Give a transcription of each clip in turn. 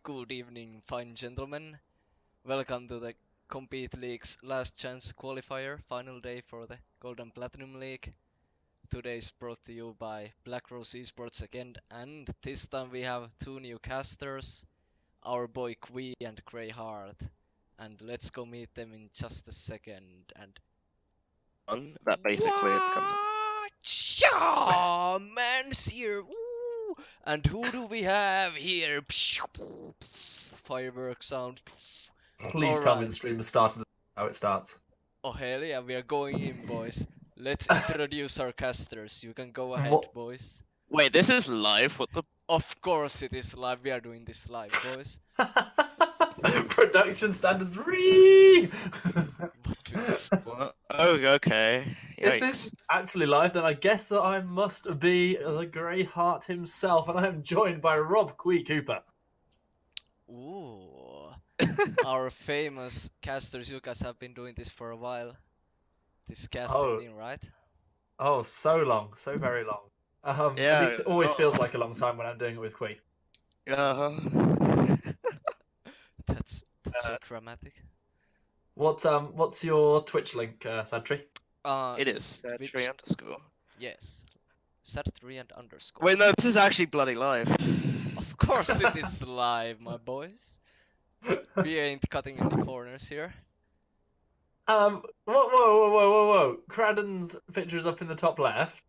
good evening, fine gentlemen. Welcome to the Compete League's last chance qualifier, final day for the Gold and Platinum League. Today is brought to you by Black Rose eSports again, and this time we have two new casters, our boy Kui and Greyheart. And let's go meet them in just a second. And that basically becomes. Watcha! Man's here! Woo! And who do we have here? Firework sound. Please tell me Alright. the stream has started how it starts. Oh hell yeah, we are going in, boys. Let's introduce our casters. You can go ahead, What? boys. Wait, this is live? What the? Of course it is live. We are doing this live, boys. Production standards. Ree! What? Oh, okay. If Yikes. this is actually live, then I guess that I must be the Greyheart himself, and I am joined by Rob Quee Cooper. Ooh. Our famous casters. You guys have been doing this for a while. This casting thing, right? Oh, so long, so very long. Yeah, at least it always feels like a long time when I'm doing it with Quee. That's so dramatic. What's your Twitch link, Sadtree? It is Twitch. _. Yes. Sad3 and underscore. Wait, no, this is actually bloody live. Of course it is live, my boys. We ain't cutting any corners here. Whoa. Cradden's picture is up in the top left.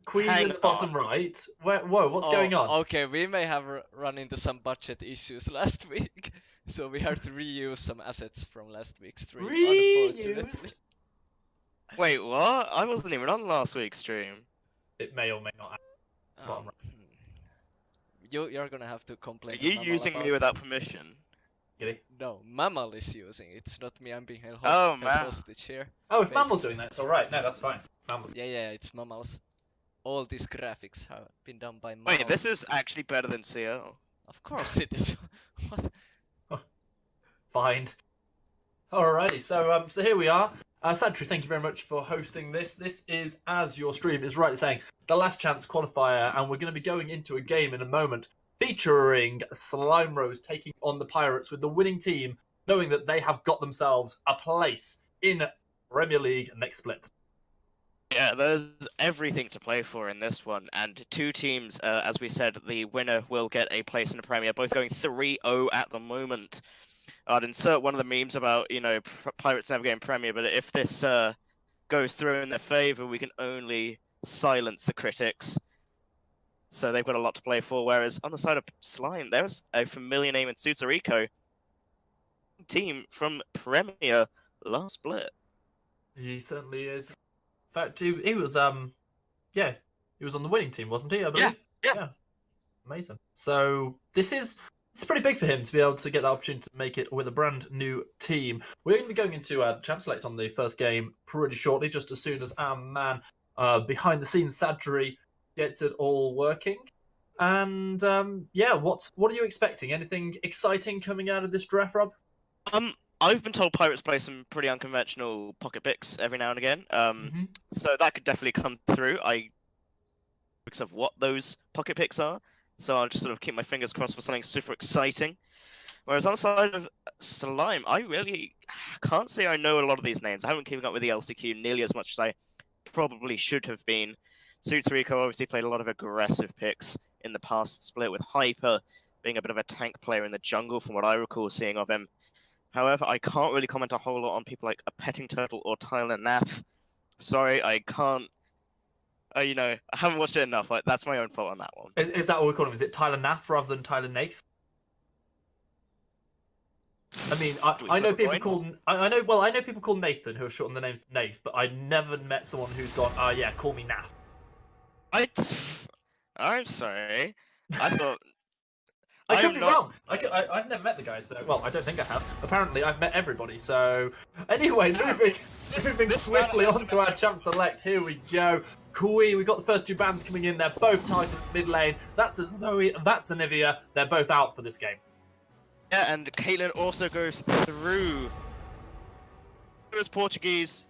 Queen's Hang in the bottom on. right. What's going on? Okay, we may have run into some budget issues last week, so we have to reuse some assets from last week's stream. Reused? Wait, what? I wasn't even on last week's stream. It may or may not. Bottom right. You're gonna have to complain. Are you using me without permission? Giddy. No, Mammal is using it. It's not me. I'm being held, Oh, held man. hostage here. Oh, if Mammal's doing that, it's alright. No, that's fine. Mammal's. Yeah, it's Mammal's. All these graphics have been done by Mammal. Wait, this is actually better than CL. Of course it is. What? Fine. Alrighty, so here we are. Sadtree, thank you very much for hosting this. This is, as your stream is rightly saying, the last chance qualifier, and we're going to be going into a game in a moment featuring Slime Rose taking on the Pirates with the winning team, knowing that they have got themselves a place in Premier League next split. Yeah, there's everything to play for in this one, and two teams, as we said, the winner will get a place in the Premier, both going 3-0 at the moment. I'd insert one of the memes about, Pirates never getting Premier, but if this goes through in their favour, we can only silence the critics. So they've got a lot to play for, whereas on the side of Slime, there's a familiar name in Susurico, team from Premier last split. He certainly is. In fact, he was he was on the winning team, wasn't he? I believe. Yeah. Amazing. So it's pretty big for him to be able to get the opportunity to make it with a brand new team. We're going to be going into Champ Select on the first game pretty shortly, just as soon as our man behind the scenes, Sadtree, gets it all working. And what are you expecting? Anything exciting coming out of this draft, Rob? I've been told Pirates play some pretty unconventional pocket picks every now and again. So that could definitely come through. Because of what those pocket picks are. So I'll just sort of keep my fingers crossed for something super exciting. Whereas on the side of Slime, I really can't say I know a lot of these names. I haven't keeping up with the LCQ nearly as much as I probably should have been. Suitsurico obviously played a lot of aggressive picks in the past split, with Hyper being a bit of a tank player in the jungle from what I recall seeing of him. However, I can't really comment a whole lot on people like a Petting Turtle or Tyler Nath. Sorry, I can't. I haven't watched it enough. That's my own fault on that one. Is that what we call him? Is it Tyler Nath rather than Tyler Nath? I mean, I know people call I know people call Nathan who have shortened the names to Nath, but I never met someone who's gone, call me Nath. I'm sorry. I thought. I could be wrong. I've never met the guy, so I don't think I have. Apparently, I've met everybody. So anyway, moving swiftly on to our Champ Select. Here we go. Kui, we've got the first two bands coming in. They're both tight at mid lane. That's a Zoe, that's a Nivea. They're both out for this game. Yeah, and Caitlyn also goes through. Tyler's Portuguese,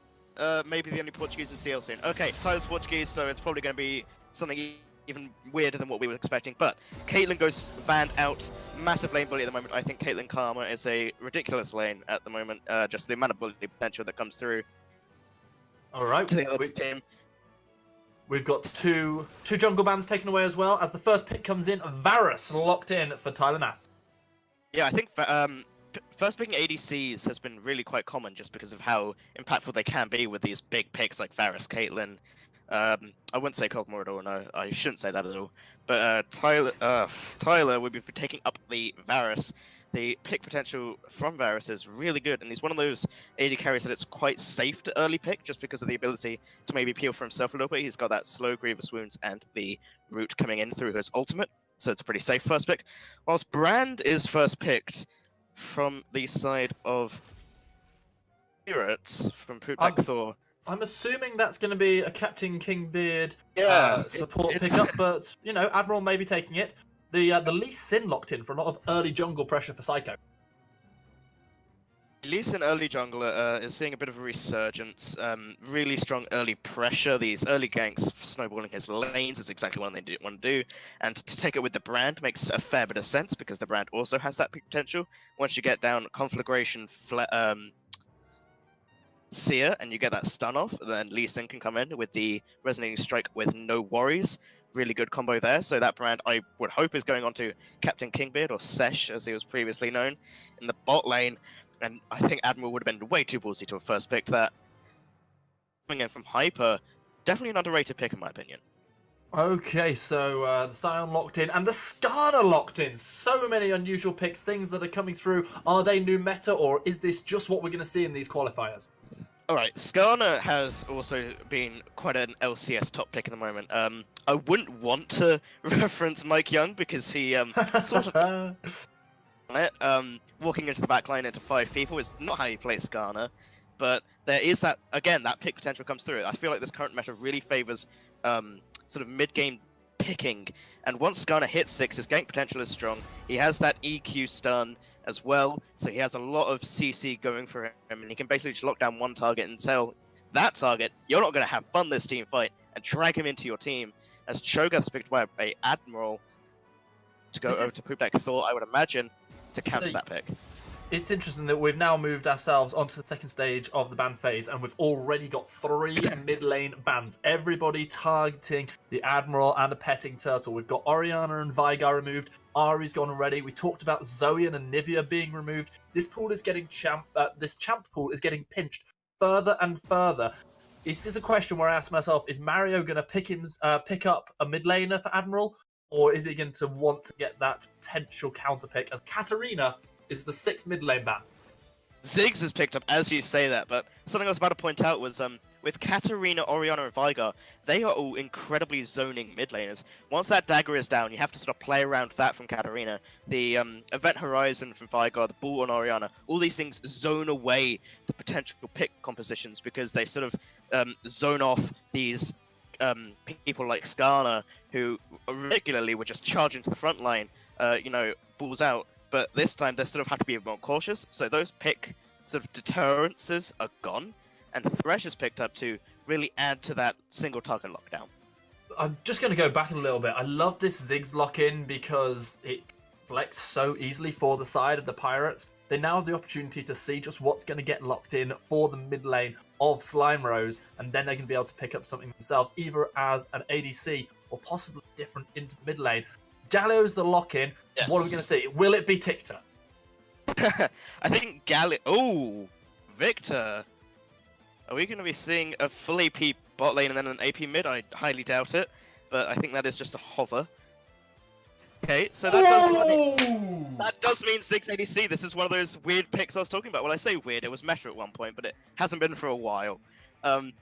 maybe the only Portuguese in CL soon. Okay, Tyler's Portuguese, so it's probably going to be something even weirder than what we were expecting. But Caitlyn goes banned out, massive lane bully at the moment. I think Caitlyn Karma is a ridiculous lane at the moment. Just the amount of bully potential that comes through. All right, To the other team. we've got two jungle bans taken away as well. As the first pick comes in, Varus locked in for Tyler Nath. Yeah, I think first picking ADCs has been really quite common just because of how impactful they can be with these big picks like Varus, Caitlyn. I wouldn't say Kog'Maw, no, I shouldn't say that at all. But Tyler would be taking up the Varus. The pick potential from Varus is really good, and he's one of those AD carries that it's quite safe to early pick just because of the ability to maybe peel for himself a little bit. He's got that slow Grievous Wounds and the root coming in through his ultimate, so it's a pretty safe first pick. Whilst Brand is first picked from the side of Pirates from Pootback Thor. I'm assuming that's going to be a Captain Kingbeard support it's... pickup, but you know, Admiral may be taking it. The Lee Sin locked in for a lot of early jungle pressure for Psycho. Lee Sin early jungler is seeing a bit of a resurgence. Really strong early pressure. These early ganks snowballing his lanes is exactly what they want to do. And to take it with the Brand makes a fair bit of sense because the Brand also has that potential. Once you get down Conflagration, Seer, and you get that stun off, then Lee Sin can come in with the Resonating Strike with no worries. Really good combo there. So that Brand, I would hope, is going on to Captain Kingbeard, or Sesh, as he was previously known, in the bot lane. And I think Admiral would have been way too ballsy to have first picked that. Coming in from Hyper, definitely an underrated pick in my opinion. Okay, so the Scion locked in, and the Skarner locked in. So many unusual picks, things that are coming through. Are they new meta, or is this just what we're going to see in these qualifiers? Alright, Skarner has also been quite an LCS top pick at the moment. I wouldn't want to reference Mike Young because he sort of... walking into the backline into 5 people is not how you play Skarner, but there is that, again, that pick potential comes through. I feel like this current meta really favors sort of mid-game picking, and once Skarner hits 6, his gank potential is strong. He has that EQ stun as well, so he has a lot of CC going for him, and he can basically just lock down one target and tell that target, you're not going to have fun this team fight, and drag him into your team. As Cho'Gath's picked by a Admiral to go over to Poopdeck Thor, I would imagine, to counter that pick. It's interesting that we've now moved ourselves onto the second stage of the ban phase, and we've already got 3 mid lane bans. Everybody targeting the Admiral and a petting turtle. We've got Orianna and Veigar removed. Ahri's gone already. We talked about Zoe and Nivea being removed. This pool is getting this champ pool is getting pinched further and further. This is a question where I ask myself: is Mario going to pick up a mid laner for Admiral, or is he going to want to get that potential counter pick as Katarina is the 6th mid lane ban? Ziggs has picked up as you say that, but something I was about to point out was with Katarina, Orianna, and Veigar, they are all incredibly zoning mid laners. Once that dagger is down, you have to sort of play around that from Katarina. The Event Horizon from Veigar, the Bull on Orianna, all these things zone away the potential pick compositions because they sort of zone off these people like Skarner who regularly would just charge into the front line, balls out. But this time they sort of have to be more cautious, so those pick sort of deterrences are gone, and Thresh is picked up to really add to that single target lockdown. I'm just going to go back a little bit. I love this Ziggs lock-in because it flex so easily for the side of the Pirates. They now have the opportunity to see just what's going to get locked in for the mid lane of Slime Rose, and then they can be able to pick up something themselves, either as an ADC or possibly different into the mid lane. Galio's the lock-in. Yes. What are we going to see? Will it be Tictor? I think Galio... Oh, Victor. Are we going to be seeing a full AP bot lane and then an AP mid? I highly doubt it, but I think that is just a hover. Okay, so that does mean 6 ADC. This is one of those weird picks I was talking about. Well, I say weird, it was meta at one point, but it hasn't been for a while. I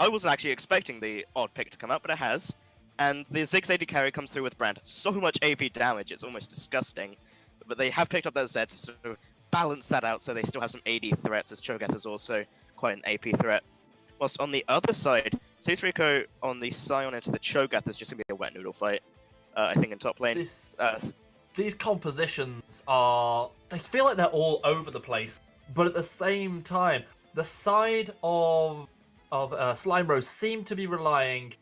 wasn't actually expecting the odd pick to come out, but it has. And the Ziggs AD carry comes through with Brand. So much AP damage, it's almost disgusting. But they have picked up that Zed to sort of balance that out so they still have some AD threats, as Cho'Gath is also quite an AP threat. Whilst on the other side, C3Co on the Scion into the Cho'Gath is just going to be a wet noodle fight, I think, in top lane. These compositions they feel like they're all over the place. But at the same time, the side of Slime Rose seem to be relying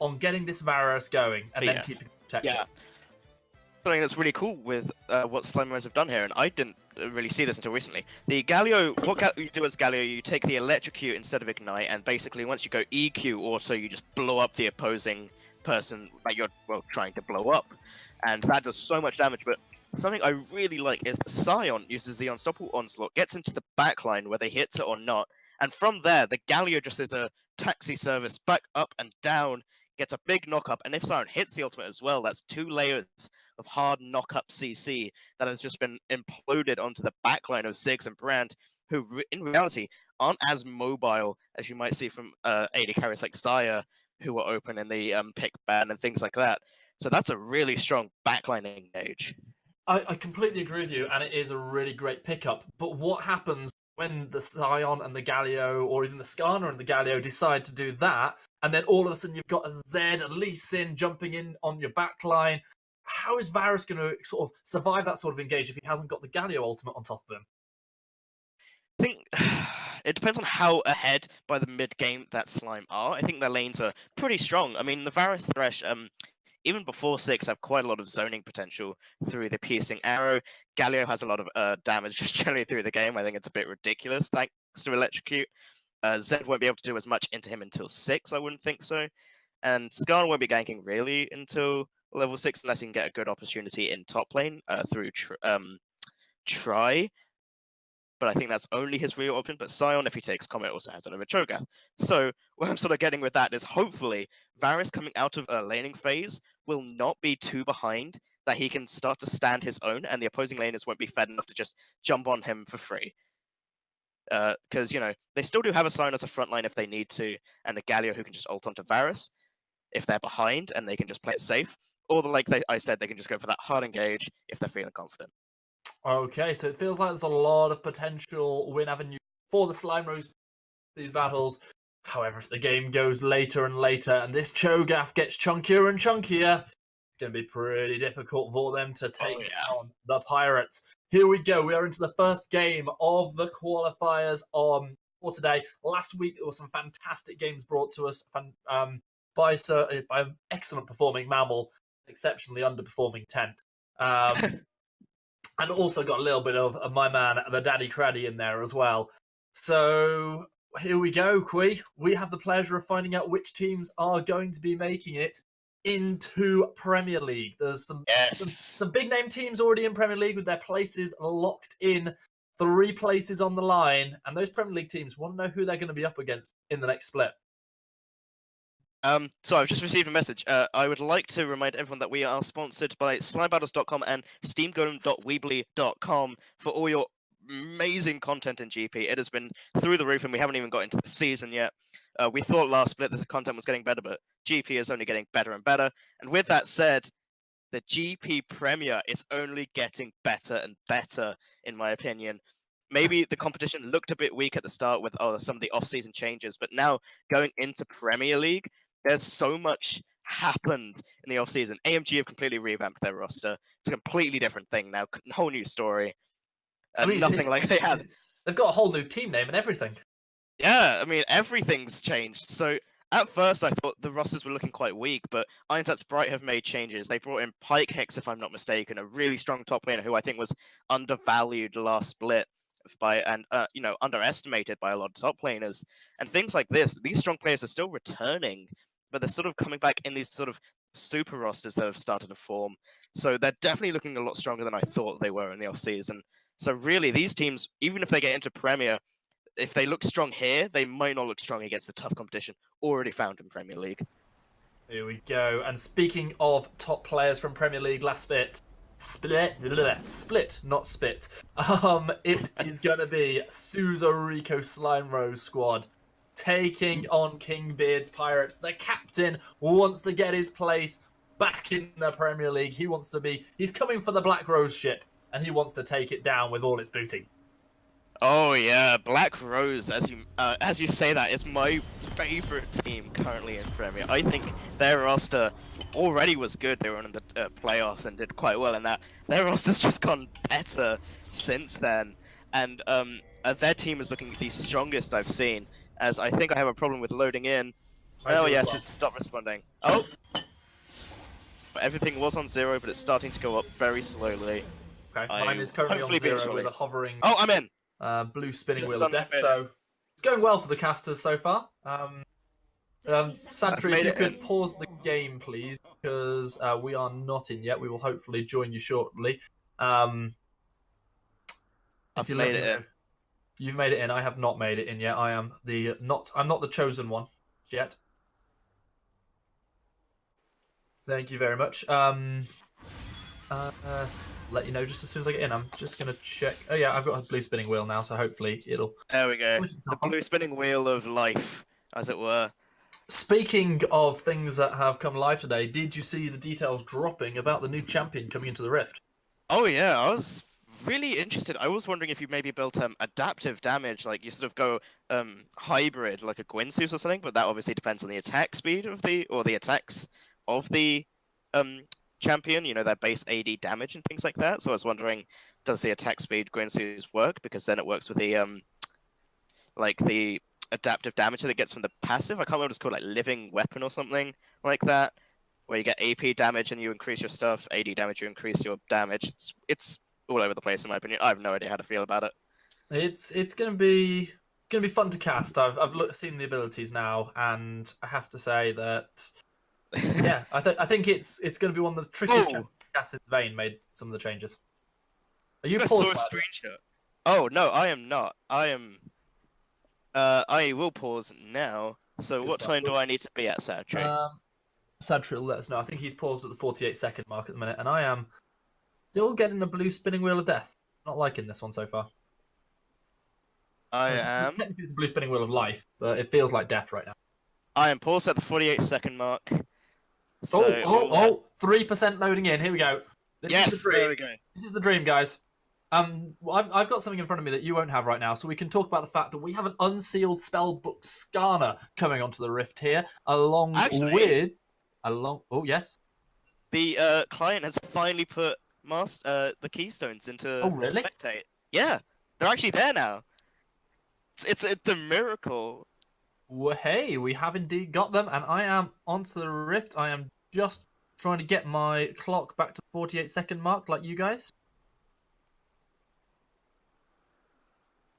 on getting this Varus going and then Yeah. keeping protection. Yeah. Something that's really cool with what Slimeros have done here, and I didn't really see this until recently. The Galio, you do as Galio, you take the Electrocute instead of Ignite, and basically once you go EQ also, you just blow up the opposing person that you're, well, trying to blow up. And that does so much damage, but something I really like is the Scion uses the Unstoppable Onslaught, gets into the backline whether he hits it or not, and from there, the Galio just is a taxi service back up and down, gets a big knock-up, and if Scion hits the ultimate as well, that's 2 layers of hard knock-up CC that has just been imploded onto the backline of Ziggs and Brand, who in reality aren't as mobile as you might see from AD carries like Xayah, who are open in the pick ban and things like that. So that's a really strong backline engage. I completely agree with you, and it is a really great pickup. But what happens when the Scion and the Galio, or even the Skarner and the Galio, decide to do that, and then all of a sudden you've got a Zed, a Lee Sin jumping in on your backline? How is Varus going to sort of survive that sort of engage if he hasn't got the Galio ultimate on top of him? I think it depends on how ahead by the mid game that Slime are. I think their lanes are pretty strong. I mean, the Varus Thresh, even before 6, have quite a lot of zoning potential through the piercing arrow. Galio has a lot of damage just generally through the game. I think it's a bit ridiculous thanks to Electrocute. Zed won't be able to do as much into him until 6, I wouldn't think so. And Skarner won't be ganking really until level 6 unless he can get a good opportunity in top lane through Try. But I think that's only his real option. But Scion, if he takes Comet, also has another Cho'Gath. So what I'm sort of getting with that is hopefully Varus coming out of a laning phase will not be too behind, that he can start to stand his own, and the opposing laners won't be fed enough to just jump on him for free. Because, you know, they still do have a Scion as a frontline if they need to, and a Galio who can just ult onto Varus if they're behind and they can just play it safe. Or, I said, they can just go for that hard engage if they're feeling confident. Okay, so it feels like there's a lot of potential win avenue for the Slimeros these battles. However, if the game goes later and later and this Cho'Gath gets chunkier and chunkier, it's going to be pretty difficult for them to take on the Pirates. Here we go. We are into the first game of the qualifiers for today. Last week, there were some fantastic games brought to us by an excellent performing Mammal, exceptionally underperforming Tent. And also got a little bit of my man, the Daddy Craddy, in there as well. So here we go, Qui. We have the pleasure of finding out which teams are going to be making it into Premier League. There's some big name teams already in Premier League with their places locked in. 3 places on the line. And those Premier League teams want to know who they're going to be up against in the next split. So I've just received a message. I would like to remind everyone that we are sponsored by slimebattles.com and steamgolem.weebly.com for all your amazing content in GP. It has been through the roof, and we haven't even got into the season yet. We thought last split the content was getting better, but GP is only getting better and better. And with that said, the GP Premier is only getting better and better, in my opinion. Maybe the competition looked a bit weak at the start with some of the off-season changes, but now going into Premier League, there's so much happened in the off-season. AMG have completely revamped their roster. It's a completely different thing now, whole new story. Nothing like they had. They've got a whole new team name and everything. Yeah, I mean, everything's changed. So at first, I thought the rosters were looking quite weak, but Ironsat Sprite have made changes. They brought in Pike Hex, if I'm not mistaken, a really strong top laner who I think was undervalued last split underestimated by a lot of top laners. And things like this, these strong players are still returning, but they're sort of coming back in these sort of super rosters that have started to form. So they're definitely looking a lot stronger than I thought they were in the off-season. So really, these teams, even if they get into Premier, if they look strong here, they might not look strong against the tough competition already found in Premier League. Here we go. And speaking of top players from Premier League last split, not spit. It is going to be Suzorico Slimeros squad taking on Kingbeard's Pirates. The captain wants to get his place back in the Premier League. He's coming for the Black Rose ship, and he wants to take it down with all its booty. Oh yeah, Black Rose, as you say that, is my favorite team currently in Premier. I think their roster already was good. They were in the playoffs and did quite well in that. Their roster's just gone better since then, and their team is looking the strongest I've seen. As I think I have a problem with loading in. I Oh do as yes, well. it's stopped responding. Oh! Everything was on 0, but it's starting to go up very slowly. Okay, mine is currently on hopefully being 0 with shortly. a hovering Oh, I'm in! blue spinning Just wheel of suddenly death. made it. So it's going well for the casters so far. Sadri, if made you it could in. pause the game, please, because we are not in yet. We will hopefully join you shortly. If I've you made let me it know. in. You've made it in. I have not made it in yet. I'm not the chosen one yet. Thank you very much. Let you know just as soon as I get in. I'm just gonna check. Oh yeah, I've got a blue spinning wheel now, so hopefully it'll. There we go. Switch The itself on. blue spinning wheel of life, as it were. Speaking of things that have come live today, did you see the details dropping about the new champion coming into the Rift? Oh yeah, I was really interested. I was wondering if you maybe built adaptive damage, like you sort of go hybrid, like a Gwynsus or something. But that obviously depends on the attack speed of the attacks of the champion. You know, their base AD damage and things like that. So I was wondering, does the attack speed Gwynsus work? Because then it works with the like the adaptive damage that it gets from the passive. I can't remember what it's called, like living weapon or something like that, where you get AP damage and you increase your stuff, AD damage you increase your damage. It's all over the place in my opinion. I have no idea how to feel about it. It's gonna be fun to cast. I've seen the abilities now, and I have to say that yeah, I think it's gonna be one of the trickiest Oh, casts in Vayne made some of the changes. Are you I paused? saw a screenshot. Oh no, I am not. I am. I will pause now. So Good what stuff. time do I need to be at, Satri? Sadri will let us know. I think he's paused at the 48-second mark at the minute, and I am still getting a blue spinning wheel of death. Not liking this one so far. I am. Technically, it's a blue spinning wheel of life, but it feels like death right now. I am paused at the 48-second mark. So 3% loading in. Here we go. This is the dream. There we go. This is the dream, guys. I've got something in front of me that you won't have right now, so we can talk about the fact that we have an unsealed spellbook Skarner coming onto the Rift here, along with. Oh yes. The client has finally put the keystones into really? Spectate. Yeah, they're actually there now. It's a miracle. Well, hey, we have indeed got them, and I am onto the Rift. I am just trying to get my clock back to the 48-second mark, like you guys.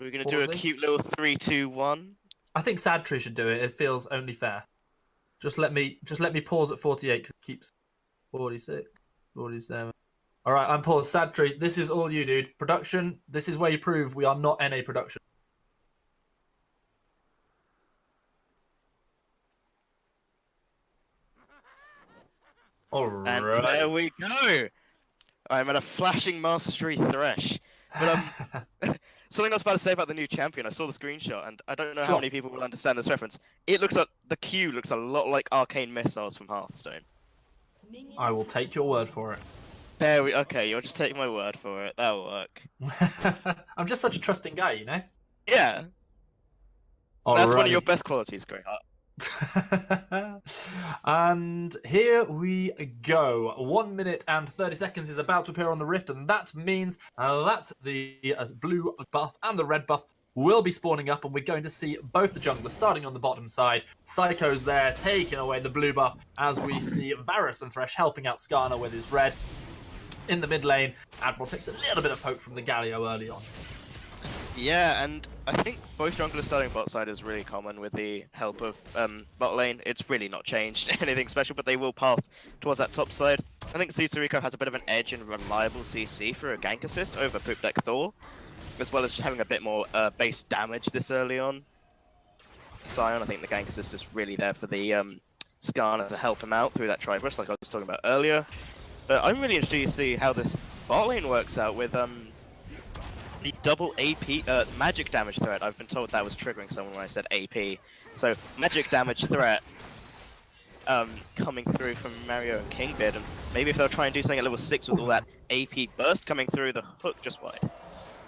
We're gonna do a cute little 3, 2, 1. I think Sadtree should do it. It feels only fair. Just let me pause at 48 because it keeps 46, 47. All right, I'm paused. Sadtree, this is all you, dude. Production. This is where you prove we are not NA production. All right. And there we go. I'm at a flashing mastery thresh. But something I was about to say about the new champion. I saw the screenshot, and I don't know how many people will understand this reference. It looks like the Q looks a lot like arcane missiles from Hearthstone. I will take your word for it. Okay, you'll just take my word for it. That'll work. I'm just such a trusting guy, you know. Yeah. That's one of your best qualities, Greyheart. And here we go. 1 minute and 30 seconds is about to appear on the Rift, and that means that the blue buff and the red buff will be spawning up, and we're going to see both the junglers starting on the bottom side. Psycho's there taking away the blue buff as we see Varus and Thresh helping out Skarner with his red. In the mid lane, Admiral takes a little bit of poke from the Galio early on. Yeah, and I think both junglers starting bot side is really common with the help of bot lane. It's really not changed anything special, but they will path towards that top side. I think Tsutsurico has a bit of an edge in reliable CC for a gank assist over Poop Deck Thor, as well as having a bit more base damage this early on. Sion, I think the gank assist is really there for the Skarner to help him out through that tri-brush like I was talking about earlier. But I'm really interested to see how this bot lane works out with the double AP magic damage threat. I've been told that was triggering someone when I said AP. So magic damage threat coming through from Mario and Kingbeard, and maybe if they'll try and do something at level 6 with all that AP burst coming through, the hook just wide.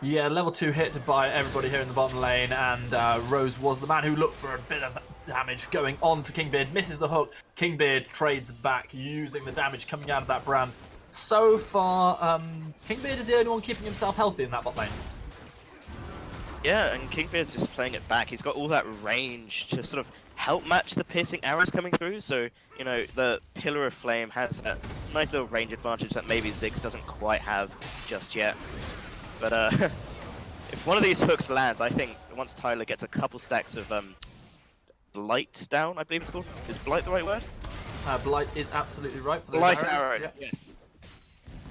Yeah, level 2 hit by everybody here in the bottom lane, and Rose was the man who looked for a bit of damage going on to Kingbeard, misses the hook. Kingbeard trades back using the damage coming out of that brand. So far, Kingbeard is the only one keeping himself healthy in that bot lane. Yeah, and Kingfisher's just playing it back. He's got all that range to sort of help match the piercing arrows coming through. So, you know, the Pillar of Flame has that nice little range advantage that maybe Ziggs doesn't quite have just yet. But if one of these hooks lands, I think once Tyler gets a couple stacks of Blight down, I believe it's called. Is Blight the right word? Blight is absolutely right for those Blight arrows. arrows, Yeah. yes.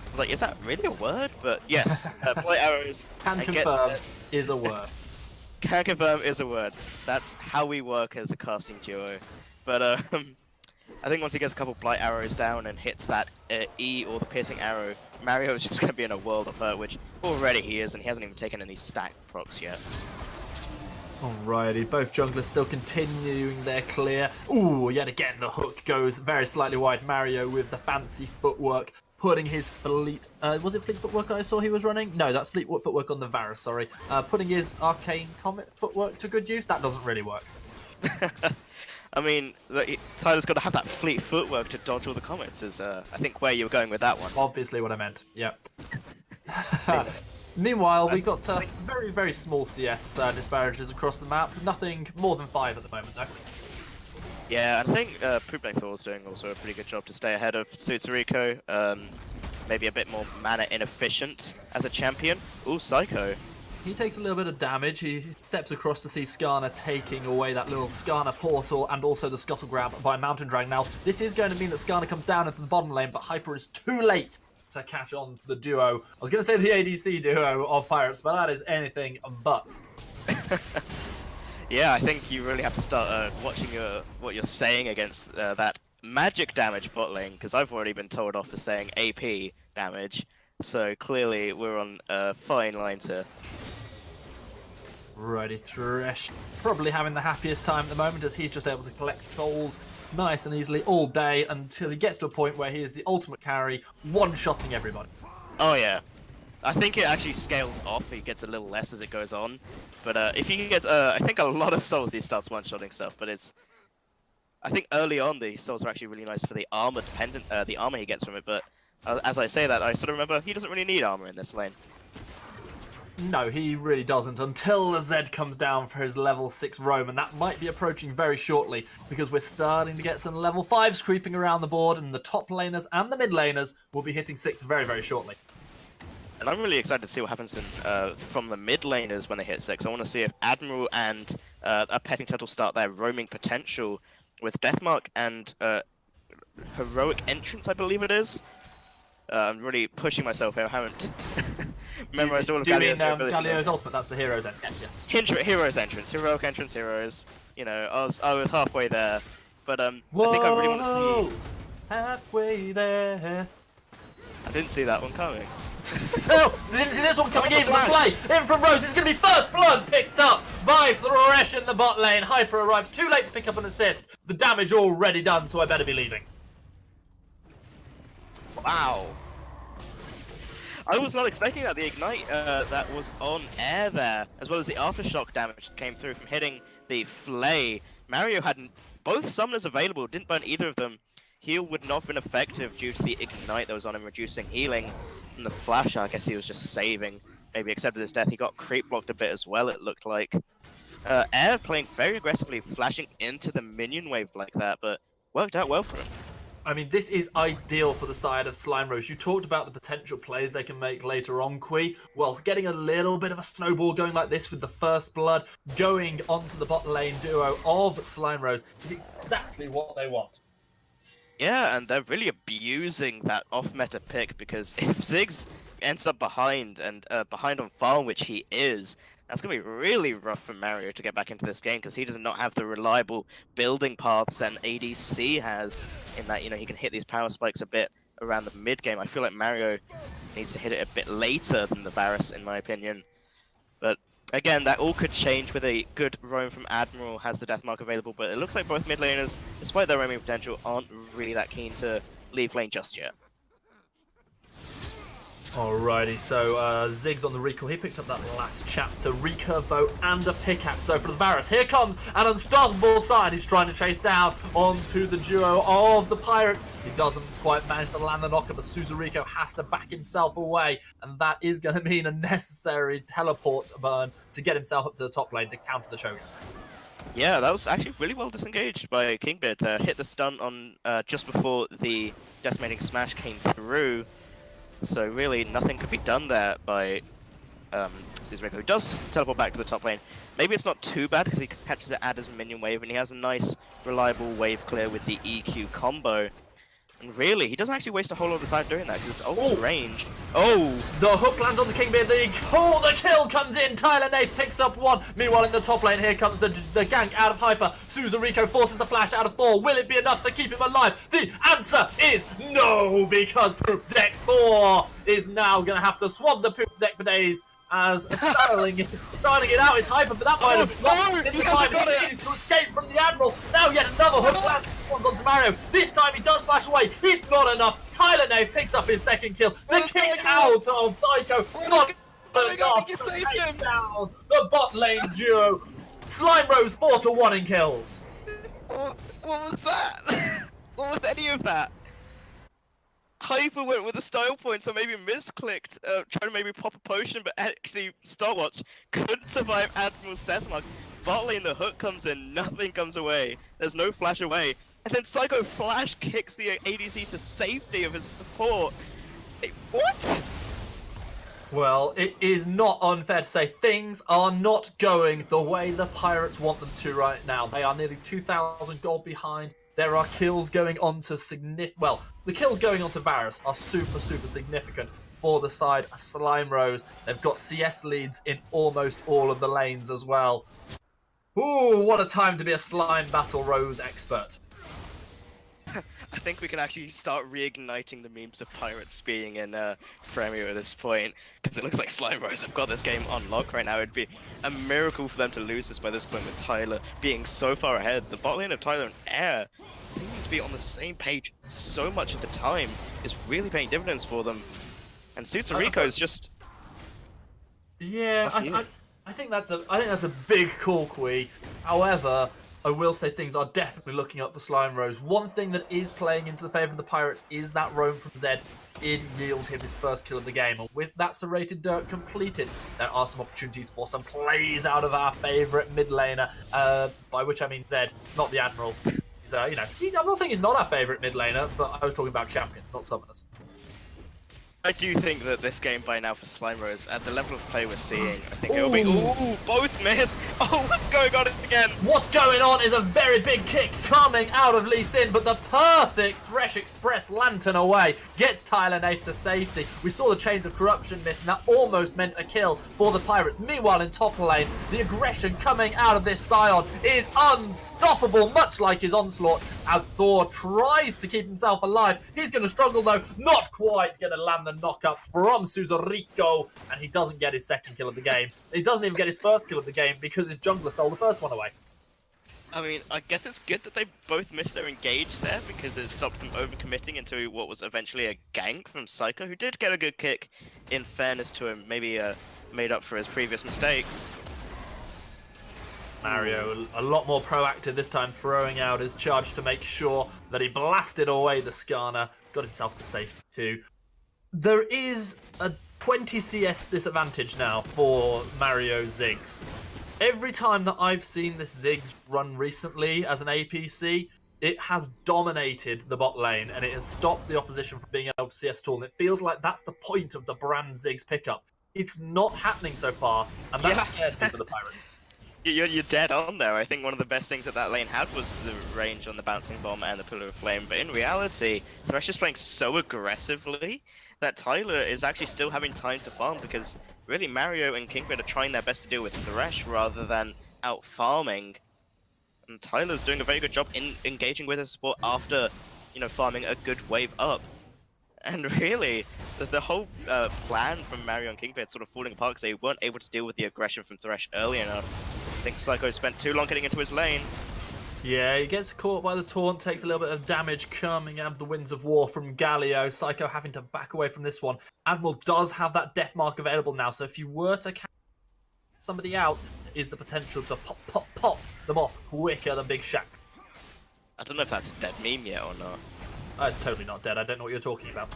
I was like, is that really a word? But yes, Blight arrows. Can and confirm is a word. Can confirm is a word. That's how we work as a casting duo. But I think once he gets a couple Blight arrows down and hits that E or the piercing arrow, Mario is just going to be in a world of hurt, which already he is, and he hasn't even taken any stack procs yet. Alrighty, both junglers still continuing their clear. Ooh, yet again the hook goes very slightly wide. Mario with the fancy footwork, putting his fleet... was it fleet footwork I saw he was running? No, that's fleet footwork on the Varus, sorry. Putting his arcane comet footwork to good use. That doesn't really work. I mean, Tyler's got to have that fleet footwork to dodge all the comets, is I think where you were going with that one. Obviously what I meant, yeah. Meanwhile, we got very, very small CS disparages across the map. Nothing more than 5 at the moment, though. Yeah, I think Publek Thor's doing also a pretty good job to stay ahead of Tsutsuriko. Maybe a bit more mana inefficient as a champion. Ooh, Psycho. He takes a little bit of damage. He steps across to see Skarner taking away that little Skarner portal and also the scuttle grab by Mountain Drag. Now, this is going to mean that Skarner comes down into the bottom lane, but Hyper is too late to catch on to the duo. I was going to say the ADC duo of Pirates, but that is anything but. Yeah, I think you really have to start watching what you're saying against that magic damage bot lane, because I've already been told off for saying AP damage, so clearly we're on a fine line to... Righty, Thresh probably having the happiest time at the moment as he's just able to collect souls nice and easily all day until he gets to a point where he is the ultimate carry, one-shotting everybody. Oh yeah. I think it actually scales off, he gets a little less as it goes on, but if he gets, I think a lot of souls he starts one-shotting stuff, but it's... I think early on the souls are actually really nice for the armor dependent, the armor he gets from it, but as I say that, I sort of remember he doesn't really need armor in this lane. No, he really doesn't, until the Zed comes down for his level 6 roam, and that might be approaching very shortly, because we're starting to get some level 5s creeping around the board, and the top laners and the mid laners will be hitting 6 very, very shortly. And I'm really excited to see what happens from the mid laners when they hit 6. I want to see if Admiral and a Petting Turtle start their roaming potential with Deathmark and Heroic Entrance, I believe it is. I'm really pushing myself here, I haven't memorized all of Galio's abilities. Galio's ultimate, that's the hero's entrance. Yes. Hero's entrance, heroic entrance, heroes. You know, I was halfway there, but I think I really want to see. Halfway there. I didn't see that one coming. So, didn't see this one coming in from play. In from Rose, it's going to be first blood picked up by Thresh in the bot lane. Hyper arrives too late to pick up an assist. The damage already done, so I better be leaving. Wow. I was not expecting that. The Ignite that was on air there, as well as the Aftershock damage that came through from hitting the Flay. Mario had both summoners available, didn't burn either of them. Heal would not have been effective due to the Ignite that was on him, reducing healing. And the Flash, I guess he was just saving. Maybe accepted his death. He got creep blocked a bit as well, it looked like. Air playing very aggressively, flashing into the minion wave like that, but worked out well for him. I mean, this is ideal for the side of Slime Rose. You talked about the potential plays they can make later on, Qui. Well, getting a little bit of a snowball going like this with the first blood going onto the bot lane duo of Slime Rose is exactly what they want. Yeah, and they're really abusing that off-meta pick, because if Ziggs ends up behind, and behind on farm, which he is, that's going to be really rough for Mario to get back into this game, because he does not have the reliable building paths that ADC has, in that, you know, he can hit these power spikes a bit around the mid-game. I feel like Mario needs to hit it a bit later than the Varus, in my opinion. But again, that all could change with a good roam from Admiral, has the Deathmark available, but it looks like both mid laners, despite their roaming potential, aren't really that keen to leave lane just yet. Alrighty, so Ziggs on the recall. He picked up that last chapter, recurve bow and a pickaxe. So for the Varus, here comes an unstoppable side. He's trying to chase down onto the duo of the Pirates. He doesn't quite manage to land the knocker, but Suzurico has to back himself away, and that is going to mean a necessary teleport burn to get himself up to the top lane to counter the Shogun. Yeah, that was actually really well disengaged by Kingbeard there. Hit the stun on just before the decimating smash came through. So really, nothing could be done there by Suzerain, who does teleport back to the top lane. Maybe it's not too bad because he catches it at his minion wave, and he has a nice, reliable wave clear with the EQ combo. And really, he doesn't actually waste a whole lot of time doing that because his ult's ranged. Oh! The hook lands on the Kingbeard. The kill comes in. Tyler Nath picks up one. Meanwhile, in the top lane, here comes the gank out of Hyper. Suzurico forces the flash out of Thor. Will it be enough to keep him alive? The answer is no, because Poop Deck Thor is now going to have to swab the Poop Deck for days. As Sterling it out is Hyper, but that might have not been the time he needed to escape from the Admiral. Now yet another hook lands onto Mario. This time he does flash away. It's not enough. Tyler Nave picks up his second kill. The kick out of Psycho. Not enough to take down the bot lane duo. Slime Rose 4-1 in kills. What was that? What was any of that? Hyper went with a style point, so maybe misclicked, trying to maybe pop a potion, but actually Starwatch couldn't survive Admiral's deathmark. Bot lane, the hook comes in, nothing comes away. There's no flash away. And then Psycho Flash kicks the ADC to safety of his support. What? Well, it is not unfair to say things are not going the way the Pirates want them to right now. They are nearly 2,000 gold behind. There are kills going on to the kills going on to Varus are super significant for the side of Slime Rose. They've got CS leads in almost all of the lanes as well. Ooh, what a time to be a Slime Battle Rose expert. I think we can actually start reigniting the memes of Pirates being in Premiere at this point, because it looks like Slime Rose have got this game on lock right now. It'd be a miracle for them to lose this by this point with Tyler being so far ahead. The bot lane of Tyler and Air seeming to be on the same page so much of the time is really paying dividends for them. And Suzurico is just... Yeah, I think that's a big call, Kui. However, I will say things are definitely looking up for Slime Rose. One thing that is playing into the favour of the Pirates is that roam from Zed did yield him his first kill of the game. And with that serrated dirt completed, there are some opportunities for some plays out of our favourite mid laner, by which I mean Zed, not the Admiral. So, I'm not saying he's not our favourite mid laner, but I was talking about champion, not summoners. I do think that this game by now for Slime Rose, at the level of play we're seeing, I think it'll be... Ooh, both miss! Oh, what's going on again? What's going on is a very big kick coming out of Lee Sin, but the perfect Thresh Express Lantern away gets Tyler Nath to safety. We saw the Chains of Corruption miss, and that almost meant a kill for the Pirates. Meanwhile, in top lane, the aggression coming out of this Scion is unstoppable, much like his Onslaught, as Thor tries to keep himself alive. He's going to struggle, though, not quite going to land the knock up from Suzurico, and he doesn't get his second kill of the game. He doesn't even get his first kill of the game because his jungler stole the first one away. I mean, I guess it's good that they both missed their engage there because it stopped them overcommitting into what was eventually a gank from Psycho, who did get a good kick, in fairness to him, maybe made up for his previous mistakes. Mario, a lot more proactive this time, throwing out his charge to make sure that he blasted away the Skarner, got himself to safety too. There is a 20 CS disadvantage now for Mario Ziggs. Every time that I've seen this Ziggs run recently as an APC, it has dominated the bot lane and it has stopped the opposition from being able to CS at all. And it feels like that's the point of the brand Ziggs pickup. It's not happening so far, and that scares me for the Pirate. You're dead on there. I think one of the best things that lane had was the range on the Bouncing Bomb and the Pillar of Flame, but in reality, Thresh is playing so aggressively that Tyler is actually still having time to farm because really Mario and Kingbeard are trying their best to deal with Thresh rather than out farming. And Tyler's doing a very good job in engaging with his support after, farming a good wave up. And really, the whole plan from Mario and Kingbeard sort of falling apart because they weren't able to deal with the aggression from Thresh early enough. I think Psycho spent too long getting into his lane. Yeah, he gets caught by the taunt, takes a little bit of damage coming out of the Winds of War from Galio. Psycho having to back away from this one. Admiral does have that death mark available now, so if you were to catch somebody out, there is the potential to pop them off quicker than Big Shaq. I don't know if that's a dead meme yet or not. Oh, it's totally not dead. I don't know what you're talking about.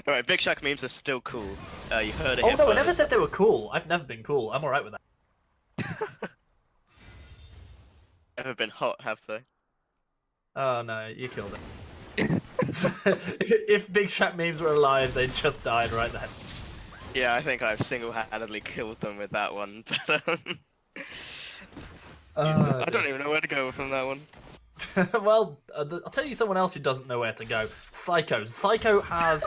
Alright, Big Shaq memes are still cool. You heard it Oh here no, I first. never said they were cool. I've never been cool. I'm alright with that. Never been hot, have they? Oh no, you killed it. If Big Shaq memes were alive, they'd just died right then. Yeah, I think I've single-handedly killed them with that one. But I don't even know where to go from that one. Well, I'll tell you someone else who doesn't know where to go. Psycho. Psycho has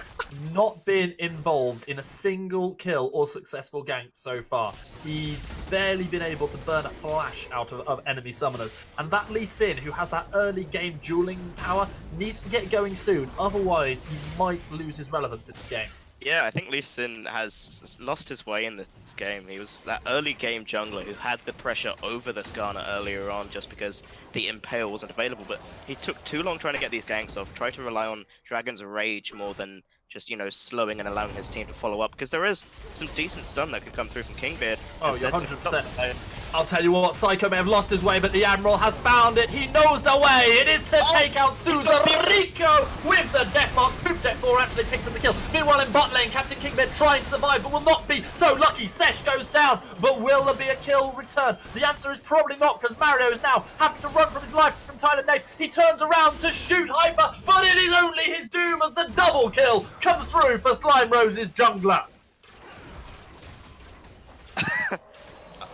not been involved in a single kill or successful gank so far. He's barely been able to burn a flash out of enemy summoners. And that Lee Sin, who has that early game dueling power, needs to get going soon. Otherwise, he might lose his relevance in the game. Yeah, I think Lee Sin has lost his way in this game. He was that early game jungler who had the pressure over the Skarner earlier on just because the Impale wasn't available, but he took too long trying to get these ganks off, tried to rely on Dragon's Rage more than just, you know, slowing and allowing his team to follow up, because there is some decent stun that could come through from Kingbeard. Oh, yeah, 100%. I'll tell you what, Psycho may have lost his way, but the Admiral has found it. He knows the way. It is to take out Suzerico with the death mark. Poop Death 4 actually picks up the kill. Meanwhile, in bot lane, Captain Kingbeard trying to survive, but will not be so lucky. Sesh goes down, but will there be a kill return? The answer is probably not, because Mario is now having to run from his life from Tyler Nafe. He turns around to shoot Hyper, but it is only his doom as the double kill comes through for Slime Rose's jungler.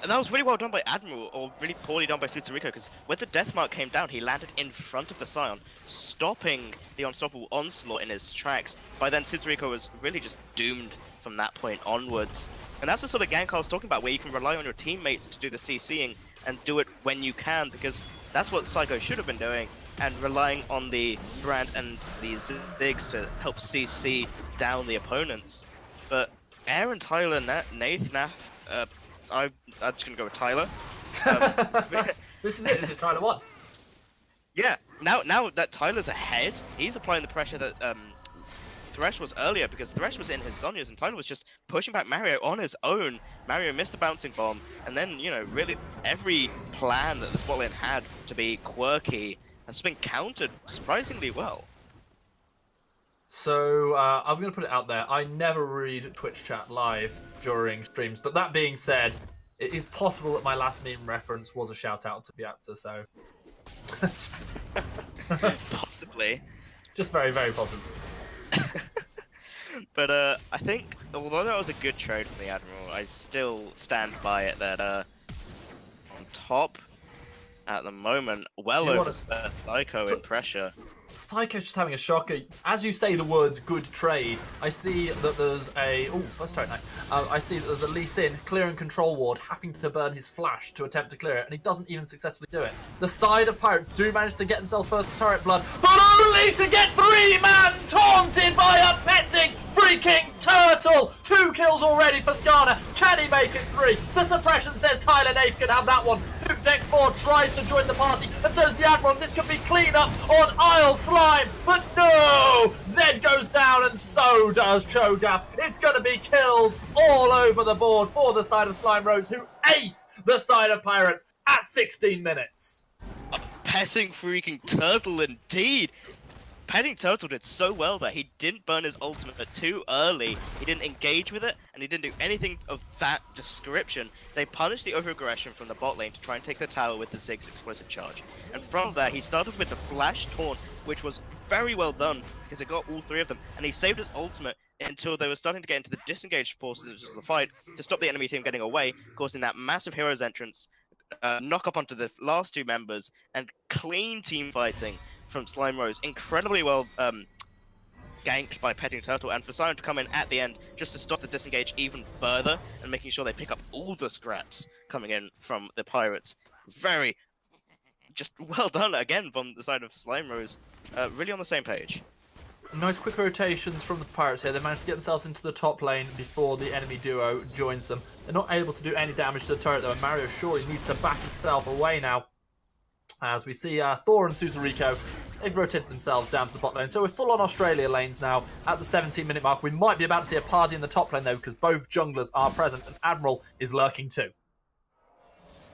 And that was really well done by Admiral, or really poorly done by Suzerico, because when the death mark came down, he landed in front of the Scion, stopping the unstoppable onslaught in his tracks. By then, Suzerico was really just doomed from that point onwards. And that's the sort of gank I was talking about, where you can rely on your teammates to do the CCing and do it when you can, because that's what Psycho should have been doing, and relying on the Brand and the Ziggs to help CC down the opponents. But Aaron, Tyler, Nath, I'm just gonna go with Tyler. This is it. This is Tyler 1. Yeah, now that Tyler's ahead, he's applying the pressure that Thresh was earlier, because Thresh was in his Zhonya's and Tyler was just pushing back Mario on his own. Mario missed the bouncing bomb, and then, you know, really every plan that the bot lane had to be quirky has been countered surprisingly well. So, I'm going to put it out there. I never read Twitch chat live during streams, but that being said, it is possible that my last meme reference was a shout out to the actor, so... Possibly. Just very, very possible. But I think, although that was a good trade from the Admiral, I still stand by it that on top at the moment, well over Psycho in pressure. Psycho just having a shocker. As you say the words "good trade," I see that there's a first turret, nice. I see that there's a Lee Sin clear and control ward having to burn his flash to attempt to clear it, and he doesn't even successfully do it. The side of Pirates do manage to get themselves first turret blood, but only to get 3-man taunted by a petting freaking turtle. 2 kills already for Skarner. Can he make it 3? The suppression says Tyler Nafe can have that one. Deck 4 tries to join the party, and so is the Admiral. This could be clean up on Isle Slime, but no! Zed goes down, and so does Cho'Gath. It's going to be kills all over the board for the side of Slime Rose, who ace the side of Pirates at 16 minutes. A petting freaking turtle indeed! Petting Turtle did so well that he didn't burn his ultimate too early, he didn't engage with it, and he didn't do anything of that description. They punished the over-aggression from the bot lane to try and take the tower with the Ziggs explosive charge. And from there, he started with the flash taunt, which was very well done, because it got all 3 of them, and he saved his ultimate until they were starting to get into the disengaged portions of the fight to stop the enemy team getting away, causing that massive hero's entrance, knock up onto the last 2 members, and clean team fighting from Slime Rose. Incredibly well ganked by Petting Turtle, and for Sion to come in at the end just to stop the disengage even further and making sure they pick up all the scraps coming in from the Pirates. Very just well done again from the side of Slime Rose. Really on the same page. Nice quick rotations from the Pirates here. They managed to get themselves into the top lane before the enemy duo joins them. They're not able to do any damage to the turret though, and Mario surely needs to back himself away now. As we see Thor and Susurico, they've rotated themselves down to the bot lane. So we're full on Australia lanes now at the 17-minute mark. We might be about to see a party in the top lane, though, because both junglers are present and Admiral is lurking too.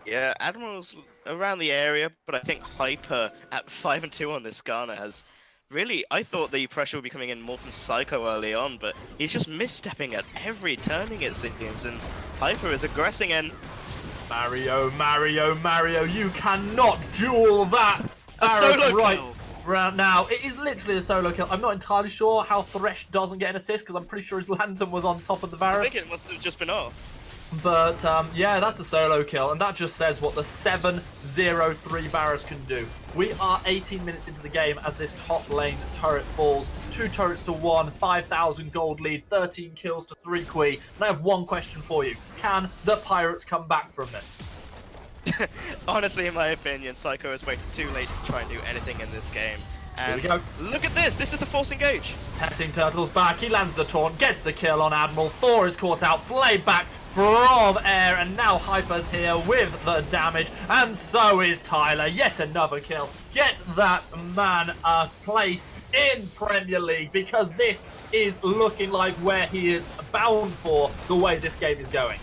Yeah, Admiral's around the area, but I think Hyper at 5-2 on this Skarner has really... I thought the pressure would be coming in more from Psycho early on, but he's just misstepping at every turning, it seems, and Hyper is aggressing in. Mario, you cannot duel that! A solo right kill! Right now, it is literally a solo kill. I'm not entirely sure how Thresh doesn't get an assist, because I'm pretty sure his lantern was on top of the Varus. I think it must have just been off. But, yeah, that's a solo kill, and that just says what the 7-0-3 Varus can do. We are 18 minutes into the game as this top lane turret falls. 2 turrets to 1, 5,000 gold lead, 13 kills to 3 Qui. And I have one question for you. Can the Pirates come back from this? Honestly, in my opinion, Psycho has waited too late to try and do anything in this game. And Here we go. Look at this! This is the force engage! Petting Turtle's back, he lands the taunt, gets the kill on Admiral. Thor is caught out, flayed back from air, and now Hyper's here with the damage, and so is Tyler. Yet another kill. Get that man a place in Premier League, because this is looking like where he is bound for the way this game is going.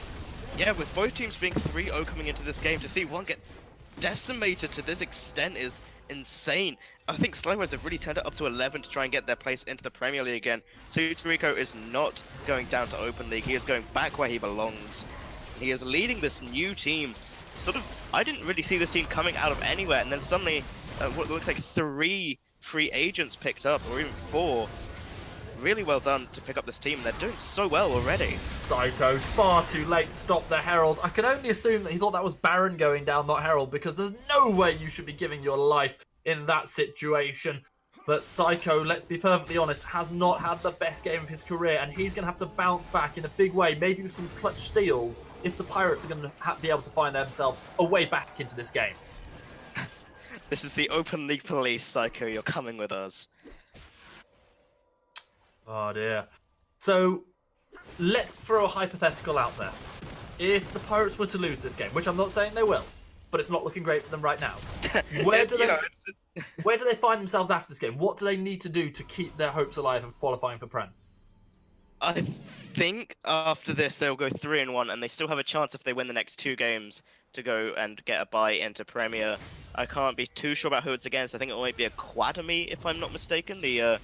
Yeah, with both teams being 3-0 coming into this game, to see one get decimated to this extent is insane. I think Slimers have really turned it up to 11 to try and get their place into the Premier League again. Susurico is not going down to Open League, he is going back where he belongs. He is leading this new team. Sort of, I didn't really see this team coming out of anywhere, and then suddenly, what looks like 3 free agents picked up, or even 4. Really well done to pick up this team. They're doing so well already. Psycho's far too late to stop the Herald. I can only assume that he thought that was Baron going down, not Herald, because there's no way you should be giving your life in that situation. But Psycho, let's be perfectly honest, has not had the best game of his career, and he's going to have to bounce back in a big way, maybe with some clutch steals, if the Pirates are going to be able to find themselves a way back into this game. This is the Open League police, Psycho. You're coming with us. Oh dear. So, let's throw a hypothetical out there. If the Pirates were to lose this game, which I'm not saying they will, but it's not looking great for them right now, where do they find themselves after this game? What do they need to do to keep their hopes alive of qualifying for Prem? I think after this they'll go 3-1, and they still have a chance if they win the next 2 games to go and get a bye into Premier. I can't be too sure about who it's against. I think it might be Academy, if I'm not mistaken, the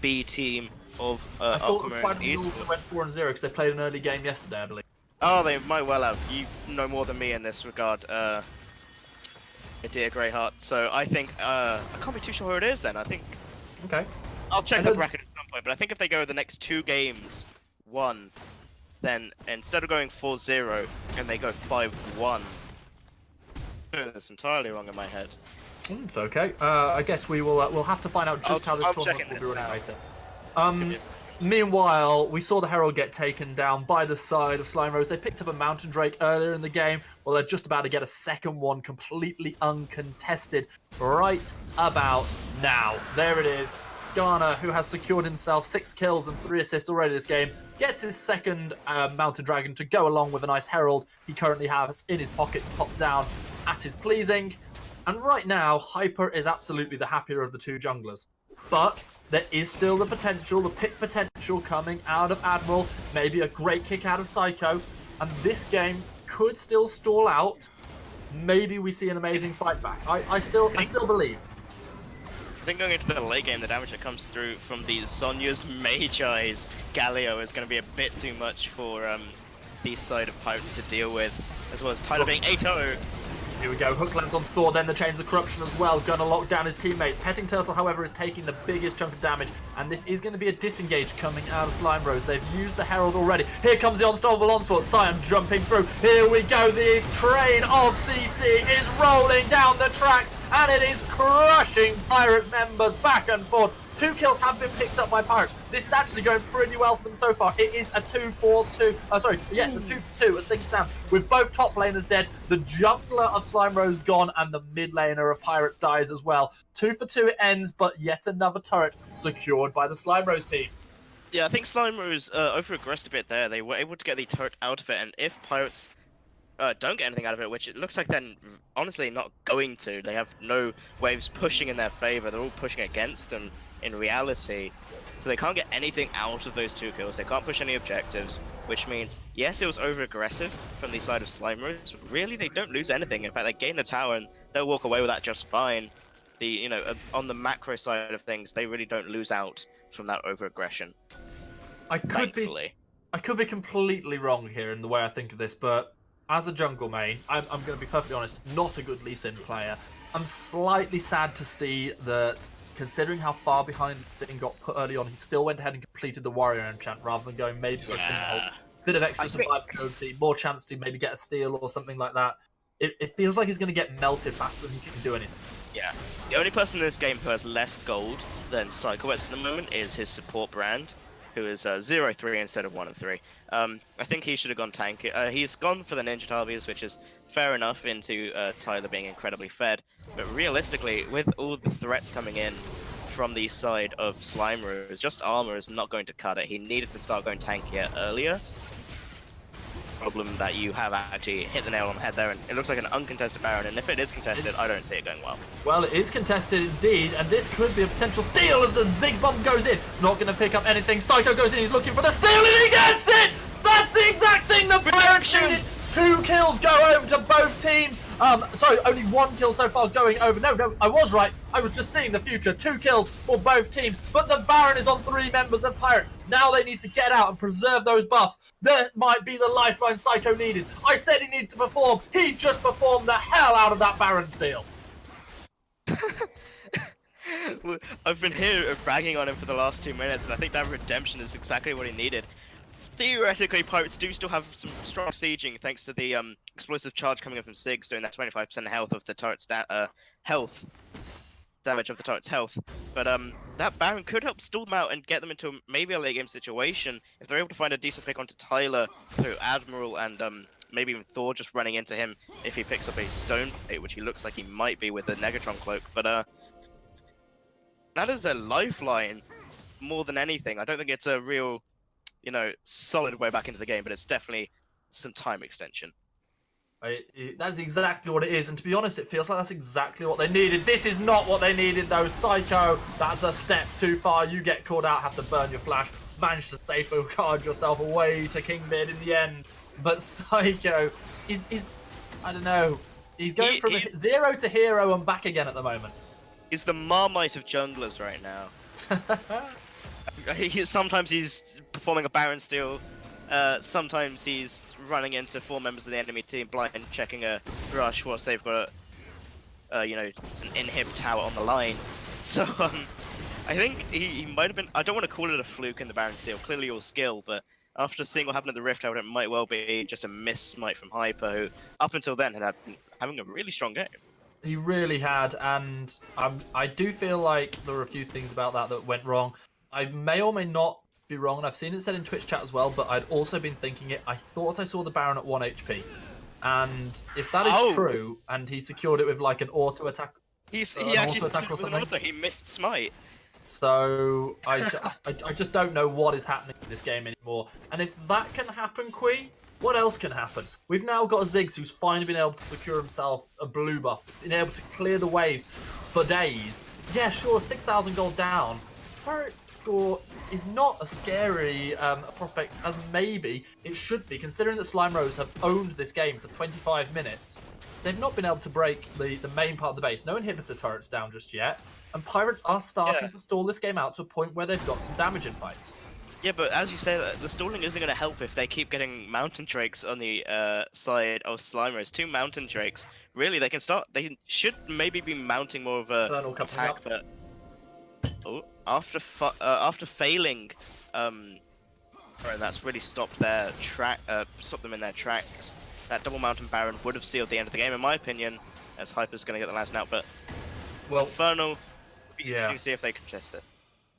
B team of I thought Aquamarine the eSports. went 4-0 because they played an early game yesterday, I believe. Oh, they might well have. You know more than me in this regard, dear Greyheart. So I think I can't be too sure who it is then. I think Okay. I'll check the bracket at some point, but I think if they go the next 2 games 1, then instead of going 4-0 and they go 5-1, that's entirely wrong in my head. It's okay. I guess we'll have to find out just how this I'll tournament check it will be running now. later. Meanwhile, we saw the Herald get taken down by the side of Slime Rose. They picked up a Mountain Drake earlier in the game. Well, they're just about to get a second one completely uncontested right about now. There it is. Skarner, who has secured himself 6 kills and 3 assists already this game, gets his second Mountain Dragon to go along with a nice Herald he currently has in his pocket to pop down at his pleasing. And right now, Hyper is absolutely the happier of the 2 junglers. But there is still the potential, the pick potential coming out of Admiral, maybe a great kick out of Psycho, and this game could still stall out. Maybe we see an amazing fight back. I still believe. I think going into the late game, the damage that comes through from these Sonya's Magi's Galio is going to be a bit too much for the side of Pirates to deal with, as well as Tyler being 8-0. Here we go, hook lands on Thor, then the Chains of Corruption as well, gonna lock down his teammates. Petting Turtle, however, is taking the biggest chunk of damage, and this is going to be a disengage coming out of Slime Rose. They've used the Herald already. Here comes the Unstoppable Onslaught, Sion jumping through. Here we go, the train of CC is rolling down the tracks, and it is crushing Pirates members back and forth. 2 kills have been picked up by Pirates. This is actually going pretty well for them so far. It is a 2-4-2. A 2-2 as things stand. With both top laners dead, the jungler of Slime Rose gone, and the mid laner of Pirates dies as well. 2 for 2 it ends, but yet another turret secured by the Slime Rose team. Yeah, I think Slime Rose over-aggressed a bit there. They were able to get the turret out of it, and if Pirates don't get anything out of it, which it looks like they're honestly not going to. They have no waves pushing in their favor. They're all pushing against them in reality. So they can't get anything out of those 2 kills. They can't push any objectives, which means, yes, it was over-aggressive from the side of Slimeros, but really they don't lose anything. In fact, they gain the tower and they'll walk away with that just fine. On the macro side of things, they really don't lose out from that over-aggression. I could be completely wrong here in the way I think of this, but as a jungle main, I'm going to be perfectly honest, not a good Lee Sin player. I'm slightly sad to see that, considering how far behind Sin got put early on, he still went ahead and completed the warrior enchant rather than going maybe for a single bit of extra survivability, more chance to maybe get a steal or something like that. It feels like he's going to get melted faster than he can do anything. Yeah. The only person in this game who has less gold than Psycho at the moment is his support brand, who is 0-3 instead of 1-3. I think he should have gone tank. He's gone for the Ninja Tarbies, which is fair enough into Tyler being incredibly fed. But realistically, with all the threats coming in from the side of Slimeros, just armor is not going to cut it. He needed to start going tankier earlier. Problem that you have actually hit the nail on the head there, and it looks like an uncontested Baron, and if it is contested, I don't see it going well. Well, it is contested indeed, and this could be a potential steal as the Ziggs bomb goes in. It's not going to pick up anything. Psycho goes in, he's looking for the steal, and he gets it! That's the exact thing the Baron needed! 2 kills go over to both teams. Sorry, only 1 kill so far going over. No, I was right. I was just seeing the future. 2 kills for both teams. But the Baron is on 3 members of Pirates. Now they need to get out and preserve those buffs. That might be the lifeline Psycho needed. I said he needed to perform. He just performed the hell out of that Baron steal. I've been here bragging on him for the last 2 minutes, and I think that redemption is exactly what he needed. Theoretically, Pirates do still have some strong sieging thanks to the explosive charge coming in from Ziggs, doing that 25% health of the turret's damage of the turret's health. But that Baron could help stall them out and get them into maybe a late game situation if they're able to find a decent pick onto Tyler through Admiral and maybe even Thor just running into him if he picks up a stone plate, which he looks like he might be with the Negatron cloak. But that is a lifeline more than anything. I don't think it's a real, solid way back into the game, but it's definitely some time extension. That's exactly what it is, and to be honest, it feels like that's exactly what they needed. This is not what they needed, though. Psycho, that's a step too far. You get caught out, have to burn your flash, manage to safeguard yourself away to Kingbeard in the end. But Psycho is I don't know, he's going from 0 to hero and back again at the moment. He's the Marmite of junglers right now. Sometimes he's performing a Baron steal. Sometimes he's running into 4 members of the enemy team, blind checking a rush whilst they've got an inhib tower on the line. So I think he might have been. I don't want to call it a fluke in the Baron steal. Clearly all skill, but after seeing what happened at the Rift Tower, it might well be just a miss smite from Hyper, who up until then had been having a really strong game. He really had, and I do feel like there were a few things about that went wrong. I may or may not be wrong, and I've seen it said in Twitch chat as well, but I'd also been thinking it. I thought I saw the Baron at 1 HP. And if that is true, and he secured it with like an auto attack, he actually attack or something. He missed smite. So I just don't know what is happening in this game anymore. And if that can happen, Qui, what else can happen? We've now got a Ziggs who's finally been able to secure himself a blue buff, been able to clear the waves for days. Yeah, sure, 6,000 gold down. Pirate score is not as scary a prospect as maybe it should be, considering that Slimeros have owned this game for 25 minutes. They've not been able to break the main part of the base. No inhibitor turrets down just yet. And Pirates are starting to stall this game out to a point where they've got some damage in fights. Yeah, but as you say, the stalling isn't going to help if they keep getting Mountain Drakes on the side of Slimeros. 2 Mountain Drakes. Really, they should maybe be mounting more of a attack, but after failing, and that's really stopped their stopped them in their tracks. That double Mountain Baron would have sealed the end of the game, in my opinion, as Hyper's going to get the lantern out. But Infernal, you see if they contest it.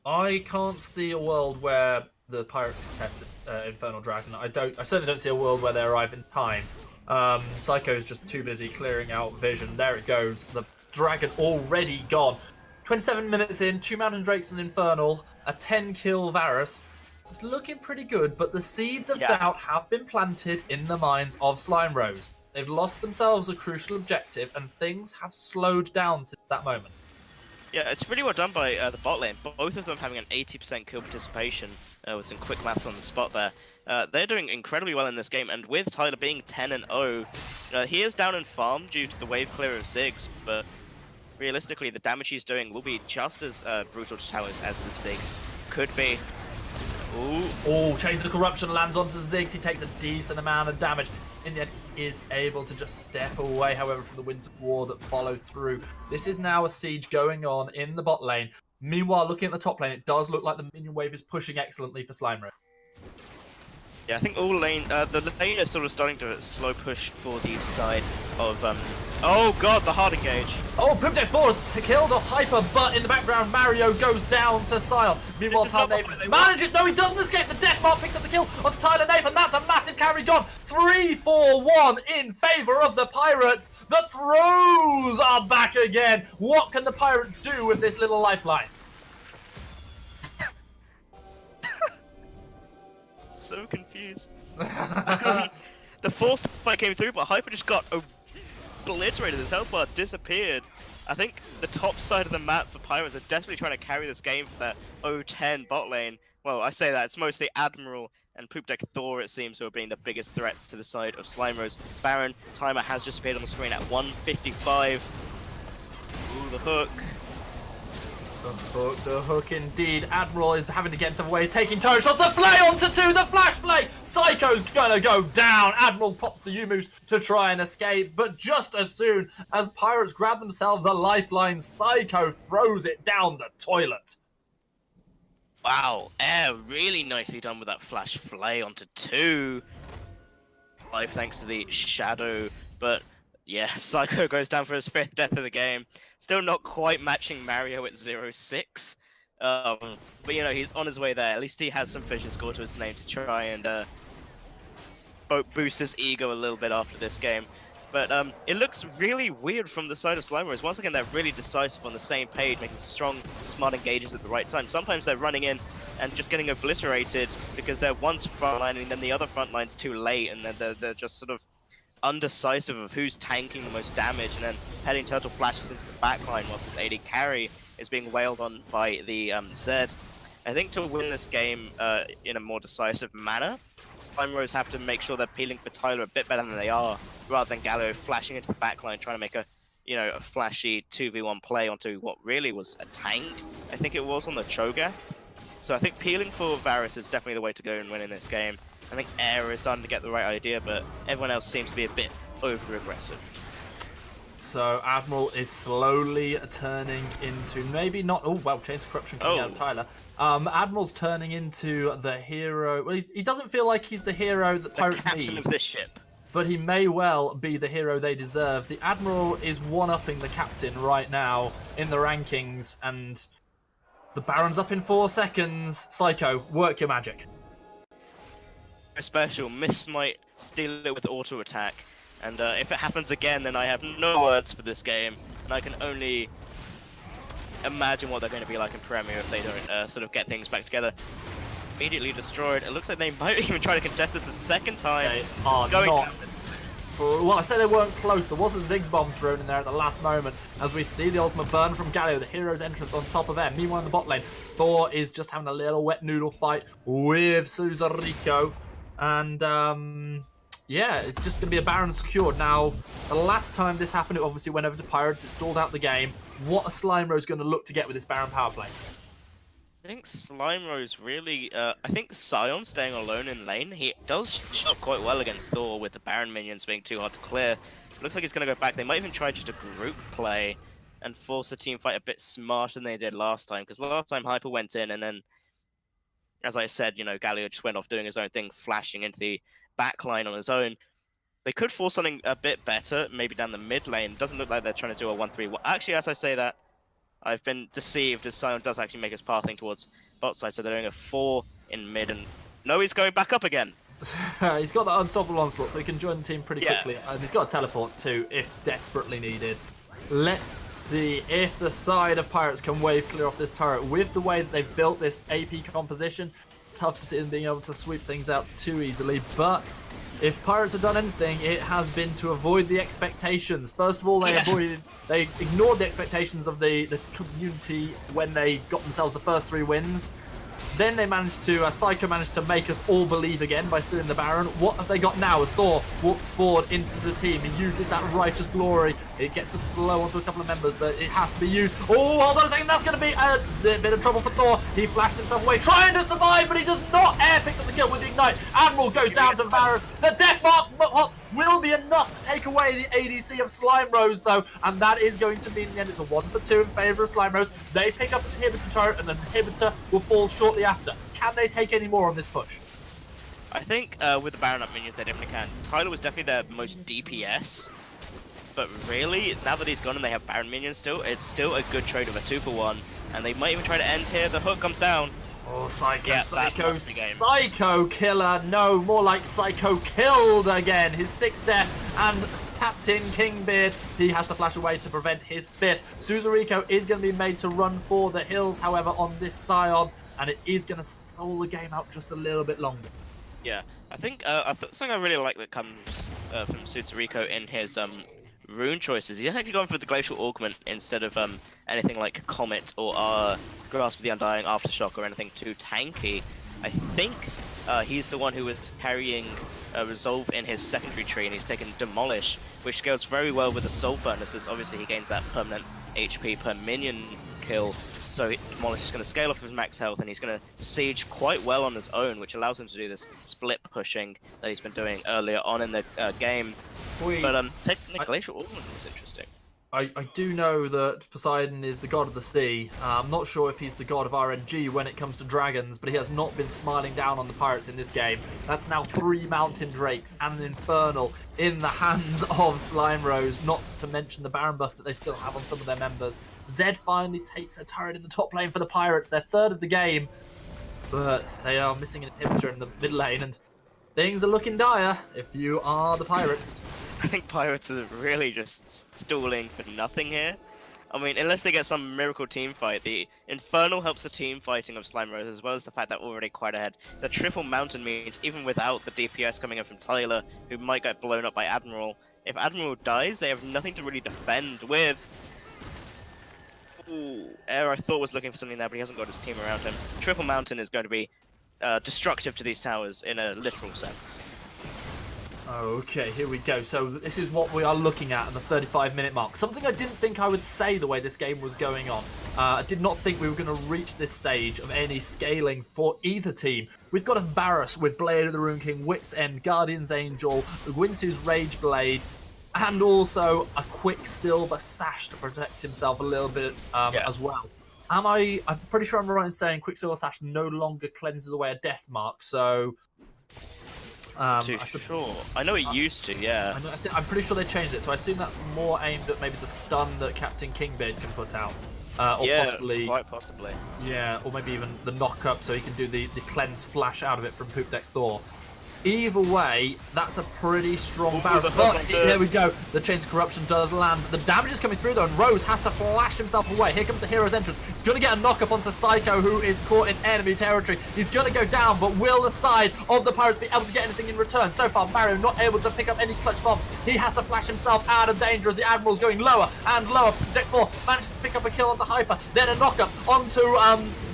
I can't see a world where the Pirates contested Infernal Dragon. I certainly don't see a world where they arrive in time. Psycho is just too busy clearing out vision. There it goes. The dragon already gone. 27 minutes in, 2 Mountain Drakes and Infernal, a 10-kill Varus. It's looking pretty good, but the seeds of doubt have been planted in the minds of Slimeros. They've lost themselves a crucial objective, and things have slowed down since that moment. Yeah, it's really well done by the bot lane. Both of them having an 80% kill participation with some quick maths on the spot there. They're doing incredibly well in this game, and with Tyler being 10-0, he is down in farm due to the wave clear of Ziggs, but realistically, the damage he's doing will be just as brutal to towers as the Ziggs could be. Ooh. Oh, Chains of Corruption lands onto Ziggs. He takes a decent amount of damage. In the end, he is able to just step away, however, from the Winds of War that follow through. This is now a siege going on in the bot lane. Meanwhile, looking at the top lane, it does look like the minion wave is pushing excellently for Slime Road. Yeah, I think all lane, the lane is sort of starting to slow push for the side of, oh god, the hard engage. Oh, Primdeck 4 has killed off Hyper, but in the background, Mario goes down to Sion. Meanwhile, Tyler Nathan manages, no, he doesn't escape. The death mark picks up the kill onto Tyler Nathan. That's a massive carry gone. 3-4-1 in favour of the Pirates. The throws are back again. What can the Pirates do with this little lifeline? So confused. The force fight came through, but Hyper just got obliterated. His health bar disappeared. I think the top side of the map for Pirates are desperately trying to carry this game for that 0-10 bot lane. Well, I say that, it's mostly Admiral and Poop Deck Thor, it seems, who are being the biggest threats to the side of Slime Rose. Baron timer has just appeared on the screen at 1:55. Ooh, the hook. The hook indeed. Admiral is having to get himself away. He's taking toe shots. The flay onto 2. The flash flay. Psycho's gonna go down. Admiral pops the Yumus to try and escape. But just as soon as Pirates grab themselves a lifeline, Psycho throws it down the toilet. Wow, air really nicely done with that flash flay onto 2. 5 thanks to the shadow, but yeah, Psycho goes down for his 5th death of the game. Still not quite matching Mario at 0-6. But you know, he's on his way there. At least he has some Fisher score to his name to try and boost his ego a little bit after this game. But it looks really weird from the side of Slime Rose. Once again, they're really decisive on the same page, making strong, smart engages at the right time. Sometimes they're running in and just getting obliterated because they're once frontline and then the other front line's too late, and then they're just sort of undecisive of who's tanking the most damage, and then heading turtle flashes into the backline whilst his AD carry is being wailed on by the Zed. I think to win this game in a more decisive manner, Slime Rose have to make sure they're peeling for Tyler a bit better than they are, rather than Gallo flashing into the backline trying to make a flashy 2v1 play onto what really was a tank. I think it was on the Cho'Gath. So I think peeling for Varus is definitely the way to go and win in this game. I think Air is starting to get the right idea, but everyone else seems to be a bit over-aggressive. So Admiral is slowly turning into maybe not. Oh well, Chains of Corruption coming out of Tyler. Admiral's turning into the hero. Well, he doesn't feel like he's the hero that Pirates need. The captain of this ship. But he may well be the hero they deserve. The Admiral is one-upping the captain right now in the rankings, and the Baron's up in 4 seconds. Psycho, work your magic. Special, Miss Smite, steal it with auto attack, and if it happens again, then I have no words for this game, and I can only imagine what they're going to be like in Premier if they don't sort of get things back together. Immediately destroyed. It looks like they might even try to contest this a second time. They are not. Well, I say they weren't close. There was a Ziggs bomb thrown in there at the last moment as we see the ultimate burn from Galio, the hero's entrance on top of air. Meanwhile, in the bot lane, Thor is just having a little wet noodle fight with Suzarico. And, yeah, it's just going to be a Baron secured. Now, the last time this happened, it obviously went over to Pirates. It stalled out the game. What are Slime Rose going to look to get with this Baron power play? I think Slime Rose really, I think Sion staying alone in lane, he does shut up quite well against Thor with the Baron minions being too hard to clear. It looks like he's going to go back. They might even try just a group play and force the team fight a bit smarter than they did last time, because last time Hyper went in and then, as I said, you know, Galio just went off doing his own thing, flashing into the backline on his own. They could force something a bit better, maybe down the mid lane. Doesn't look like they're trying to do a 1-3. Well, actually, as I say that, I've been deceived as Sion does actually make his pathing towards bot side, so they're doing a 4 in mid, and no, he's going back up again. He's got that unstoppable onslaught, so he can join the team pretty quickly. And he's got a teleport too, if desperately needed. Let's see if the side of Pirates can wave clear off this turret. With the way that they've built this AP composition, tough to see them being able to sweep things out too easily, but if Pirates have done anything, it has been to avoid the expectations. First of all, they ignored the expectations of the community when they got themselves the first 3 wins. Then they managed to, Psycho managed to make us all believe again by stealing the Baron. What have they got now as Thor walks forward into the team? He uses that righteous glory. It gets us slow onto a couple of members, but it has to be used. Oh, hold on a second. That's going to be a bit of trouble for Thor. He flashed himself away, trying to survive, but he does not. Air picks up the kill with the Ignite. Admiral goes down to Varus. The Death Mark will be enough to take away the ADC of Slime Rose, though, and that is going to mean in the end it's a 1 for 2 in favour of Slime Rose. They pick up an inhibitor turret, and the inhibitor will fall shortly after. Can they take any more on this push? I think with the Baron up minions, they definitely can. Tyler was definitely their most DPS, but really, now that he's gone and they have Baron minions still, it's still a good trade of a 2 for 1, and they might even try to end here. The hook comes down. Oh, Psycho, Yeah, Psycho, Psycho killer. No, more like Psycho killed again. His 6th death, and Captain Kingbeard, he has to flash away to prevent his 5th. Suzeraiko is going to be made to run for the hills, however, on this Scion, and it is going to stall the game out just a little bit longer. Yeah, I think something I really like that comes from Suzeraiko in his rune choices. He's actually gone for the Glacial Augment instead of anything like Comet or Grasp of the Undying, Aftershock, or anything too tanky. I think he's the one who was carrying Resolve in his secondary tree, and he's taken Demolish, which goes very well with the Soul Furnaces. Obviously, he gains that permanent HP per minion kill, so Demolish is going to scale off his max health, and he's going to siege quite well on his own, which allows him to do this split pushing that he's been doing earlier on in the game. But taking the Glacial Augment is interesting. I do know that Poseidon is the god of the sea. I'm not sure if he's the god of RNG when it comes to dragons, but he has not been smiling down on the pirates in this game. That's now 3 Mountain Drakes and an Infernal in the hands of Slime Rose, not to mention the Baron buff that they still have on some of their members. Zed finally takes a turret in the top lane for the pirates, their 3rd of the game, but they are missing an inhibitor in the mid lane, and things are looking dire if you are the pirates. I think Pirates are really just stalling for nothing here. I mean, unless they get some miracle team fight, the Infernal helps the team fighting of Slime Rose, as well as the fact that we're already quite ahead. The Triple Mountain means, even without the DPS coming in from Tyler, who might get blown up by Admiral, if Admiral dies, they have nothing to really defend with. Ooh, Air I thought was looking for something there, but he hasn't got his team around him. Triple Mountain is going to be destructive to these towers in a literal sense. Okay, here we go. So this is what we are looking at the 35-minute mark. Something I didn't think I would say the way this game was going on. I did not think we were going to reach this stage of any scaling for either team. We've got a Varus with Blade of the Rune King, Wit's End, Guardian's Angel, Gwynsu's Rage Blade, and also a Quicksilver Sash to protect himself a little bit as well. I'm pretty sure I'm right in saying Quicksilver Sash no longer cleanses away a death mark, so... sure. I know it used to, yeah. I'm pretty sure they changed it, so I assume that's more aimed at maybe the stun that Captain Kingbeard can put out. Or yeah, possibly, quite possibly. Yeah, or maybe even the knock-up so he can do the cleanse flash out of it from Poop Deck Thor. Either way, that's a pretty strong bounce. But here we go. The Chains of Corruption does land. The damage is coming through though, and Rose has to flash himself away. Here comes the hero's entrance. He's going to get a knock-up onto Psycho, who is caught in enemy territory. He's going to go down, but will the side of the Pirates be able to get anything in return? So far, Mario not able to pick up any clutch bombs. He has to flash himself out of danger as the Admiral's going lower and lower. Deck 4 manages to pick up a kill onto Hyper, then a knock-up onto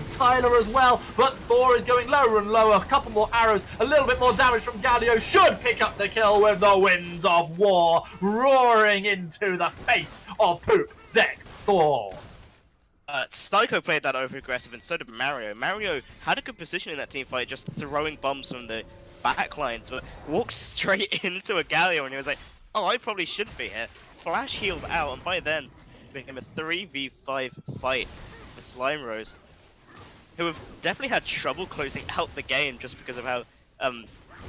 Tyler as well, but Thor is going lower and lower. A couple more arrows, a little bit more damage from Galio should pick up the kill with the winds of war roaring into the face of Poop Deck Thor. Psycho played that over aggressive, and so did Mario. Mario had a good position in that team fight, just throwing bombs from the backlines, but walked straight into a Galio, and he was like, oh, I probably shouldn't be here. Flash healed out, and by then, it became a 3v5 fight for Slime Rose, who have definitely had trouble closing out the game just because of how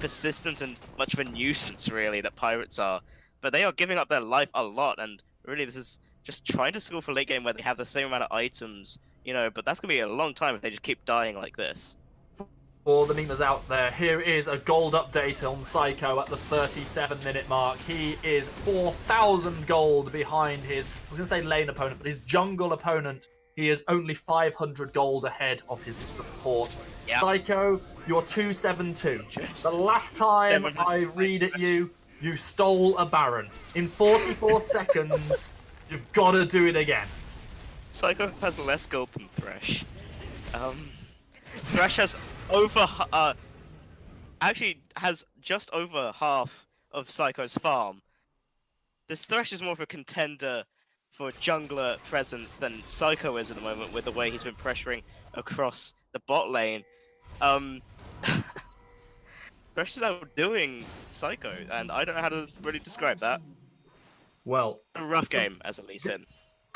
persistent and much of a nuisance, really, that Pirates are. But they are giving up their life a lot, and really this is just trying to score for late game where they have the same amount of items, you know, but that's going to be a long time if they just keep dying like this. For the memers out there, here is a gold update on Psycho at the 37-minute mark. He is 4,000 gold behind his, I was going to say lane opponent, but his jungle opponent. He is only 500 gold ahead of his support. Yep. Psycho You're 272. The last time I read at you, you stole a Baron. In 44 seconds, you've got to do it again. Psycho has less gold than Thresh. Thresh has over actually has just over half of Psycho's farm. This Thresh is more of a contender for jungler presence than Psycho is at the moment, with the way he's been pressuring across the bot lane. Thresh is outdoing Psycho, and I don't know how to really describe that. Well, A rough game as a Lee Sin.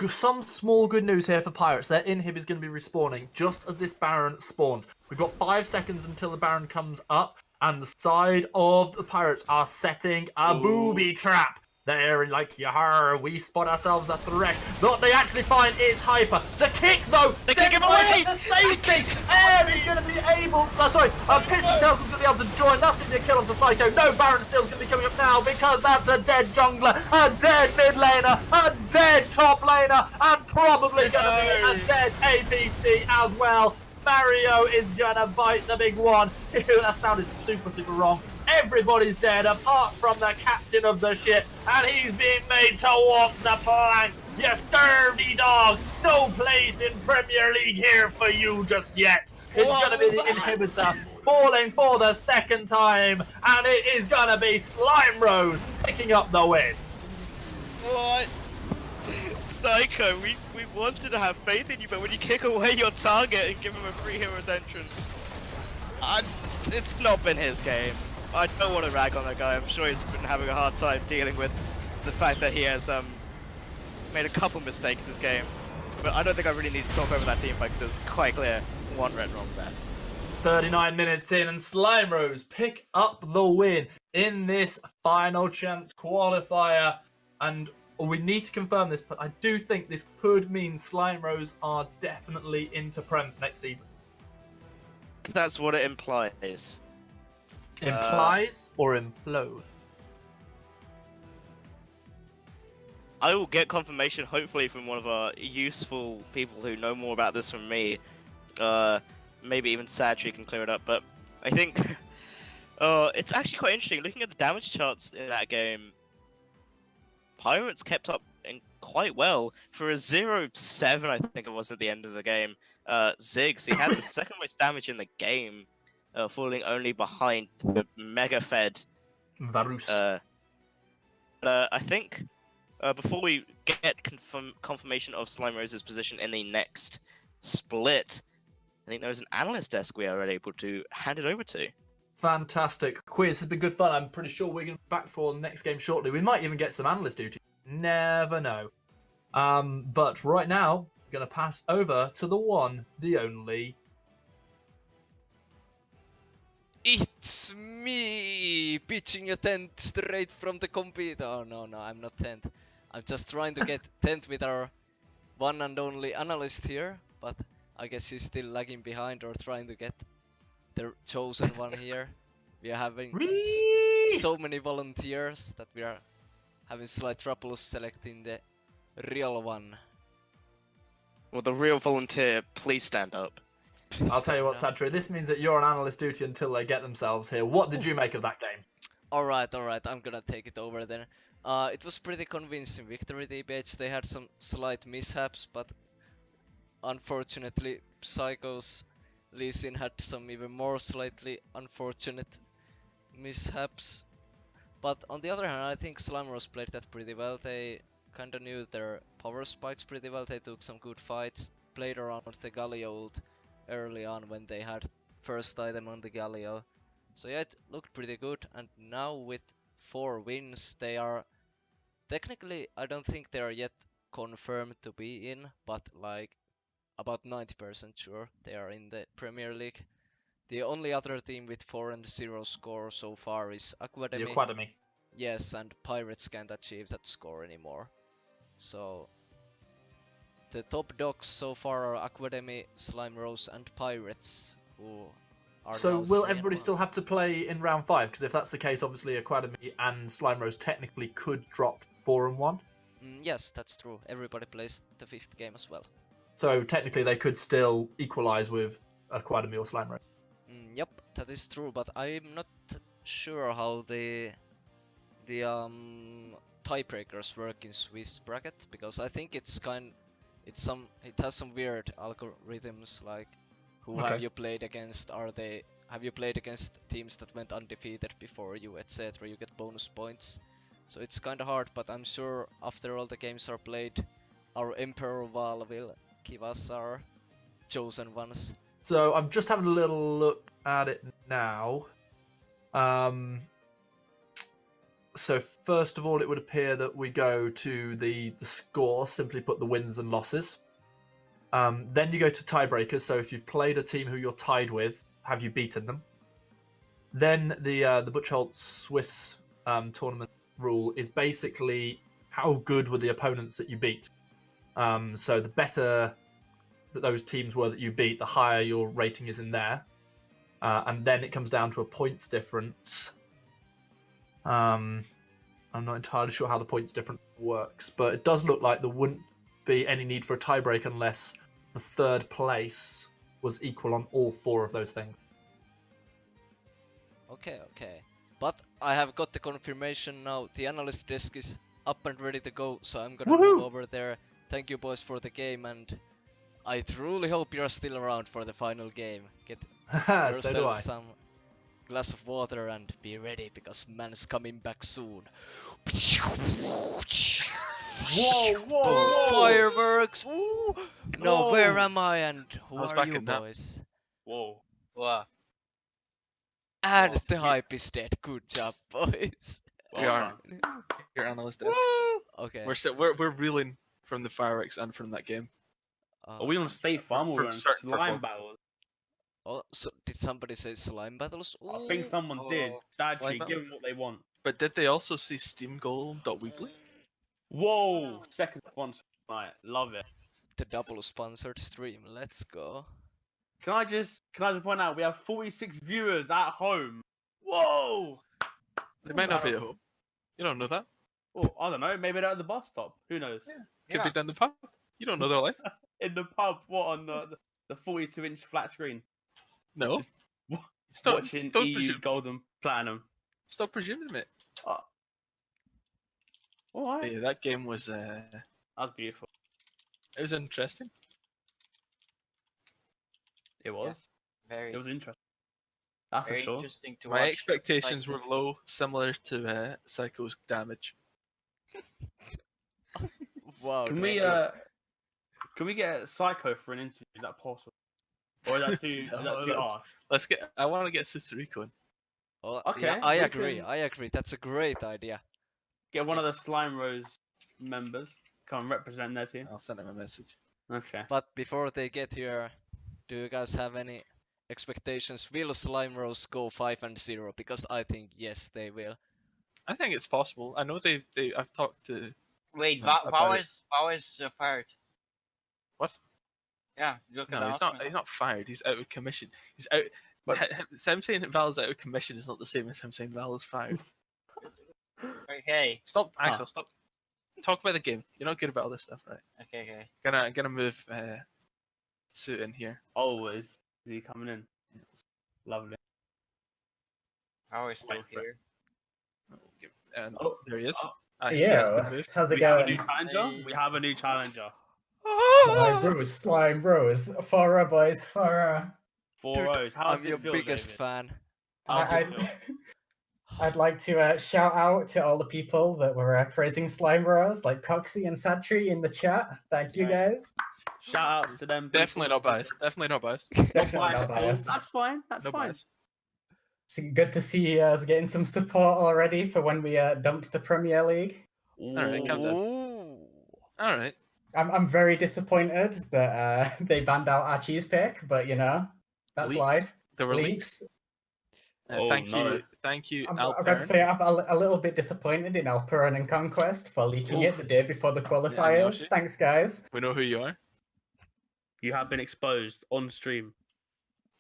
some small good news here for Pirates. Their inhib is going to be respawning just as this Baron spawns. We've got 5 seconds until the Baron comes up, and the side of the Pirates are setting a booby trap. They're like, yar, we spot ourselves a threat. What they actually find is Hyper. The kick, though, They kick him away! to safety. Air is going to be able... Pitch himself is going to be able to join. That's going to be a kill onto Psycho. No, Baron Steel's going to be coming up now because that's a dead jungler, a dead mid laner, a dead top laner, and probably going to be a dead APC as well. Mario is gonna bite the big one. That sounded super wrong. Everybody's dead apart from the captain of the ship, and he's being made to walk the plank. You scurvy dog. No place in Premier League here for you just yet. It's gonna be the inhibitor falling for the second time, and it is gonna be Slime Rose picking up the win. What? Psycho, we wanted to have faith in you, but when you kick away your target and give him a free hero's entrance, it's not been his game. I don't want to rag on that guy. I'm sure he's been having a hard time dealing with the fact that he has made a couple mistakes this game. But I don't think I really need to talk over that team fight because it's quite clear one red wrong there. 39 minutes in, and Slime Rose pick up the win in this final chance qualifier. And we need to confirm this, but I do think this could mean Slime Rose are definitely into Prem next season. That's what it implies. Implies or implode? I will get confirmation, hopefully, from one of our useful people who know more about this than me. Maybe even Sadri can clear it up, but I think it's actually quite interesting. Looking at the damage charts in that game, Pirates kept up quite well for a 0-7, I think it was at the end of the game. Ziggs, he had the second most damage in the game, falling only behind the Mega Fed. Varus. I think before we get confirmation of Slime Rose's position in the next split, I think there's an analyst desk we are able to hand it over to. Fantastic. Quiz has been good fun. I'm pretty sure we're going to be back for the next game shortly. We might even get some analyst duty. Never know. But right now, I'm going to pass over to the one, the only... It's me! Pitching a tent straight from the computer. Oh no, I'm not tent. I'm just trying to get tent with our one and only analyst here, but I guess he's still lagging behind or trying to get the chosen one here. We are having so many volunteers that we are having slight trouble selecting the real one. Well, the real volunteer, please stand up. I'll tell you what, Sadri, this means that you're on analyst duty until they get themselves here. What did you make of that game? Alright, I'm gonna take it over then. It was pretty convincing victory, TBH. They had some slight mishaps, but unfortunately, Psycho's Lee Sin had some even more slightly unfortunate mishaps. But on the other hand, I think Slime Rose played that pretty well. They kinda knew their power spikes pretty well. They took some good fights, played around with the Galio ult early on when they had first item on the Galio. So yeah, it looked pretty good, and now with 4 wins, they are technically, I don't think they are yet confirmed to be in, but like about 90% sure they are in the Premier League. The only other team with 4-0 score so far is Academy. The Academy. Yes, and Pirates can't achieve that score anymore. So the top dogs so far are Academy, Slime Rose, and Pirates, who are So now will 3-1. everybody still have to play in round 5? Because if that's the case, obviously Academy and Slime Rose technically could drop 4-1. Yes, that's true. Everybody plays the 5th game as well. So technically they could still equalise with Academy or Slime Rose. Yep, that is true, but I'm not sure how the tiebreakers work in Swiss bracket, because I think it has some weird algorithms, like who have Okay. you played against, have you played against teams that went undefeated before you, etc. You get bonus points. So it's kinda hard, but I'm sure after all the games are played, our Emperor Val will give us our chosen ones. So I'm just having a little look at it now. So first of all, it would appear that we go to the score, simply put the wins and losses. Then you go to tiebreakers. So if you've played a team who you're tied with, have you beaten them? Then the Butchholz Swiss tournament rule is basically how good were the opponents that you beat. So the better that those teams were that you beat, the higher your rating is in there. And then it comes down to a points difference. I'm not entirely sure how the points difference works, but it does look like there wouldn't be any need for a tiebreak unless the third place was equal on all 4 of those things. Okay. But I have got the confirmation now. The analyst desk is up and ready to go, so I'm gonna move over there. Thank you, boys, for the game, and I truly hope you're still around for the final game. Get So do yourself I. some glass of water and be ready, because man's coming back soon. Whoa! Fireworks! Ooh! Now Whoa. where am I and who I was are back you, in that. boys? Whoa! Wow. And Wow. the hype is dead. Good job, boys. We are your analyst desk. Okay. We're reeling from the fireworks and from that game. Are we on State Farm or from we're on certain slime perform- battles? Oh, so did somebody say slime battles? I think Ooh. someone did. Slime Actually, battle? give them what they want. But did they also see Steam Golem.weebly? Whoa! Second sponsor tonight. Love it. The double sponsored stream. Let's go. Can I just point out we have 46 viewers at home. Whoa! They might not be at home. You don't know that. Oh, I don't know. Maybe they're at the bus stop. Who knows? Could be down the pub. You don't know their life. In the pub. What on the 42-inch flat screen? No. Just Stop. watching Don't EU presume. Golden Platinum. Stop presuming, mate. All right. Yeah, that game was That's beautiful. it was interesting. It was. Very, It was interesting. That's very for sure. interesting to My watch. expectations Like, were low, similar to Psycho's damage. Wow. Can we get Psycho for an interview? Is that possible? Or is that too No, harsh? I want to get Susurico in. Oh, Okay, yeah, I we agree. can- I agree. That's a great idea. Get one of the Slime Rose members come represent their team. I'll send him a message. Okay. But before they get here, do you guys have any expectations? Will Slime Rose go 5-0? Because I think yes, they will. I think it's possible. I know I've talked to. wait, about it. Bao is fired. What? Yeah, look at No, the he's not. announcement. He's not fired. He's out of commission. He's out. But him saying that Val's out of commission is not the same as him saying Val is fired. Okay, Stop, Axel. Stop. Talk about the game. You're not good about all this stuff, right? okay. Gonna move Sue in here. Oh, is he coming in? Lovely. Bao is still Wait for it. here. And Oh, there he is. oh. He has Yeah, been moved. how's it We have a new going? challenger. We have a new challenger. Slime Bros. For boys, for 4 Dude, O's. How does I'm it your feel, biggest David? fan. How does I, it feel? I'd like to shout out to all the people that were praising Slime Bros, like Coxie and Satri in the chat. Thank you Right. guys. Shout outs to them. Definitely not biased. Definitely not biased. Definitely Biased not at all. biased. That's fine. That's No fine. bias. It's good to see us getting some support already for when we dumped the Premier League. Alright, calm down. Ooh. All right. I'm very disappointed that they banned out our cheese pick, but you know, that's Leaks. live. There were leaks. Oh, Thank no. you, I'm Alpern. about to say I'm a little bit disappointed in Alperin and Conquest for leaking it the day before the qualifiers. Yoshi. Thanks, guys. We know who you are. You have been exposed on stream.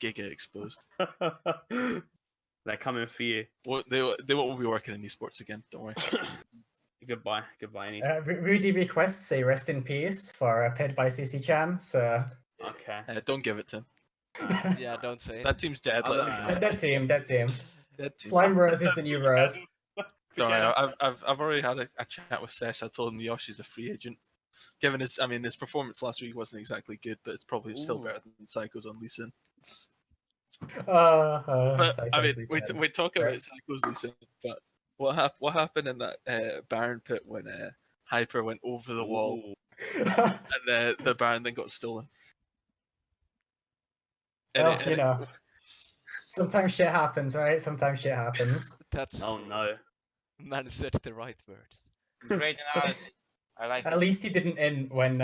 Giga exposed. They're coming for you. Well, they won't be working in esports again. Don't worry. Goodbye. Any. Rudy requests a rest in peace for paid by CC Chan. So Okay. Don't give it to him. Yeah, don't say it. That team's dead. I Let don't them know. die. Dead team, dead team. Dead team. Slime Rose is the new Rose. Don't worry, I've already had a chat with Sesh. I told him Yoshi's a free agent. Given his performance last week wasn't exactly good, but it's probably still Ooh. better than Psycho's on Lee Sin. But But I mean, we talk about Psycho's Lee Sin, but what happened in that Baron pit when Hyper went over the wall Ooh. and the Baron then got stolen? Well, you know, sometimes shit happens, right? Sometimes shit happens. That's Oh true. no. Man said the right words. Great analysis. I like At it. least he didn't in when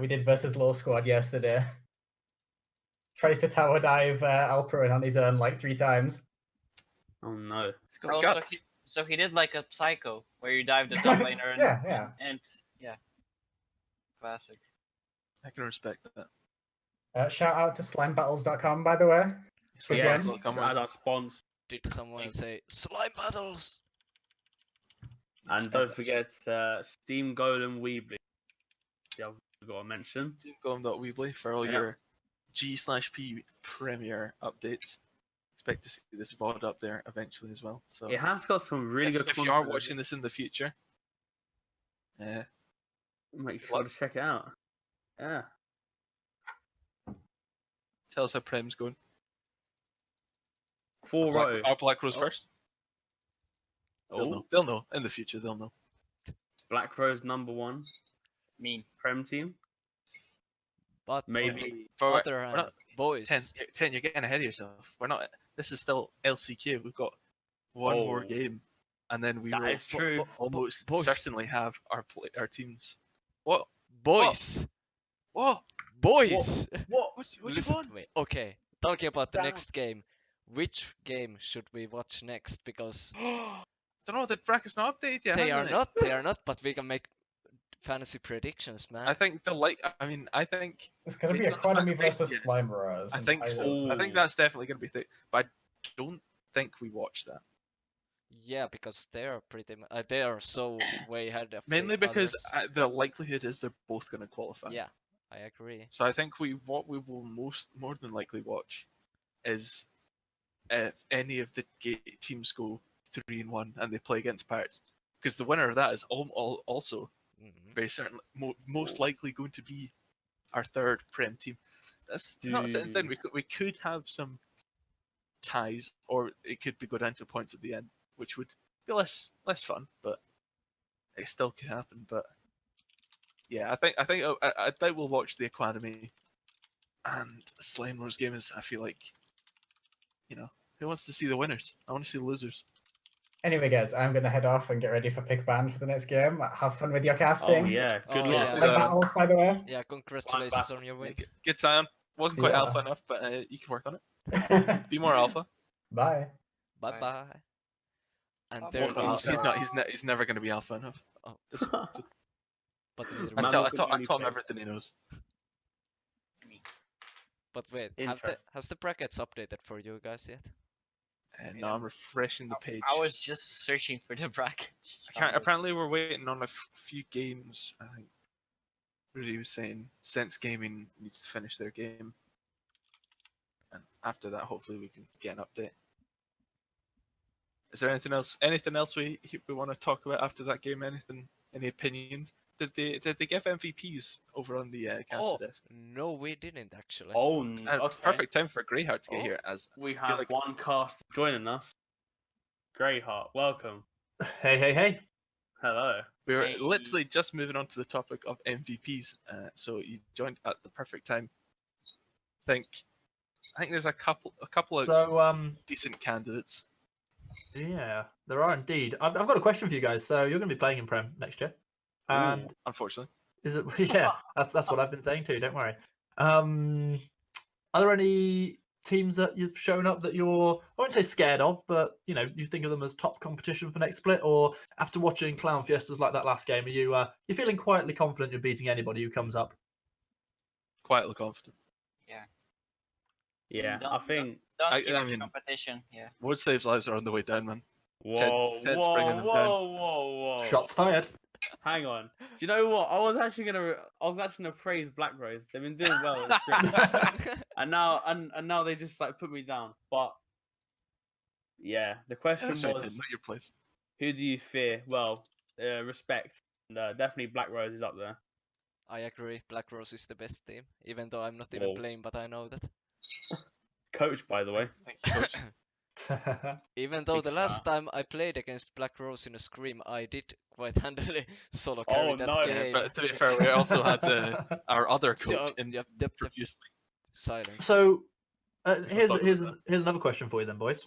we did versus Low Squad yesterday. Tries to tower dive Alperin on his own like 3 times. Oh no. He's got Also, guts. so he did like a Psycho, where you dive the top laner and, Yeah. and yeah. Classic. I can respect that. Shout out to slimebattles.com, by the way. So Yeah. yeah, come Add on. our sponsor. Did someone say slime battles? And don't forget Steam Golem Weebly. Yeah, I've got to mention. Teamgolem.weebly for all Yeah. your G/P Premier updates. Expect to see this VOD up there eventually as well. So It has got some really good if you content. are watching this in the future, Make sure to check it out. Yeah. tell us how Prem's going. 4-0. Our Black Rose Oh. first. They'll Oh, know. They'll know in the future. They'll know. Black Rose #1 Mean. Prem team. But Maybe. For other we're hand, not, boys, 10, you're getting ahead of yourself. We're not. This is still LCQ. We've got one more Oh. game, and then we That will is true. almost boys. certainly have our teams. What? boys, What? boys. What you Listen want? to me. Okay, talking about the Damn. next game. Which game should we watch next? Because Don't know. The bracket's not updated yet. they hasn't are it? They are not. But we can make fantasy predictions, man. I think the like. I mean, I think. It's going to be based on the fact Economy that they- versus yeah, Slime Rose. I and think so. Pirates. I think that's definitely going to be thick. But I don't think we watch that. Yeah, because they are pretty. They are so way ahead of Mainly the because others. the likelihood is they're both going to qualify. Yeah, I agree. So I think what we will more than likely watch is if any of the teams go 3-1 and they play against Pirates, because the winner of that is also Mhm. very certain most likely going to be our third Prem team. That's not set in stone. We could have some ties, or it could go down to points at the end, which would be less fun, but it still could happen. But yeah, I think we'll watch the Academy and Slime Rose game. Is I feel like, who wants to see the winners? I want to see the losers. Anyway, guys, I'm going to head off and get ready for pick band for the next game. Have fun with your Oh casting. yeah. Good Oh, luck. yeah. See Slime that. battles, by the way. Yeah, congratulations on your win. Good Sion. Wasn't See quite ya. alpha enough, but you can work on it. Be more alpha. Bye. Bye bye. And Bye. there What goes. He's never going to be alpha enough. Oh, Disappointed. but neither Man, was- look at I many taught him players. everything he knows. But wait, has the brackets updated for you guys yet? And now I'm refreshing the page. I was just searching for the bracket. Apparently, we're waiting on a few games. I think Rudy was saying Sense Gaming needs to finish their game, and after that, hopefully, we can get an update. Is there anything else? Anything else we want to talk about after that game? Anything? Any opinions? Did they give MVPs over on the caster desk? No, we didn't actually. Oh, And okay. perfect time for Greyheart to get Oh. here. As We feel have like- one cast joining us. Greyheart, welcome. Hey. Hello. we were Hey. literally just moving on to the topic of MVPs, so you joined at the perfect time. I think there's a couple of So, decent candidates. yeah, there are indeed. I've got a question for you guys. So you're going to be playing in Prem next year, and Ooh. Unfortunately, is it? Yeah, that's what I've been saying too. Don't worry. Are there any teams that you've shown up that you're, I won't say scared of, but you think of them as top competition for next split? Or after watching Clown Fiestas like that last game, are you feeling quietly confident you're beating anybody who comes up? quietly confident. Yeah, Don't- I think. Don't I see much mean- competition. Yeah. Wood saves lives are on the way down, man. Whoa, Ted's bringing them down. whoa. Shots fired. Hang on. Do you know what? I was actually gonna praise Black Rose. They've been doing well in scrim. and now they just like put me down. But yeah, the question That's right, was, Tim, not your place. who do you fear? Well, respect. And, definitely Black Rose is up there. I agree. Black Rose is the best team, even though I'm not Whoa. even playing, but I know that. Coach, by the way. Thank you, coach. Even though Big the last shout. time I played against Black Rose in a scrim, I did quite handily solo carry Oh, that no. game. But to be fair, we also had our other Still, coach in yep. previously. Silence. So here's thought here's about here's another question for you then, boys.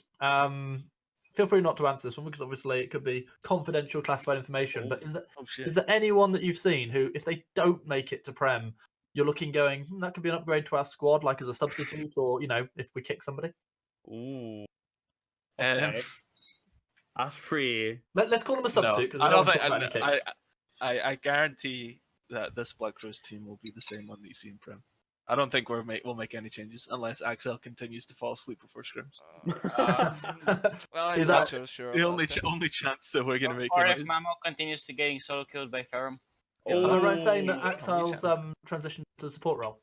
Feel free not to answer this one because obviously it could be confidential, classified information. But Oh shit. is there anyone that you've seen who, if they don't make it to Prem, you're looking going, that could be an upgrade to our squad, like as a substitute, or if we kick somebody? Ooh. Um, Okay. That's pretty. Let's call them a no, substitute because I we don't don't want to think. talk about any kicks. I guarantee that this Black Rose team will be the same one that you see in Prem. I don't think we'll make any changes unless Axel continues to fall asleep before scrims. Well, I'm Is not that- so sure The about only that. only chance that we're gonna make Or him if is Mamo continues to getting solo killed by Ferrum. Am I right in saying that Ooh. Axel's transition to support role?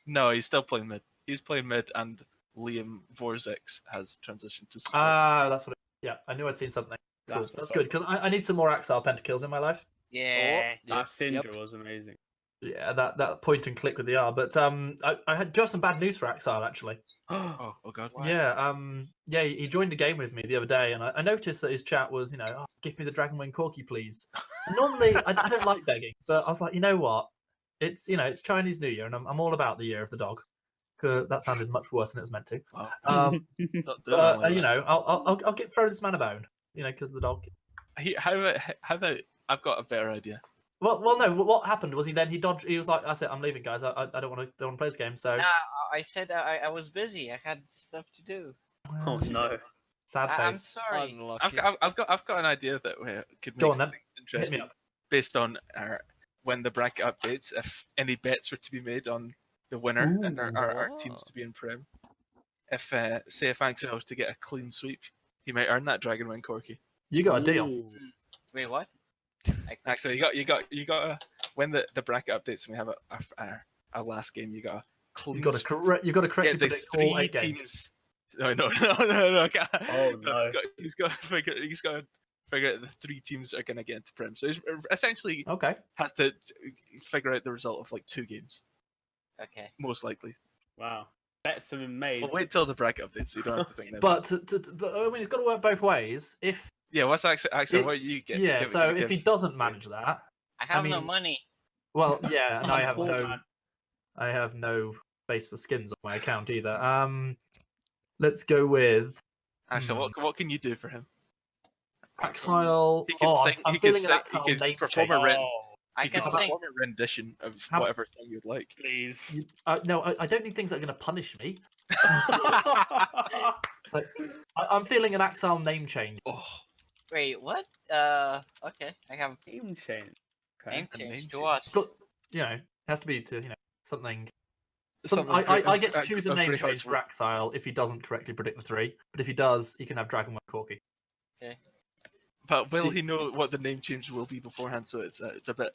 no, he's still playing mid. He's playing mid, and Liam Vorzex has transitioned to support. That's what. Yeah, I knew I'd seen something. Cool. That's That's the good because I need some more Axel pentakills in my life. Yeah. That Syndra was amazing. Yeah, that point and click with the R. But I do have some bad news for Axel actually. Oh god. Yeah, he joined a game with me the other day, and I noticed that his chat was, oh, give me the Dragonwing Corki, please. And normally, I don't like begging, but I was like, you know what? It's it's Chinese New Year, and I'm all about the Year of the Dog. 'Cause that sounded much worse than it was meant to. Wow. Um, Don't do that but like that. I'll get throw this man a bone, because the dog. How about I've got a better idea. Well, no. What happened was he dodged. He was like, "That's it. I'm leaving, guys. I don't want to play this game." So Nah, I said I was busy. I had stuff to do. Oh no. sad I'm face. sorry. Unlucky. I've got an idea that could Go make on, then. things Hit me interesting up. based on when the bracket updates. If any bets were to be made on the winner and our teams to be in Prem, if say if Axel was to get a clean sweep, he might earn that Dragonwing Corki. You got a deal. Ooh. Wait, what? Axel, you got when the bracket updates and we have our last game, you got a clean You got to sweep. correct. You got to correctly Get the predict all three 8 games. teams. No. No. Oh, no. He's got to figure out the 3 teams that are going to get into Prem. So he's essentially Okay. has to figure out the result of like 2 games, Okay. most likely. Wow. Bets have been made. But wait till the bracket updates, so you don't have to think. Then. But I mean, it's got to work both ways. If yeah, what's Axel? What you get? yeah, give- so give- if he doesn't manage that, I have no mean- money. well, yeah, and I have Poor no, man. I have no space for skins on my account either. Let's go with Axel, what can you do for him? Axile. He can sing. I'm he can feeling sing. an He Axile can name perform change. a rent. Oh, I He can can sing. perform a rendition of How- whatever song you'd like. please. No, I don't need things that are going to punish me. So I'm feeling an Axile name change. Oh, Wait, what? Okay. I have Team change. Okay. name a change name to change. watch. But it has to be to something. something I get to a- choose a a name great change for artwork. Axile if he doesn't correctly predict the 3. But if he does, he can have Dragonwing Corki. But will Do- he know what the name change will be beforehand? So it's a bit,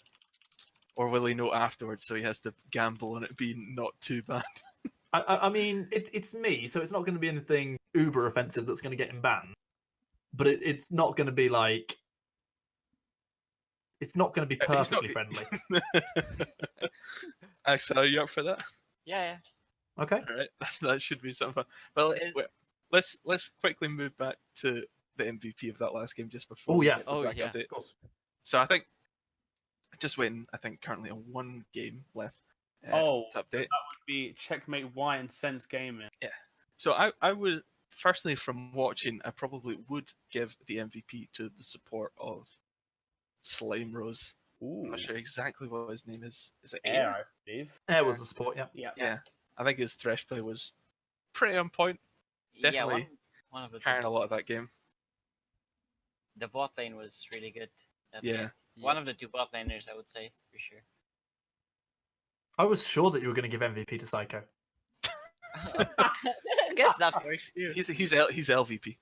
or will he know afterwards? So he has to gamble on it being not too bad. I mean, it's me, so it's not going to be anything uber offensive that's going to get him banned. But it's not going to be like. It's not going to be He's not- perfectly friendly. Axel, are you up for that? Yeah. Okay. All right, that should be something fun. Well, It- wait, let's quickly move back to the MVP of that last game just before. Oh, we yeah. get the Oh, bracket yeah. update. Of course. So I think just waiting. I think currently on 1 game left. Oh, to update. Be Checkmate Y and Sense Gaming. So I would personally, from watching, I probably would give the MVP to the support of Slime Rose. Ooh. I'm not sure exactly what his name is. Is it Air, Air? I believe. Air was the support, yeah. Yeah. Yeah. I think his thresh play was pretty on point. Definitely Yeah, one of the carrying a lot of that game. the bot lane was really good. that Yeah. game. One of the 2 bot laners, I would say, for sure. I was sure that you were going to give MVP to Psycho. I guess that works too. He's LVP.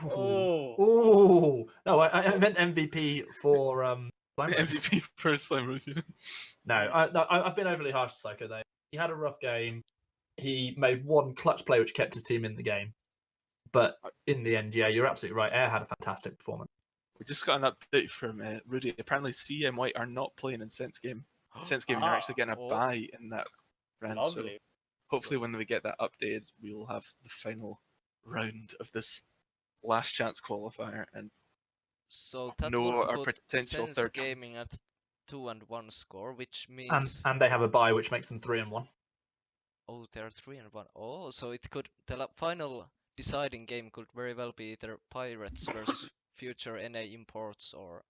Oh. Oh no! I meant MVP for Slime Rose. MVP for Slime Rose. Yeah. No, I've been overly harsh to Psycho there. He had a rough game. He made one clutch play which kept his team in the game. But in the end, yeah, you're absolutely right. Air had a fantastic performance. We just got an update from Rudy. Apparently, CM White are not playing in Sense Game. Sense Gaming are actually getting a bye in that round. So Lovely. hopefully, when we get that updated, we will have the final round of this last chance qualifier and So that know would our put potential Sense third. Gaming at 2-1 score, which And means they have a bye which makes them 3-1. oh, they're 3-1. Oh, so it could the final deciding game could very well be either Pirates versus Future NA Imports or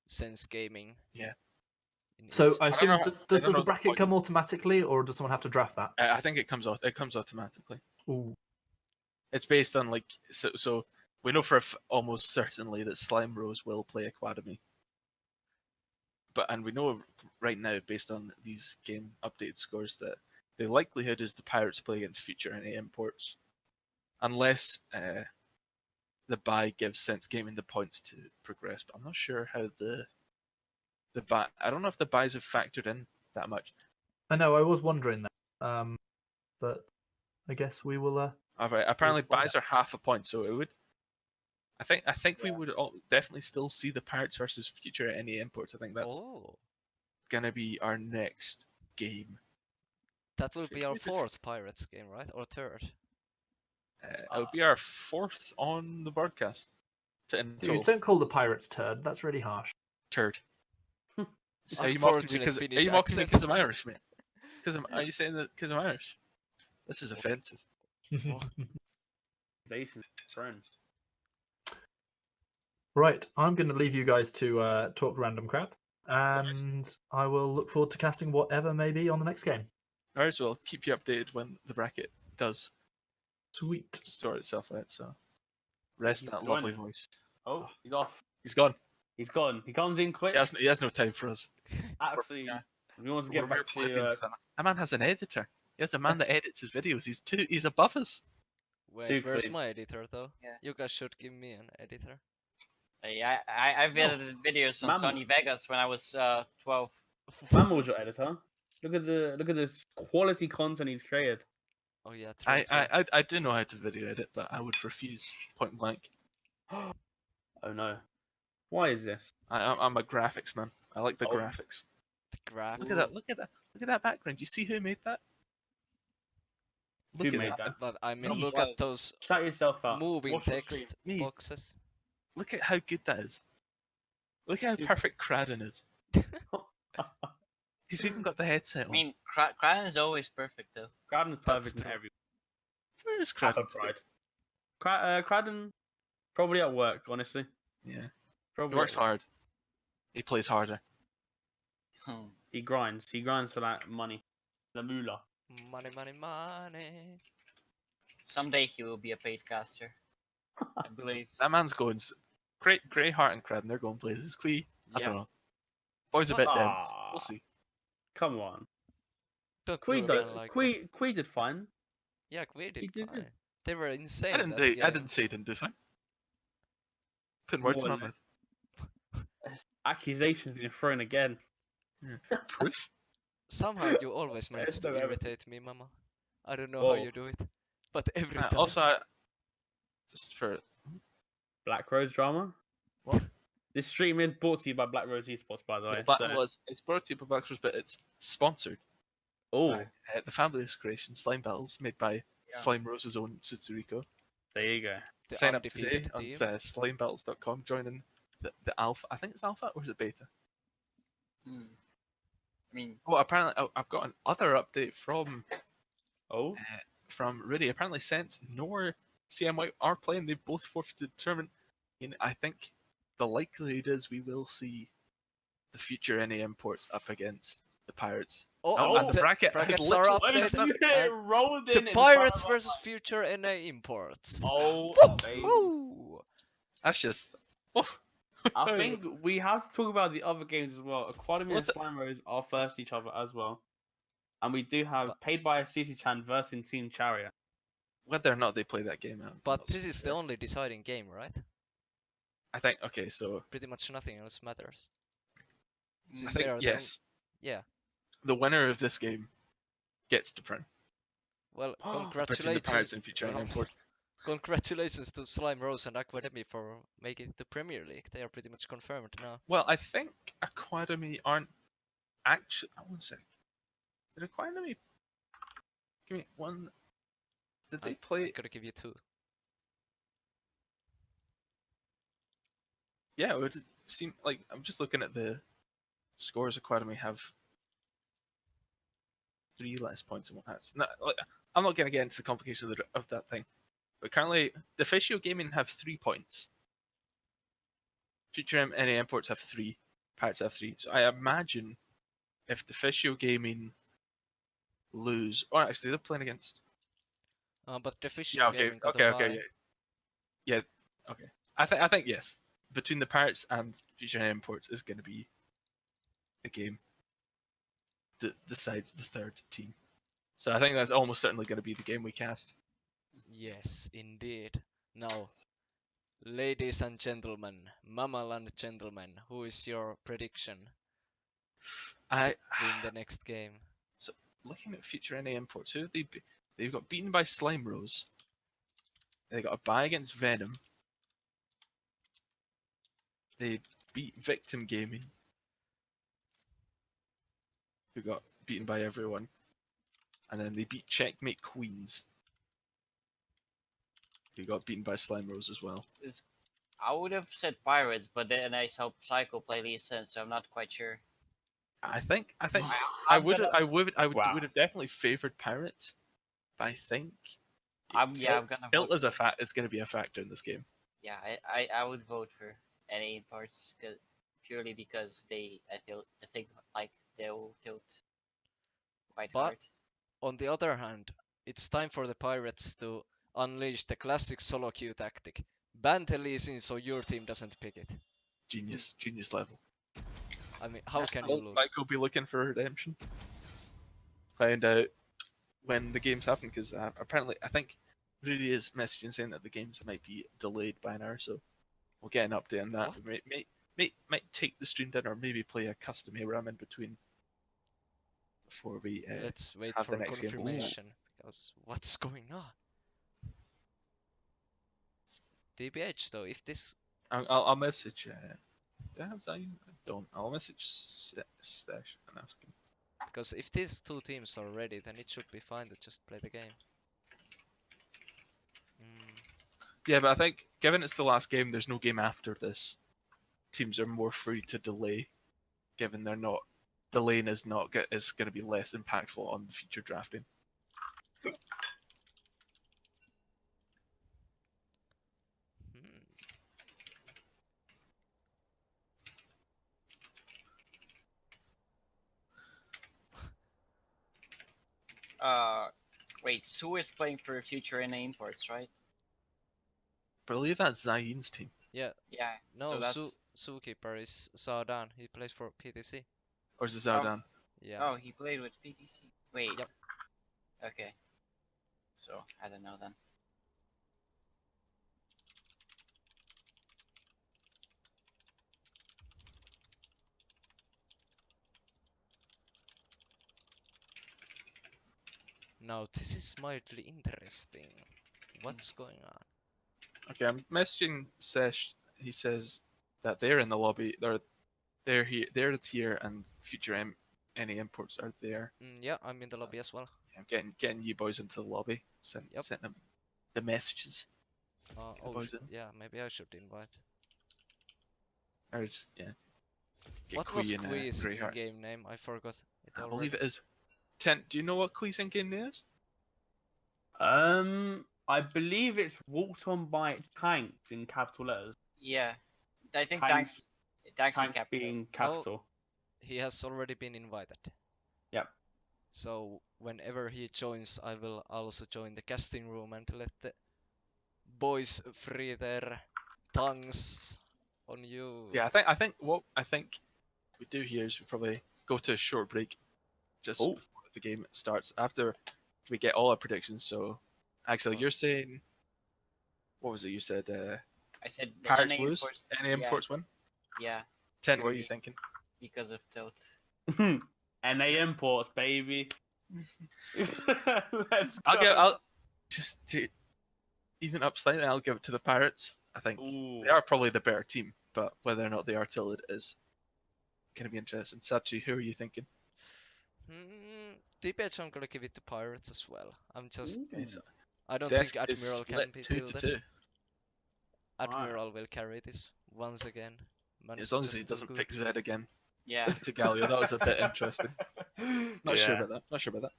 Sense Gaming. Yeah. So each- I assume know- I does don't the know bracket what- come automatically, or does someone have to draft that? I think it comes out. It comes automatically. Ooh. It's based on like so. We know for almost certainly that Slime Rose will play Academy. And we know right now, based on these game updated scores, that the likelihood is the Pirates play against Future NA Imports, unless the bye gives Sense Gaming the points to progress. But I'm not sure how the bye. I don't know if the buys have factored in that much. I know. I was wondering that. But I guess we will. Apparently, find buys are half a point, so it would. I think we would definitely still see the Pirates versus Future NA Imports. I think that's Oh, gonna be our next game. that will be our Future- fourth Pirates game, right? Or third? It would be our fourth on the broadcast. In total. Dude, don't call the Pirates turd. That's really harsh. Turd. So are you Unfortunate Finnish mocking me accent. because I'm Irish, mate? It's because Are you saying that because I'm Irish? This is offensive. Accusations thrown. Right, I'm going to leave you guys to talk random crap, and I will look forward to casting whatever may be on the next game. Alright, so I'll keep you updated when the bracket does Sweet. sort itself out. So rest He's that lovely joining. voice. Oh, he's off. He's gone. He's gone. He comes in quick. He has no time for us. Absolutely. We want to We're get back plebeians, to. that man has an editor. He has a man that edits his videos. He's above us. Wait, Two where's please. my editor though? Yeah. You guys should give me an editor. I've edited videos on Mammal. Sony Vegas when I was 12. Mammal's your editor. Look at the quality content he's created. Oh yeah, true. I do know how to video edit, but I would refuse point blank. Oh no. Why is this? I'm a graphics man. I like the Oh. graphics. The graphics. Look at that! Look at that background. You see who made that? Who made that? But I mean, Me. look Well, at those Shut yourself up. moving Watch your stream. text Me. boxes. Look at how good that is. Look at how Dude. perfect Cradden is. He's even got the headset I on. mean, Kraken is always perfect though. Cradden's That's perfect in true. every. Where is Have a Cradden? pride. Cradden, probably at work. Honestly, Yeah, he probably. works at work. hard. He plays harder. Hmm. He grinds. He grinds for that money. The moolah. Money, money, money. Someday he will be a paid caster. I believe. That man's going. Grey Heart and Cradden, they're going places. Quee, I Yeah. don't know. Boy's a bit dense. Ah. We'll see. Come on. Don't Quee do a did. man like that. Quee did fine. Yeah, Quee did He did fine. good. They were insane. I didn't that say. I game. didn't say he didn't do fine. Putting words in my More mouth. Accusations being thrown again. Proof. Somehow you always manage There's to no evidence. irritate me, Mama. I don't know Whoa. how you do it, but every time. Also, just for Black Rose drama. What? This stream is brought to you by Black Rose eSports, by the way. it's brought to you by Blackroot, but it's sponsored Oh, by the Family of Creation Slime Battles made by Yeah. Slime Rose's own Tsutsuriko. there you go. The Sign up today undefeated on team. slimebattles.com. Join in the alpha. I think it's alpha or is it beta? Hmm. I mean, Oh, apparently I've got another update from Oh, Rudy. Apparently, Sense nor CMY are playing. They both forfeited the tournament. And I think the likelihood is we will see the future NA imports up against the Pirates. Oh, and the bracket brackets has are literally updated. just up. And rolled the Pirates versus Future NA Imports. Oh, baby. Woo! That's just. Oh. I think we have to talk about the other games as well. Academy What and the- Slime Rose are first each other as well. And we do have But- Paid by CC Chan versus Team Chariot. Whether or not they play that game out. But this is the only deciding game, right? I think okay. So Pretty much nothing else matters. Since I think they are yes. yeah. The winner of this game gets to Prim Well, between the congratulations. Pirates and Future Well, Import. congratulations to Slime Rose and Academy for making it to Premier League. They are pretty much confirmed now. Well, I think Academy aren't actually. I want to say, did Academy? Give me one. Did they I'm play? gonna give you 2. Yeah, it would seem like I'm just looking at the scores. Academy have 3 less points than what has. No, like, I'm not going to get into the complications of that thing. But currently, Deficio Gaming have 3 points. Future NA Imports have 3. Pirates have 3. So I imagine if Deficio Gaming lose, or actually they're playing against. But Deficient Yeah. Okay. Gaming got Okay. a Okay. bye. Yeah. Yeah. Okay. I think yes. Between the Pirates and Future NA Imports is going to be the game that decides the third team. So I think that's almost certainly going to be the game we cast. Yes, indeed. Now, ladies and gentlemen, Mamaland gentlemen, who is your prediction I win the next game? So looking at Future NA Imports, who they've got beaten by Slime Rose. They got a bye against Venom. They beat Victim Gaming, who got beaten by everyone. And then they beat Checkmate Queens, who got beaten by Slime Rose as well. I would have said Pirates, but then I saw Psycho play Lee Sin, so I'm not quite sure. I think I I'm would gonna- would Wow. have definitely favored Pirates, but I think I'm gonna tilt vote. is is going to be a factor in this game. Yeah, I would vote for any parts purely because I think like they'll tilt quite But hard. on the other hand, it's time for the Pirates to unleash the classic solo queue tactic. Ban the Lee Sin so your team doesn't pick it. Genius level. I mean, how can you Will lose? Michael be looking for redemption? Find out when the games happen, because apparently I think Rudy is messaging saying that the games might be delayed by an hour, so we'll get an update on that. What? We might take the stream down or maybe play a custom ARAM in between before we Let's wait have for the next game. confirmation. Because what's going on? TBH though, if this I'll message. Do I have Zion? I don't. I'll message Stash and ask him. because if these 2 teams are ready, then it should be fine to just play the game. Yeah, but I think given it's the last game, there's no game after this. Teams are more free to delay, given they're not delaying is going to be less impactful on the future drafting. Hmm. Wait, Sue is playing for Future NA Imports, right? I believe that's Zayn's team. Yeah, Yeah. no, So that's. Zookeeper is Saudan. He plays for PTC. Or is it Zaudan? Yeah. Oh, he played with PTC. Wait. Yep. Okay. So I don't know then. Now this is mildly interesting. What's going on? Okay, I'm messaging Sesh. He says that they're in the lobby. They're here. They're here, and future any imports are there. Yeah, I'm in the lobby as well. I'm getting you boys into the lobby. Send them the messages. Yeah, maybe I should invite. Or just, yeah. Get What was and, Quiz Greyheart. in-game name? I forgot it I already. believe it is. Tent, do you know what Quiz in-game name is? I believe it's walked on by tanks in capital letters. Yeah. I think Tanks thanks in capital. being capital. He has already been invited. Yep. So whenever he joins, I will also join the casting room and let the boys free their tongues on you. Yeah, I think what we do here is we probably go to a short break just before the game starts. After we get all our predictions. So, Axel, you're saying what was it? You said I said the Pirates NA lose, Imports. NA imports win. Yeah. Tent, what are you thinking? because of tilt. NA imports, baby. Let's go. I'll just to even up slightly. I'll give it to the Pirates. I think Ooh. they are probably the better team, but whether or not they are till it is going to be interesting. Sachi, who are you thinking? DPH, I'm gonna give it to Pirates as well. I'm just, Okay, so I don't desk think is Admiral can split be 2 to tilted. 2. Admiral will carry this once again. Man's As long as just he too doesn't good. pick Zed again Yeah. to Galio, that was a bit interesting. Not sure about that. Not sure about that.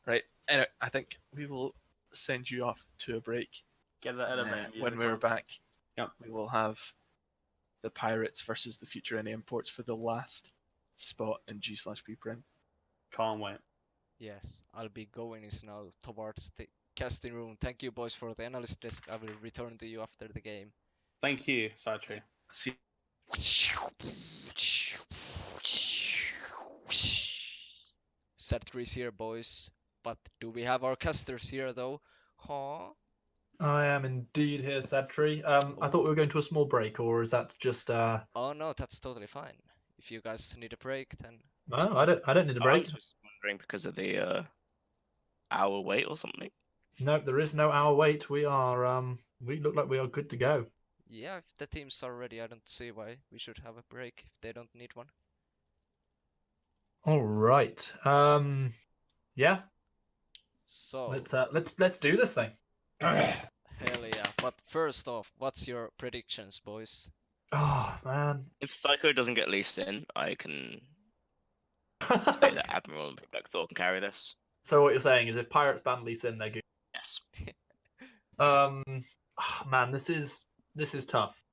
Right. Anyway, I think we will send you off to a break. Get the elevator music When we're on. back, Yep. we will have the Pirates versus the future NA imports for the last spot in G/P Prem. Can't wait. Yes, I'll be going is now towards the casting room. Thank you, boys, for the analyst desk. I will return to you after the game. Thank you, Satri. See. Set 3's here, boys. But do we have our casters here, though? Huh? I am indeed here, Sadtree. I thought we were going to a small break, or is that just Oh no, that's totally fine. If you guys need a break, then No, it's fine. I don't need a I break. was just wondering because of the hour wait or something. No, there is no hour wait. We are we look like we are good to go. Yeah, if the teams are ready, I don't see why we should have a break if they don't need one. All right. Yeah. So, Let's do this thing. hell yeah. But first off, what's your predictions, boys? Oh man. If Psycho doesn't get leased in, I can say that Admiral and Black Thor can carry this. So what you're saying is if Pirates ban Lee Sin, they're good. Yes. Man, this is tough.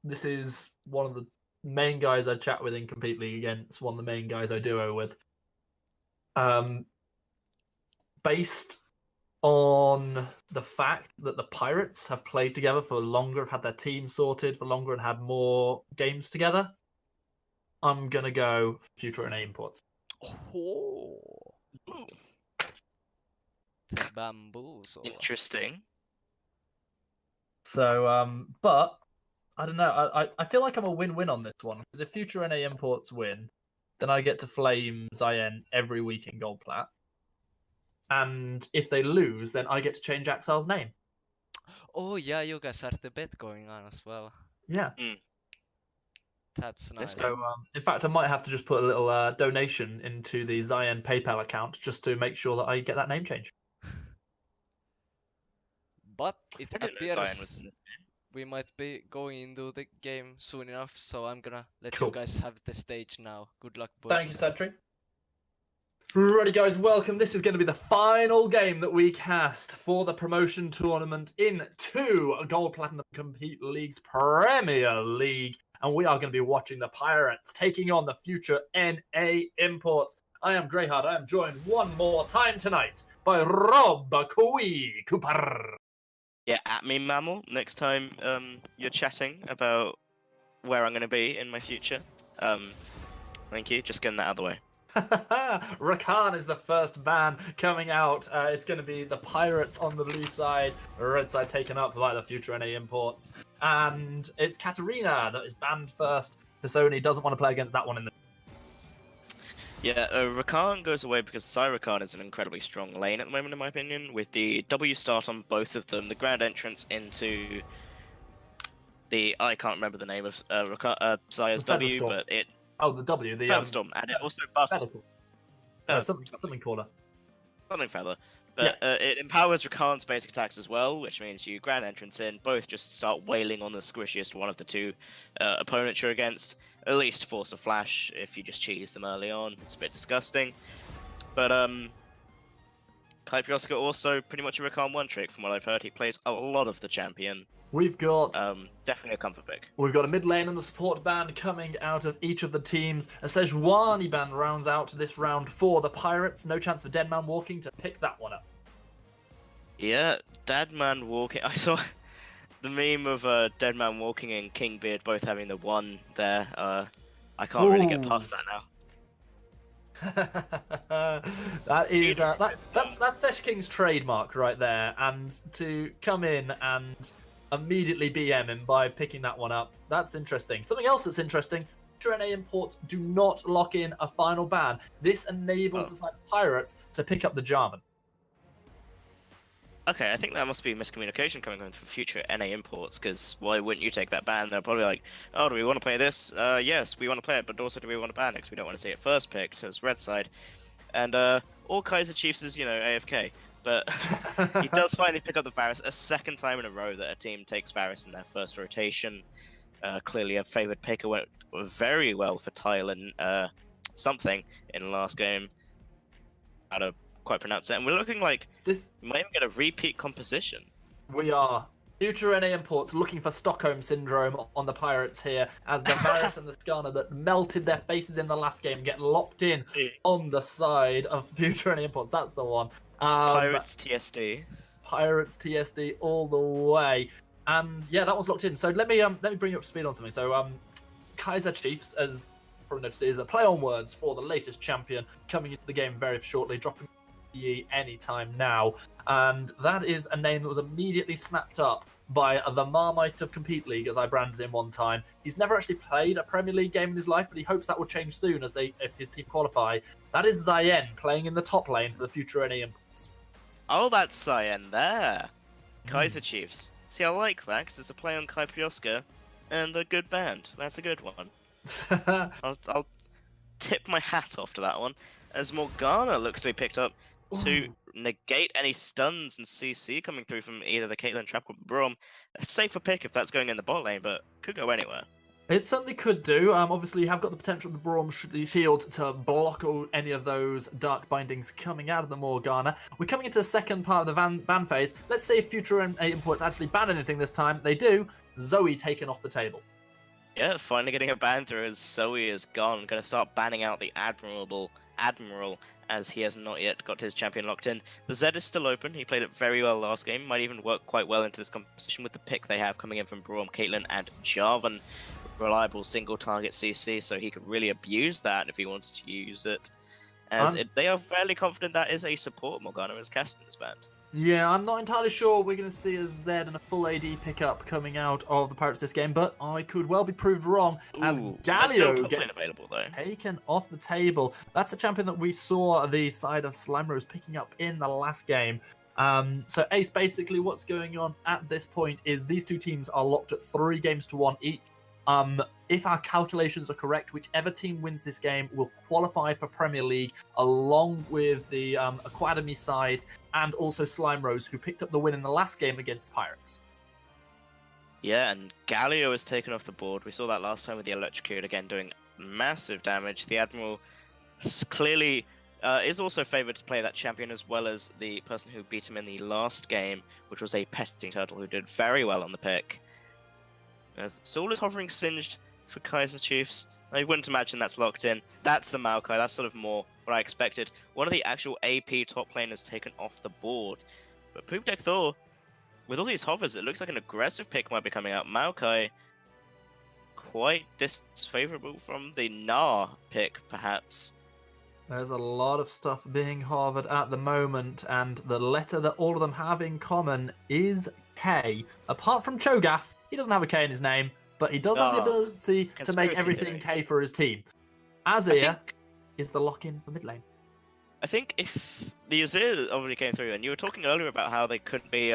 This is one of the main guys I chat with in Compete League against, one of the main guys I duo with. Based on the fact that the Pirates have played together for longer, have had their team sorted for longer, and had more games together, I'm gonna go future NA imports. Oh, Ooh, the bamboozle. interesting. So, but I don't know. I feel like I'm a win-win on this one because if future NA imports win, then I get to flame Zayen every week in Gold Plat. And if they lose, then I get to change Axel's name. Oh yeah, you guys had the bet going on as well. Yeah. That's nice. So, in fact, I might have to just put a little donation into the Zayen PayPal account just to make sure that I get that name change. But it I didn't know Zion was appears in this. we might be going into the game soon enough, so I'm gonna let Cool. you guys have the stage now. Good luck, boys. Thank you, Sadtree. Righty, guys, welcome. This is going to be the final game that we cast for the promotion tournament into Gold Platinum Compete League's Premier League. And we are going to be watching the Pirates taking on the future NA Imports. I am Greyheart. I am joined one more time tonight by Rob Cooper. Yeah, at me, Mammal. Next time you're chatting about where I'm going to be in my future. Thank you. Just getting that out of the way. Rakan is the first ban coming out. It's going to be the Pirates on the blue side, red side taken up by the future NA Imports. And it's Katarina that is banned first. Sony doesn't want to play against that one in the... Yeah, Rakan goes away because Rakan is an incredibly strong lane at the moment, in my opinion, with the W start on both of them, the ground entrance into the... I can't remember the name of Zaya's The W, Featherstorm. but it... Oh, the W. The Featherstorm, and it also buffs... something cooler. Something feather. But it empowers Rakan's basic attacks as well, which means you grand entrance in, both just start wailing on the squishiest one of the two opponents you're against. At least force a flash if you just cheese them early on. It's a bit disgusting. But Kyprioska also pretty much a Rakan one trick from what I've heard. He plays a lot of the champion. We've got definitely a comfort pick. We've got a mid lane and a support band coming out of each of the teams. A Sejuani band rounds out this round for the Pirates. No chance for Deadman Walking to pick that one up. Yeah, Deadman Walking. I saw the meme of Deadman Walking and Kingbeard both having the one there. I can't really get past that now. That is that's Sesh King's trademark right there. And to come in and immediately BM him by picking that one up, that's interesting. Something else that's interesting, Future NA Imports do not lock in a final ban. This enables the side of Pirates to pick up the Jarvan. Okay, I think that must be miscommunication coming on for future NA imports, because why wouldn't you take that ban? They're probably like, oh, do we want to play this? Yes, we want to play it, but also do we want to ban it, because we don't want to see it first picked as red side. And all Kaiser Chiefs is, AFK. But he does finally pick up the Varus a second time in a row that a team takes Varus in their first rotation. Clearly a favoured pick. It went very well for Tile and something in the last game. How to quite pronounce it. And we're looking like This we might even get a repeat composition. we are. Future NA Imports looking for Stockholm Syndrome on the Pirates here, as the Varus and the Skarner that melted their faces in the last game get locked in on the side of Future NA Imports. That's the one. Pirates TSD. Pirates TSD all the way. And yeah, that one's locked in. So let me bring you up to speed on something. So Kaiser Chiefs, as probably noticed, is a play on words for the latest champion coming into the game very shortly, dropping anytime now. And that is a name that was immediately snapped up by the Marmite of Compete League, as I branded him one time. He's never actually played a Premier League game in his life, but he hopes that will change soon if his team qualify. That is Zayen playing in the top lane for the future NA Imports. Oh, that's Cyan there. Kaiser Chiefs. See, I like that because it's a play on Kai Pioska and a good band. That's a good one. I'll tip my hat off to that one, as Morgana looks to be picked up to negate any stuns and CC coming through from either the Caitlyn Trap or Braum. A safer pick if that's going in the bot lane, but could go anywhere. It certainly could do. Obviously, you have got the potential of the Braum shield to block any of those dark bindings coming out of the Morgana. We're coming into the second part of the ban phase. Let's see if Future NA Imports actually ban anything this time. They do. Zoe taken off the table. Yeah, finally getting a ban through as Zoe is gone. Going to start banning out the Admiral, as he has not yet got his champion locked in. The Zed is still open. He played it very well last game. Might even work quite well into this composition with the pick they have coming in from Braum, Caitlyn, and Jarvan. Reliable single target CC, so he could really abuse that if he wanted to use it. As they are fairly confident that is a support Morgana is casting this band. Yeah, I'm not entirely sure we're going to see a Zed and a full AD pickup coming out of the Pirates this game, but I could well be proved wrong as Galio gets available, though. taken off the table. That's a champion that we saw the side of Slimerose picking up in the last game. So Ace, basically what's going on at this point is these two teams are locked at 3 games to 1 each. If our calculations are correct, whichever team wins this game will qualify for Premier League, along with the Academy side and also Slimerose, who picked up the win in the last game against Pirates. Yeah, and Galio is taken off the board. We saw that last time with the Electrocute again doing massive damage. The Admiral clearly is also favoured to play that champion, as well as the person who beat him in the last game, which was a Petting Turtle who did very well on the pick. As Soul is hovering Singed for Kaiser Chiefs. I wouldn't imagine that's locked in. That's the Maokai. That's sort of more what I expected. One of the actual AP top laners taken off the board. But Poop Deck Thor, with all these hovers, it looks like an aggressive pick might be coming out. Maokai, quite disfavourable from the Gnar pick, perhaps. There's a lot of stuff being hovered at the moment, and the letter that all of them have in common is K. Apart from Cho'Gath, he doesn't have a K in his name, but he does have the ability to make everything K for his team. Azir is the lock-in for mid lane. I think if the Azir already came through, and you were talking earlier about how they couldn't be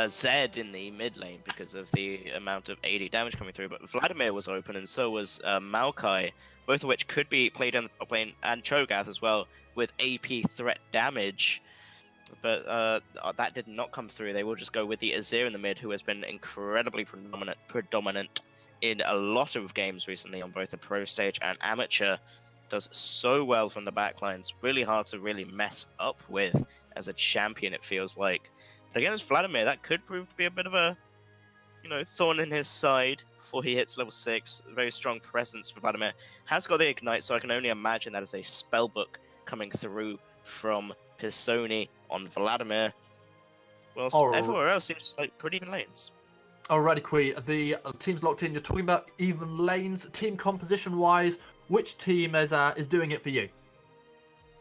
Zed in the mid lane because of the amount of AD damage coming through, but Vladimir was open and so was Maokai, both of which could be played on the top lane, and Cho'Gath as well, with AP threat damage. But that did not come through. They will just go with the Azir in the mid, who has been incredibly predominant in a lot of games recently on both the pro stage and amateur. Does so well from the backlines. Really hard to really mess up with as a champion, it feels like. But against Vladimir, that could prove to be a bit of a, thorn in his side before he hits level 6. A very strong presence for Vladimir. Has got the Ignite, so I can only imagine that is a spellbook coming through from Pisoni on Vladimir. Whilst everywhere else seems like pretty even lanes. Alrighty, Quee. The team's locked in. You're talking about even lanes, team composition-wise. Which team is doing it for you?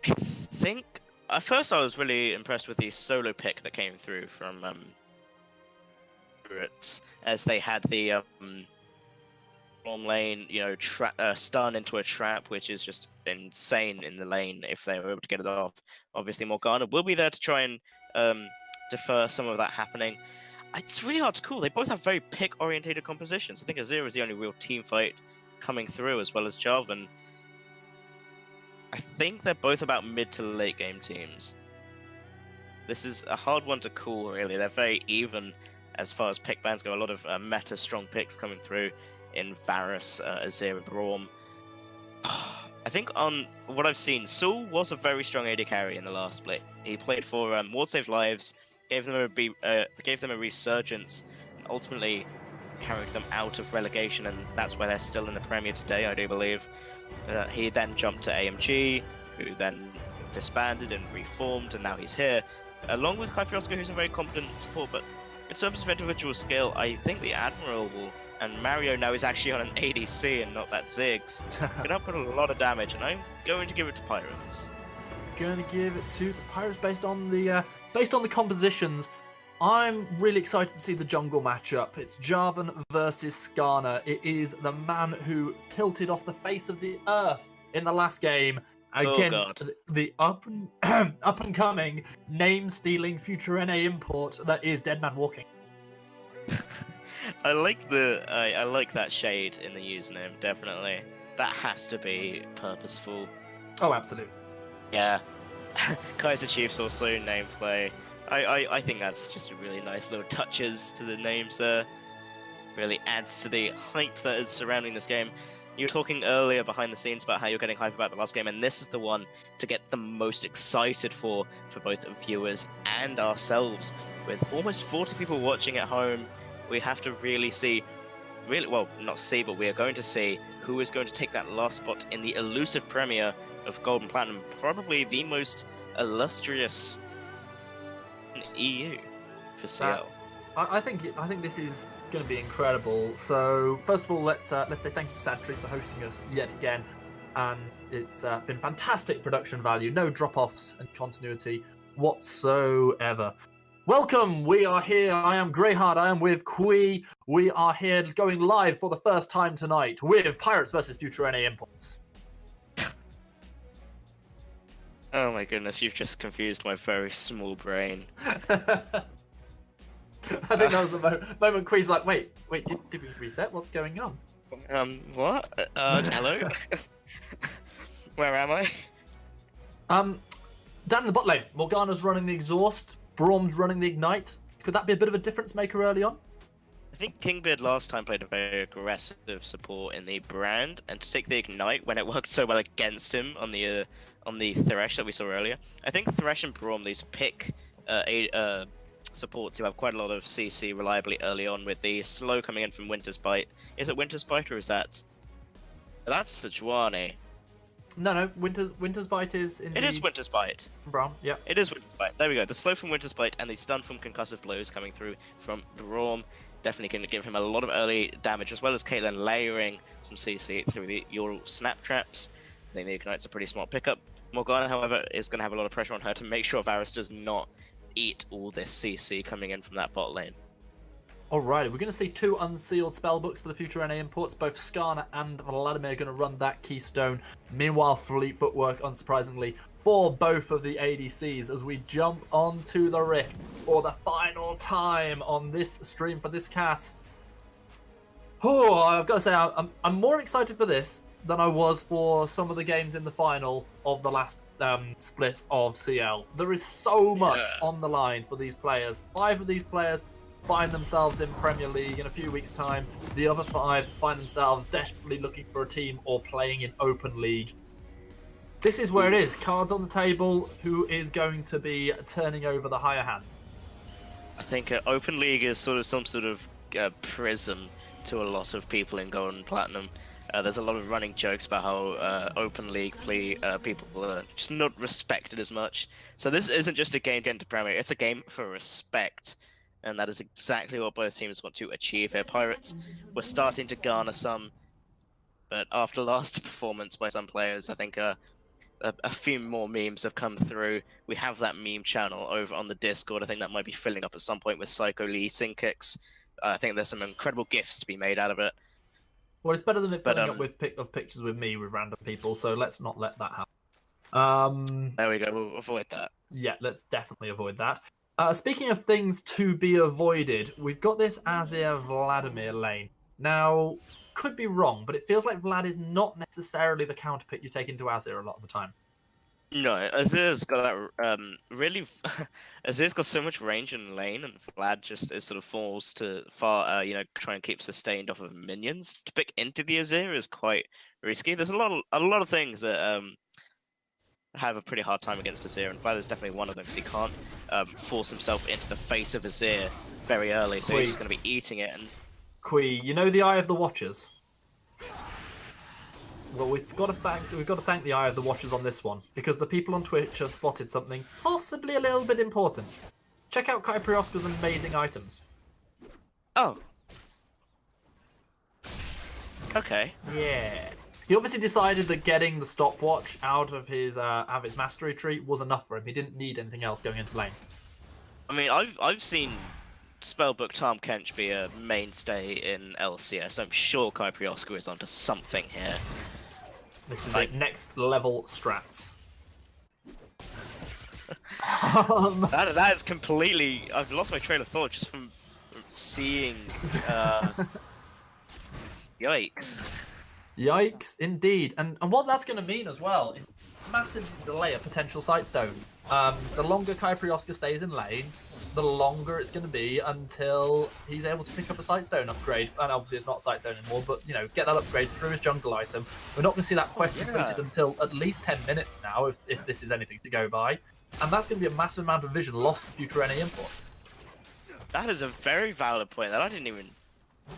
I think at first I was really impressed with the solo pick that came through from Pirates, as they had the on lane, stun into a trap, which is just insane in the lane if they were able to get it off. Obviously, Morgana will be there to try and defer some of that happening. It's really hard to call. They both have very pick-orientated compositions. I think Azir is the only real team fight coming through, as well as Jarvan. I think they're both about mid to late game teams. This is a hard one to call, really. They're very even as far as pick bans go. A lot of meta strong picks coming through in Varus, Azir, and Braum. I think on what I've seen, Saul was a very strong AD carry in the last split. He played for Ward Saved Lives, gave them a resurgence, and ultimately carried them out of relegation, and that's why they're still in the Premier today, I do believe. He then jumped to AMG, who then disbanded and reformed, and now he's here, along with Kyprioska, who's a very competent support. But in terms of individual skill, I think the Admiral and Mario now is actually on an ADC and not that Ziggs. Can output a lot of damage, and I'm going to give it to Pirates. Going to give it to the Pirates based on the compositions. I'm really excited to see the jungle matchup. It's Jarvan versus Skarner. It is the man who tilted off the face of the earth in the last game against the up and coming name-stealing future NA import that is Deadman Walking. I like that shade in the username, definitely. That has to be purposeful. Oh, absolutely. Yeah. Kaiser Chiefs also nameplay. I think that's just a really nice little touches to the names there. Really adds to the hype that is surrounding this game. You were talking earlier behind the scenes about how you're getting hype about the last game, and this is the one to get the most excited for both viewers and ourselves. With almost 40 people watching at home, we have to really see, but we are going to see who is going to take that last spot in the elusive Premier of Gold and Platinum, probably the most illustrious in EU for CL. I think this is going to be incredible. So first of all, let's say thank you to Sadtree for hosting us yet again, and it's been fantastic production value, no drop-offs and continuity whatsoever. Welcome, we are here. I am Greyheart. I am with Kui. We are here going live for the first time tonight with Pirates versus Future NA Imports. Oh my goodness, you've just confused my very small brain. I think that was the moment Kui's like, wait, did we reset? What's going on? What? Hello? Where am I? Down in the bot lane, Morgana's running the exhaust, Braum's running the ignite. Could that be a bit of a difference maker early on? I think Kingbeard last time played a very aggressive support in the brand, and to take the ignite when it worked so well against him on the Thresh that we saw earlier. I think Thresh and Braum, these pick supports who have quite a lot of CC reliably early on, with the slow coming in from Winter's Bite. Is it Winter's Bite or is that? That's Sejuani. No, Winter's Bite is in. It is Winter's Bite. Braum, yeah. It is Winter's Bite. There we go. The slow from Winter's Bite and the stun from Concussive Blows coming through from Braum. Definitely going to give him a lot of early damage, as well as Caitlyn layering some CC through the Ural snap traps. I think the Ignite's a pretty smart pickup. Morgana, however, is going to have a lot of pressure on her to make sure Varus does not eat all this CC coming in from that bot lane. Alrighty, we're going to see two unsealed spellbooks for the future NA imports. Both Skarner and Vladimir are going to run that keystone. Meanwhile, Fleet footwork, unsurprisingly, for both of the ADCs as we jump onto the Rift for the final time on this stream for this cast. Oh, I've got to say, I'm more excited for this than I was for some of the games in the final of the last split of CL. There is so much on the line for these players. 5 of these players find themselves in Premier League in a few weeks' time. The other 5 find themselves desperately looking for a team or playing in Open League. This is where it is. Cards on the table. Who is going to be turning over the higher hand? I think Open League is sort of some sort of prism to a lot of people in Gold and Platinum. There's a lot of running jokes about how Open League people are just not respected as much. So this isn't just a game getting to Premier, it's a game for respect. And that is exactly what both teams want to achieve here. Pirates were starting to garner some, but after last performance by some players, I think a few more memes have come through. We have that meme channel over on the Discord. I think that might be filling up at some point with Psycho Lee sync kicks. I think there's some incredible gifs to be made out of it. Well, it's better than it But, filling up with pictures with me with random people, so let's not let that happen. There we go. We'll avoid that. Yeah, let's definitely avoid that. Speaking of things to be avoided, we've got this Azir Vladimir lane. Now, could be wrong, but it feels like Vlad is not necessarily the counter pick you take into Azir a lot of the time. No, Azir's got that really. Azir's got so much range in lane, and Vlad just is sort of forced to try and keep sustained off of minions. To pick into the Azir is quite risky. There's a lot of things that have a pretty hard time against Azir, and Vlad is definitely one of them because he can't force himself into the face of Azir very early, so he's just going to be eating it. And Kui, you know the Eye of the Watchers? Well, we've got to thank the Eye of the Watchers on this one, because the people on Twitch have spotted something possibly a little bit important. Check out Kyprioska's amazing items. oh, okay. Yeah. He obviously decided that getting the stopwatch out of his mastery tree was enough for him. He didn't need anything else going into lane. I mean, I've seen Spellbook Tom Kench be a mainstay in LCS. I'm sure Kyprioska is onto something here. This is like next level strats. That is completely. I've lost my train of thought just from seeing. Yikes! Yikes, indeed. And what that's going to mean as well is massive delay of potential Sightstone. The longer Kyprioska stays in lane, the longer it's going to be until he's able to pick up a Sightstone upgrade. And obviously it's not Sightstone anymore, but, you know, get that upgrade through his jungle item. We're not going to see that quest completed until at least 10 minutes now, if this is anything to go by. And that's going to be a massive amount of vision lost for future NA imports. That is a very valid point that I didn't even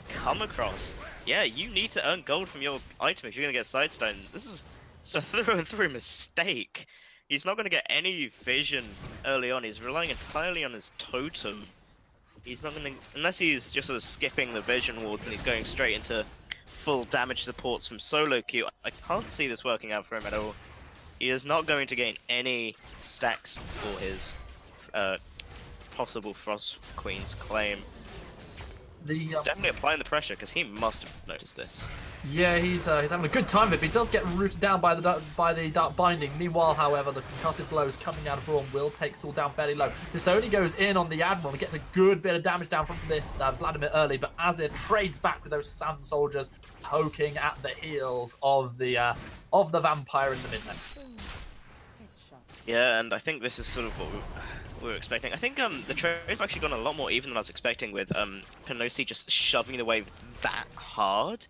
come across. Yeah, you need to earn gold from your item if you're going to get Sightstone. This is just a through and through mistake. He's not going to get any vision early on. He's relying entirely on his totem. He's not going to... Unless he's just sort of skipping the vision wards and he's going straight into full damage supports from solo queue. I can't see this working out for him at all. He is not going to gain any stacks for his possible Frost Queen's claim. Definitely applying the pressure because he must have noticed this. Yeah, he's having a good time of it, but he does get rooted down by the Dark Binding. Meanwhile, however, the concussive blows coming out of Braum will take Saul down fairly low. This only goes in on the Admiral and gets a good bit of damage down from this Vladimir early, but Azir trades back with those Sand Soldiers poking at the heels of the Vampire in the mid lane. Yeah, and I think this is sort of what we were expecting. I think the trade's actually gone a lot more even than I was expecting, with Penosi just shoving the wave that hard.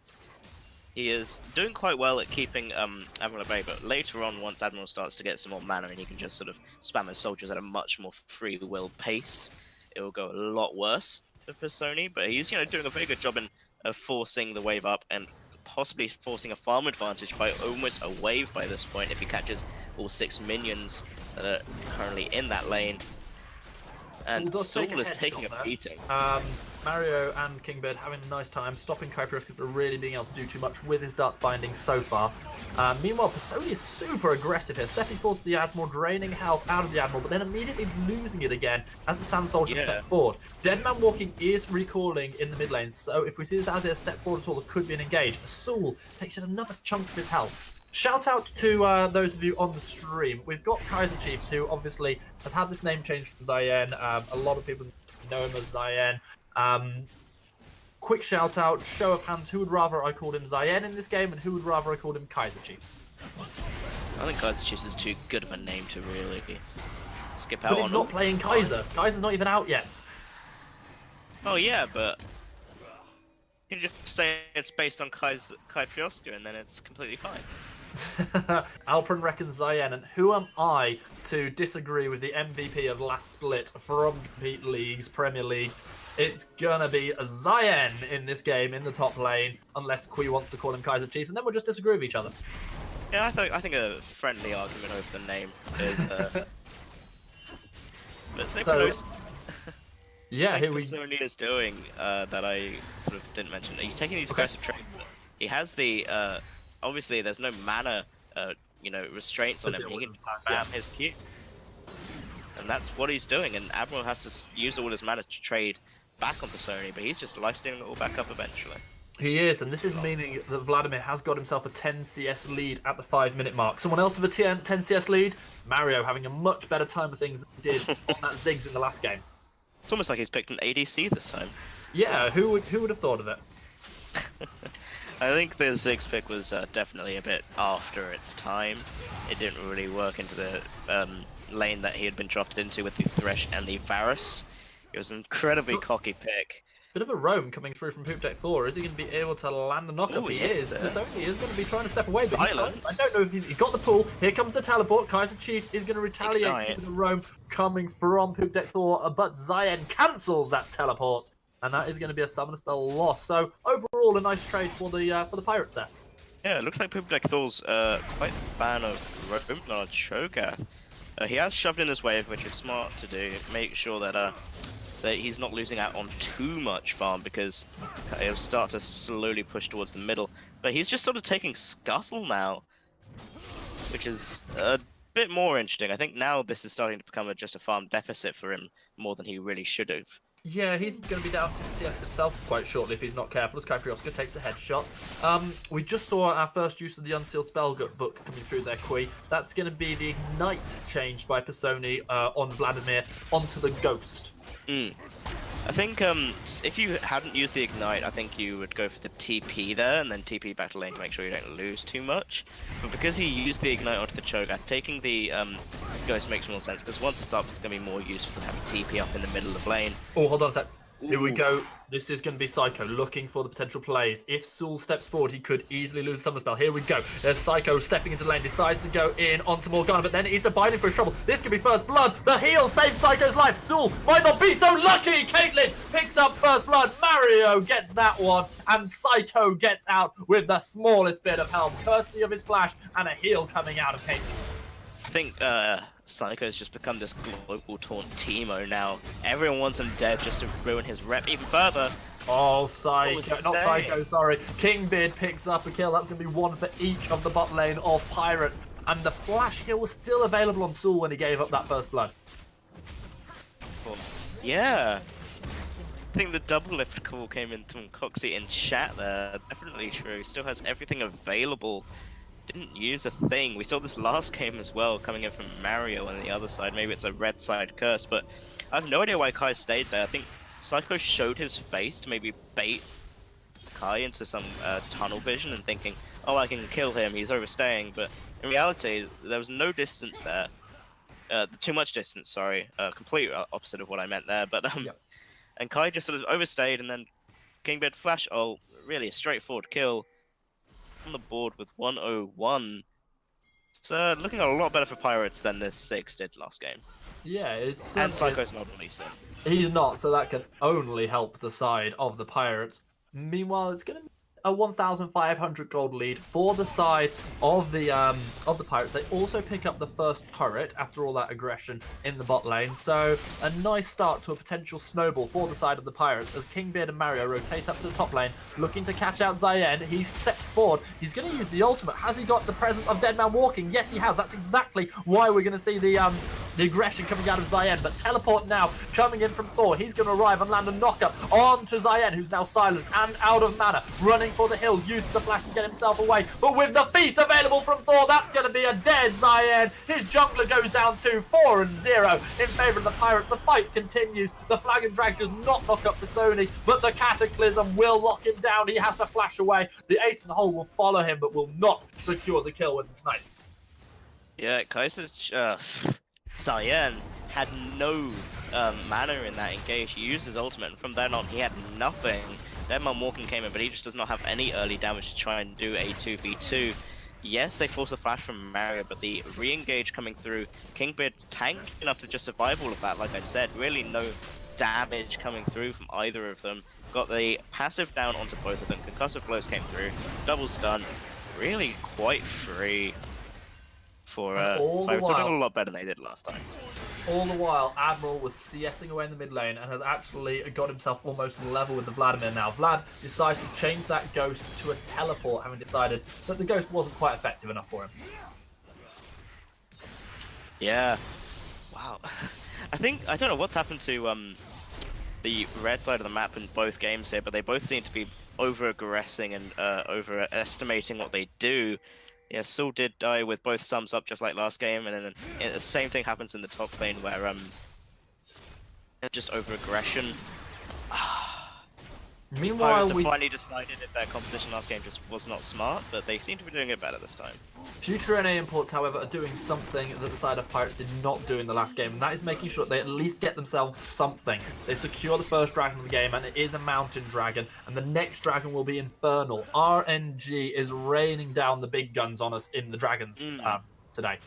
He is doing quite well at keeping Admiral at bay, but later on, once Admiral starts to get some more mana and he can just sort of spam his soldiers at a much more free will pace, it will go a lot worse for Pisoni. But he's, doing a very good job in forcing the wave up and possibly forcing a farm advantage by almost a wave by this point if he catches all 6 minions that are currently in that lane. And Saul is taking a beating. Mario and Kingbird having a nice time, stopping Kyprioska from really being able to do too much with his Dark Binding so far. Meanwhile, Pisoni is super aggressive here, stepping forward to the Admiral, draining health out of the Admiral, but then immediately losing it again as the Sand Soldier step forward. Deadman Walking is recalling in the mid lane, so if we see this Azir step forward at all, it could be an engage. Saul takes yet another chunk of his health. Shout out to those of you on the stream. We've got Kaiser Chiefs, who obviously has had this name changed from Zayen. A lot of people know him as Zayen. Quick shout out, show of hands, who would rather I called him Zayen in this game, and who would rather I called him Kaiser Chiefs? I think Kaiser Chiefs is too good of a name to really skip out on. But he's not playing Kaiser. Kaiser's not even out yet. Oh yeah, but you can just say it's based on Kyprioska and then it's completely fine. Alprin reckons Zayen, and who am I to disagree with the MVP of last split from Compete League's Premier League? It's gonna be Zayen in this game in the top lane, unless Kui wants to call him Kaiser Chiefs, and then we'll just disagree with each other. Yeah, I think a friendly argument over the name is. Let's say So, yeah, like here we. Pisoni is doing that I sort of didn't mention. He's taking these aggressive trades. He has the obviously there's no mana restraints on him. He can spam his Q, and that's what he's doing. And Admiral has to use all his mana to trade back on Pisoni, but he's just lifestealing it all back up eventually. He is, and this is meaning that Vladimir has got himself a 10 CS lead at the 5-minute mark. Someone else with a 10 CS lead? Mario having a much better time of things than he did on that Ziggs in the last game. It's almost like he's picked an ADC this time. Yeah, who would have thought of it? I think the Ziggs pick was definitely a bit after its time. It didn't really work into the lane that he had been drafted into with the Thresh and the Varus. It was an incredibly cocky pick. Bit of a roam coming through from Poop Deck Thor. Is he going to be able to land a knockup? Ooh, He yes, is. He is going to be trying to step away, but Silence. I don't know if he got the pull. Here comes the teleport. Kaiser Chiefs is going to retaliate Ignite. with a roam coming from Poop Deck Thor, but Zayen cancels that teleport, and that is going to be a summon spell loss. So overall, a nice trade for the Pirates there. Yeah, it looks like Poop Deck Thor's quite a fan of Roam, not Cho'Gath. He has shoved in this wave, which is smart to do. Make sure that that he's not losing out on too much farm, because he'll start to slowly push towards the middle. But he's just sort of taking Scuttle now, which is a bit more interesting. I think now this is starting to become just a farm deficit for him more than he really should have. Yeah, he's going to be down to CS himself quite shortly if he's not careful, as Kyprioska takes a headshot. We just saw our first use of the Unsealed Spell book coming through there, Kui. That's going to be the Ignite changed by Pisoni on Vladimir onto the Ghost. I think if you hadn't used the Ignite, I think you would go for the TP there, and then TP back to lane to make sure you don't lose too much. But because he used the Ignite onto the Cho'Gath, taking the Ghost makes more sense, because once it's up, it's going to be more useful than having TP up in the middle of lane. Oh, hold on a sec. Here we go. This is going to be Psycho looking for the potential plays. If Sul steps forward, he could easily lose a Summer Spell. Here we go. There's Psycho stepping into lane, decides to go in onto Morgana, but then he's abiding for his trouble. This could be first blood. The heal saves Psycho's life. Sul might not be so lucky. Caitlyn picks up first blood. Mario gets that one, and Psycho gets out with the smallest bit of help, courtesy of his flash and a heal coming out of Caitlyn. I think Psycho's just become this global taunt Teemo now. Everyone wants him dead just to ruin his rep even further. Oh, Psycho, not stay? Psycho, sorry. Kingbeard picks up a kill. That's going to be one for each of the bot lane of Pirates. And the flash heal was still available on Sul when he gave up that first blood. Yeah. I think the double lift call came in from Coxie in chat there. Definitely true. Still has everything available. Didn't use a thing. We saw this last game as well, coming in from Mario on the other side. Maybe it's a red side curse, but I have no idea why Kai stayed there. I think Psycho showed his face to maybe bait Kai into some tunnel vision and thinking, oh, I can kill him, he's overstaying. But in reality, there was no distance there. Too much distance, sorry. Complete opposite of what I meant there. But Yep. And Kai just sort of overstayed, and then Kingbeard flash ult, really a straightforward kill. On the board with 101. It's looking a lot better for Pirates than this 6 did last game. Yeah, it's... And Psycho's not released in. He's not, so that can only help the side of the Pirates. Meanwhile, it's going to be a 1,500 gold lead for the side of the Pirates. They also pick up the first turret after all that aggression in the bot lane. So a nice start to a potential snowball for the side of the Pirates as Kingbeard and Mario rotate up to the top lane, looking to catch out Zayen. He steps forward. He's going to use the ultimate. Has he got the presence of Dead Man Walking? Yes, he has. That's exactly why we're going to see the aggression coming out of Zayen. But teleport now coming in from Thor. He's going to arrive and land a knockup onto Zayen, who's now silenced and out of mana, running for the hills, using the flash to get himself away. But with the feast available from Thor, that's going to be a dead Zayen. His jungler goes down to 4-0 in favour of the Pirates. The fight continues. The Flag and Drag does not knock up the Sony, but the Cataclysm will lock him down. He has to flash away. The Ace in the hole will follow him, but will not secure the kill with the snipe. Yeah, Kaiser Zayen had no mana in that engage. He used his ultimate, and from then on he had nothing. Deadman Walking came in, but he just does not have any early damage to try and do a 2v2. Yes, they force a flash from Mario, but the re-engage coming through, Kingbeard tanked enough to just survive all of that. Like I said, really no damage coming through from either of them. Got the passive down onto both of them. Concussive blows came through, double stun, really quite free for Pirates. Did a lot better than they did last time. All the while, Admiral was CSing away in the mid lane and has actually got himself almost level with the Vladimir now. Vlad decides to change that Ghost to a teleport, having decided that the Ghost wasn't quite effective enough for him. Yeah. Wow. I don't know what's happened to the red side of the map in both games here, but they both seem to be over-aggressing and overestimating what they do. Yeah, Saul did die with both sums up just like last game, and then the same thing happens in the top lane where just over-aggression. Meanwhile, Pirates have finally decided that their composition last game just was not smart, but they seem to be doing it better this time. Future NA Imports, however, are doing something that the side of Pirates did not do in the last game, and that is making sure they at least get themselves something. They secure the first dragon of the game, and it is a mountain dragon, and the next dragon will be Infernal. RNG is raining down the big guns on us in the dragons today.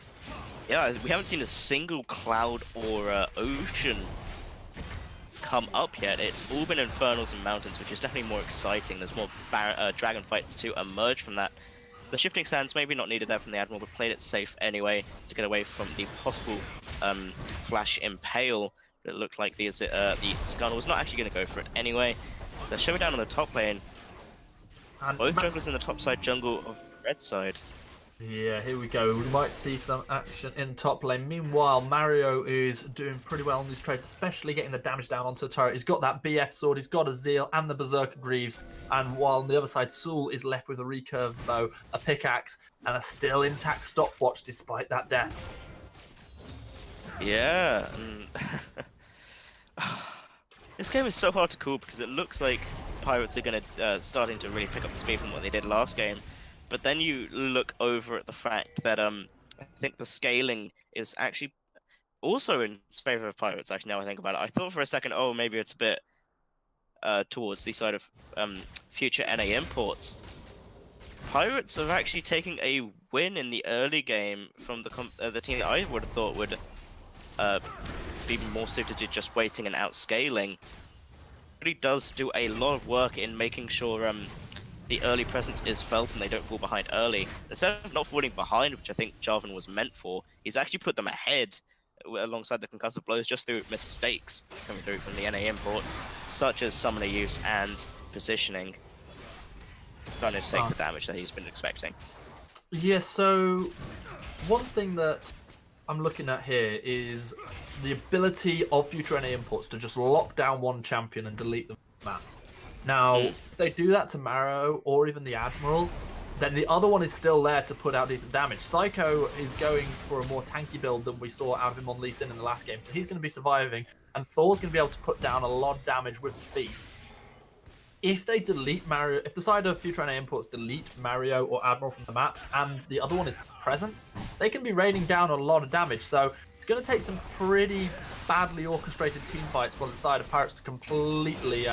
Yeah, we haven't seen a single cloud or ocean come up yet. It's all been Infernals and mountains, which is definitely more exciting. There's more dragon fights to emerge from that. The shifting sands maybe not needed there from the Admiral, but played it safe anyway to get away from the possible flash impale. But it looked like the Scuttle was not actually going to go for it anyway. So showing down on the top lane. And both junglers in the top side jungle of the red side. Yeah, here we go. We might see some action in top lane. Meanwhile, Mario is doing pretty well on these trades, especially getting the damage down onto the turret. He's got that BF sword, he's got a Zeal and the Berserker Greaves. And while on the other side, Saul is left with a recurve bow, a pickaxe, and a still intact stopwatch despite that death. Yeah. This game is so hard to call because it looks like Pirates are going to starting to really pick up the speed from what they did last game. But then you look over at the fact that I think the scaling is actually also in favor of Pirates, actually, now I think about it. I thought for a second, oh, maybe it's a bit towards the side of future NA imports. Pirates are actually taking a win in the early game from the team that I would have thought would be more suited to just waiting and outscaling. It really does do a lot of work in making sure the early presence is felt and they don't fall behind early. Instead of not falling behind, which I think Jarvan was meant for, he's actually put them ahead alongside the concussive blows just through mistakes coming through from the NA imports, such as summoner use and positioning. Trying to take the damage that he's been expecting. Yeah, so one thing that I'm looking at here is the ability of future NA imports to just lock down one champion and delete them from the map. Now, if they do that to Marrow or even the Admiral, then the other one is still there to put out decent damage. Psycho is going for a more tanky build than we saw out of him on Lee Sin in the last game, so he's going to be surviving, and Thor's going to be able to put down a lot of damage with the Beast. If they delete Mario, if the side of future NA imports delete Mario or Admiral from the map, and the other one is present, they can be raining down a lot of damage, so it's going to take some pretty badly orchestrated team fights for the side of Pirates to completely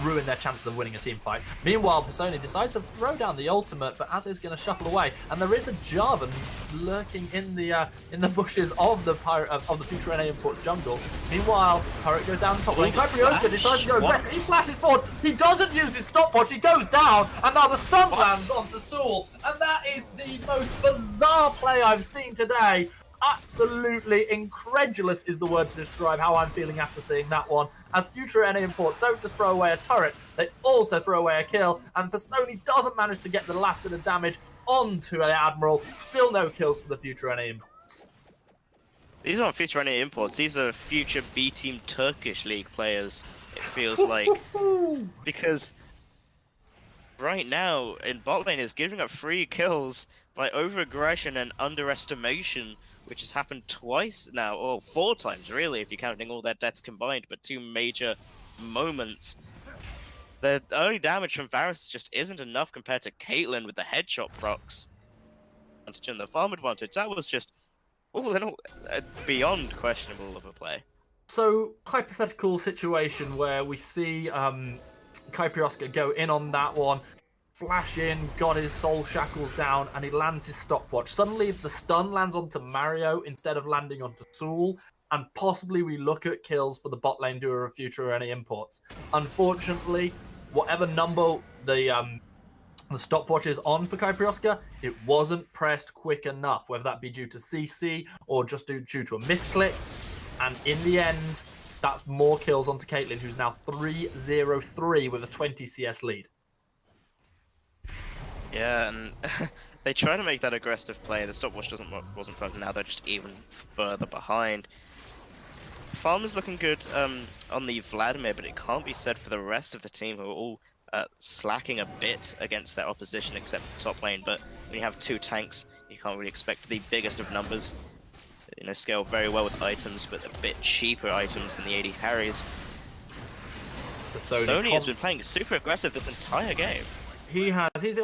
ruin their chances of winning a team fight. Meanwhile, Pisoni decides to throw down the ultimate, but Az is going to shuffle away, and there is a Jarvan lurking in the bushes of the future NA imports jungle. Meanwhile, turret goes down the top lane. Kyprioska decides to go aggressive. He flashes forward. He doesn't use his stopwatch. He goes down, and now the stun lands onto Saul, and that is the most bizarre play I've seen today. Absolutely incredulous is the word to describe how I'm feeling after seeing that one. As future NA imports don't just throw away a turret, they also throw away a kill, and Pisoni doesn't manage to get the last bit of damage onto an Admiral. Still no kills for the future NA imports. These aren't future NA imports, these are future B-Team Turkish League players, it feels like. Because right now, in bot lane is giving up free kills by over-aggression and underestimation, which has happened twice now, or 4 times really, if you're counting all their deaths combined, but 2 major moments. The early damage from Varus just isn't enough compared to Caitlyn with the headshot procs. And the farm advantage, that was just all in all beyond questionable of a play. So, hypothetical situation where we see Kyprioska go in on that one, flash in, got his soul shackles down, and he lands his stopwatch. Suddenly, the stun lands onto Mario instead of landing onto Saul, and possibly we look at kills for the bot lane duo of future NA imports. Unfortunately, whatever number the stopwatch is on for Kyprioska, it wasn't pressed quick enough, whether that be due to CC or just due to a misclick. And in the end, that's more kills onto Caitlyn, who's now 3-0-3 with a 20 CS lead. Yeah, and they try to make that aggressive play. The stopwatch wasn't plugged. Now they're just even further behind. farm is looking good on the Vladimir, but it can't be said for the rest of the team, who are all slacking a bit against their opposition, except for the top lane. But when you have 2 tanks, you can't really expect the biggest of numbers. You know, scale very well with items, but a bit cheaper items than the AD carries. Sony has been playing super aggressive this entire game. He has. He's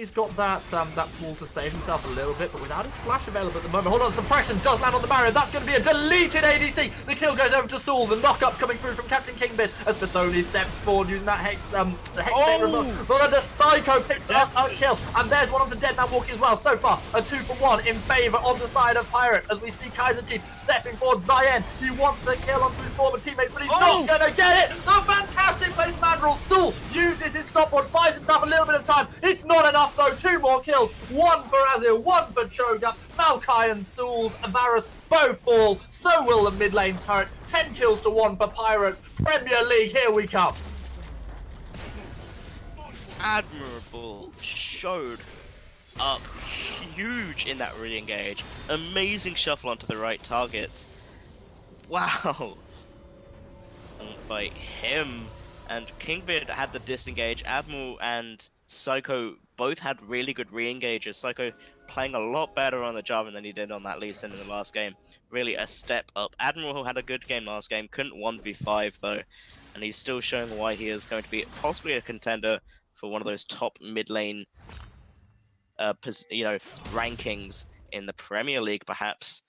got that that pool to save himself a little bit, but without his flash available at the moment. Hold on, suppression does land on the barrier. That's going to be a deleted ADC. The kill goes over to Saul. The knock up coming through from Captain Kingbid as Pisoni steps forward using that hex state remote. But the Psycho picks up a kill, and there's one onto Deadman walking as well. So far, a 2-for-1 in favour of the side of Pirates as we see Kaiser Chief stepping forward. Zayen, he wants a kill onto his former teammate, but he's not going to get it. The fantastic place Mandrel. Saul uses his stopwatch, buys himself a little bit of time. It's not enough though. 2 more kills. 1 for Azir, 1 for Cho'Gath. Maokai and Saul's Varus both fall. So will the mid lane turret. 10 kills to 1 for Pirates. Premier League, here we come. Admirable showed up huge in that re-engage. Amazing shuffle onto the right targets. Wow. By him. And Kingbid had the disengage. Admiral and Psycho both had really good re-engages. Psycho playing a lot better on the Jarvan than he did on that Lee Sin in the last game. Really a step up. Admiral had a good game last game, couldn't 1v5 though. And he's still showing why he is going to be possibly a contender for one of those top mid lane rankings in the Premier League perhaps.